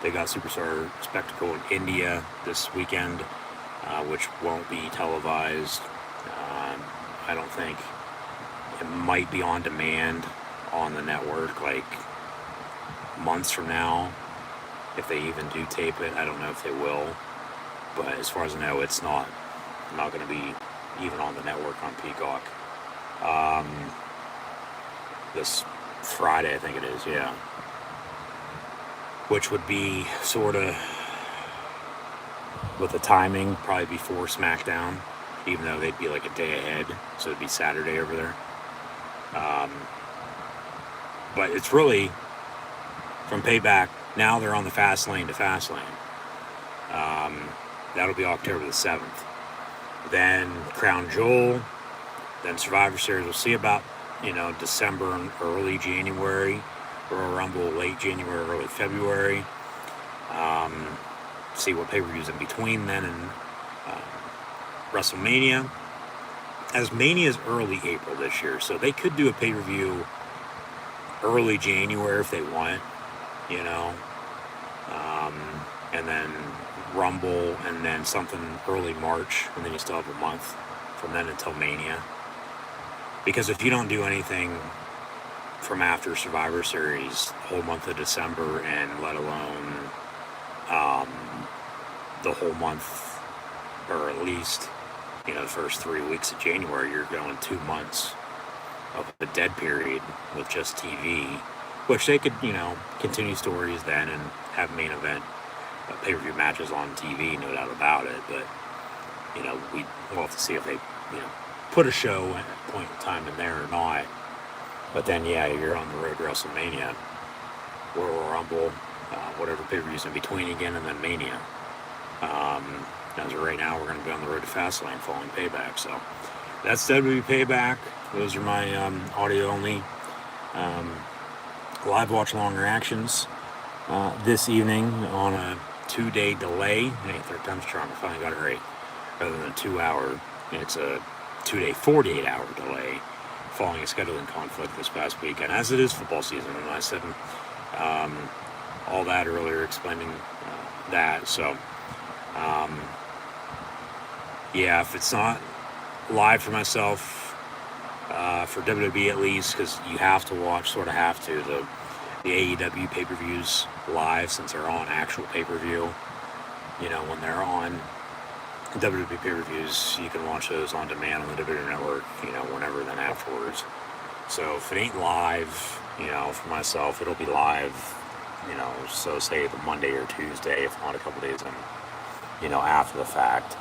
They got Superstar Spectacle in India this weekend, which won't be televised. I don't think. It might be on demand on the network, like months from now, if they even do tape it. I don't know if they will, but as far as I know, it's not going to be even on the network on Peacock. This Friday, I think it is, yeah. Which would be sort of, with the timing, probably before SmackDown, even though they'd be like a day ahead, so it'd be Saturday over there. But it's really, from Payback, now they're on the fast lane to fast lane. That'll be October the 7th. Then Crown Jewel, then Survivor Series. We'll see about, December and early January. Royal Rumble late January, early February. See what pay-per-views in between then and WrestleMania. As Mania is early April this year, so they could do a pay-per-view early January if they want, and then Rumble, and then something early March, and then you still have a month from then until Mania. Because if you don't do anything from after Survivor Series, the whole month of December, and let alone the whole month, or at least, the first 3 weeks of January, you're going 2 months of a dead period with just TV, which they could, continue stories then and have main event pay-per-view matches on TV, no doubt about it. But, we'll have to see if they, put a show at a point in time in there or not. But then, you're on the road to WrestleMania, Royal Rumble, whatever pay-per-views in between again, and then Mania. As of right now, we're going to be on the road to Fastlane following Payback. So that's WWE Payback. Those are my audio-only live watch-along reactions this evening on a 2-day delay. Hey, third time's a charm. I finally got it right. Rather than a 2-hour, it's a 2-day, 48-hour delay following a scheduling conflict this past weekend, as it is football season. And I said all that earlier, explaining that. So, if it's not live for myself, for WWE at least, because you have to watch, sort of have to, the AEW pay-per-views live, since they're on actual pay-per-view. When they're on WWE pay-per-views, you can watch those on demand on the WWE Network, whenever then afterwards. So if it ain't live, for myself, it'll be live, so say the Monday or Tuesday, if not a couple days in, after the fact.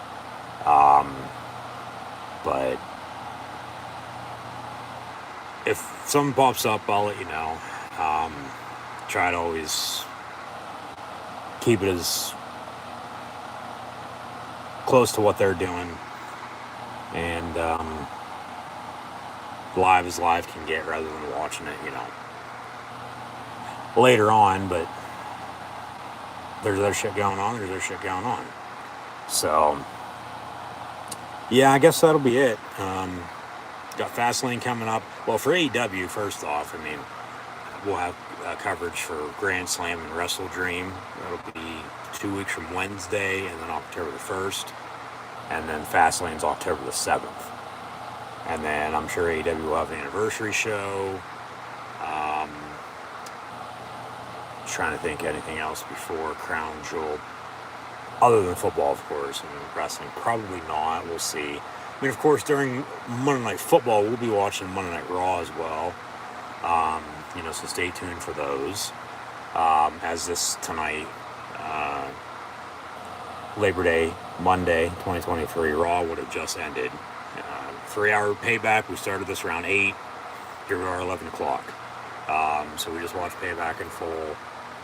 But if something pops up, I'll let you know. Try to always keep it as close to what they're doing, and live as live can get, rather than watching it, later on. But there's other shit going on. So, I guess that'll be it. Got Fastlane coming up. Well, for AEW, first off, we'll have coverage for Grand Slam and Wrestle Dream. That'll be 2 weeks from Wednesday, and then October the 1st. And then Fastlane's October the 7th. And then I'm sure AEW will have an anniversary show. Trying to think anything else before Crown Jewel. Other than football, of course. Wrestling, probably not. We'll see. Of course, during Monday Night Football, we'll be watching Monday Night Raw as well. So stay tuned for those. As this tonight, Labor Day, Monday, 2023, Raw would have just ended. 3-hour Payback. We started this around 8. Here we are, 11 o'clock. So we just watched Payback in full.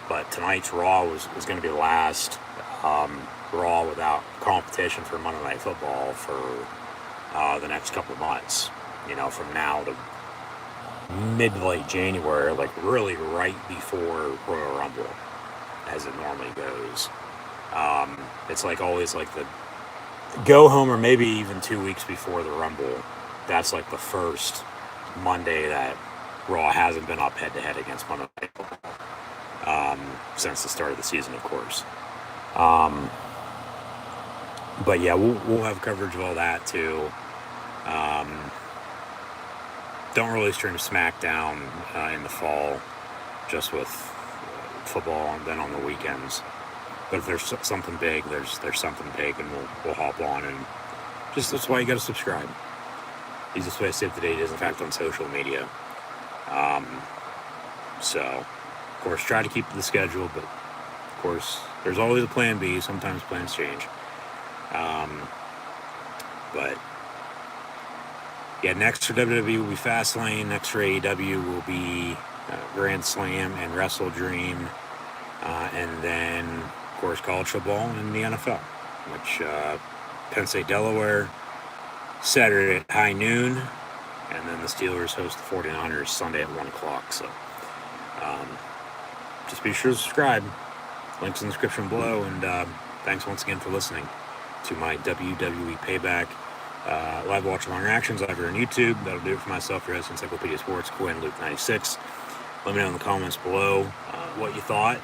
But tonight's Raw was going to be the last Raw without competition for Monday Night Football for the next couple of months. From now to mid to late January, like really right before Royal Rumble, as it normally goes. It's like always like the go home, or maybe even 2 weeks before the Rumble. That's like the first Monday that Raw hasn't been up head-to-head against Monday Night Football since the start of the season, of course. But we'll have coverage of all that too. Don't really stream SmackDown in the fall, just with football, and then on the weekends. But if there's something big, there's something big, and we'll hop on, and just that's why you got to subscribe. Easiest way to stay up to date is, in fact, on social media. So, of course, try to keep the schedule, but of course, there's always a plan B. Sometimes plans change. But next for WWE will be Fastlane. Next for AEW will be Grand Slam and Wrestle Dream, and then, of course, college football and the NFL, which Penn State, Delaware, Saturday at high noon, and then the Steelers host the 49ers Sunday at 1 o'clock. So just be sure to subscribe. Links in the description below, and thanks once again for listening to my WWE Payback live watch-along reactions over on YouTube. That'll do it for myself, your host, Encyclopedia Sports, Quinn Luke 96. Let me know in the comments below what you thought.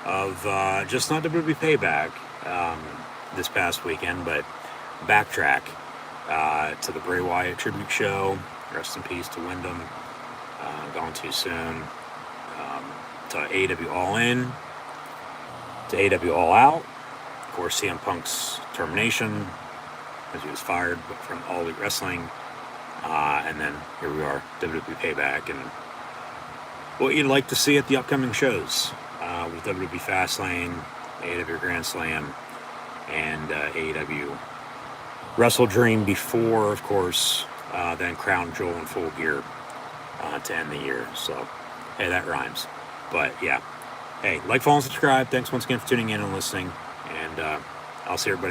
of just not WWE Payback this past weekend, but backtrack to the Bray Wyatt tribute show. Rest in peace to Wyndham, gone too soon. To AEW All In, to AEW All Out. Of course, CM Punk's termination, as he was fired from All Elite Wrestling. And then here we are, WWE Payback, and what you'd like to see at the upcoming shows with WWE Fastlane, AEW Grand Slam, and AEW Wrestle Dream before, of course, then Crown Jewel in Full Gear to end the year. So, hey, that rhymes. But yeah, hey, like, follow, and subscribe. Thanks once again for tuning in and listening, and I'll see everybody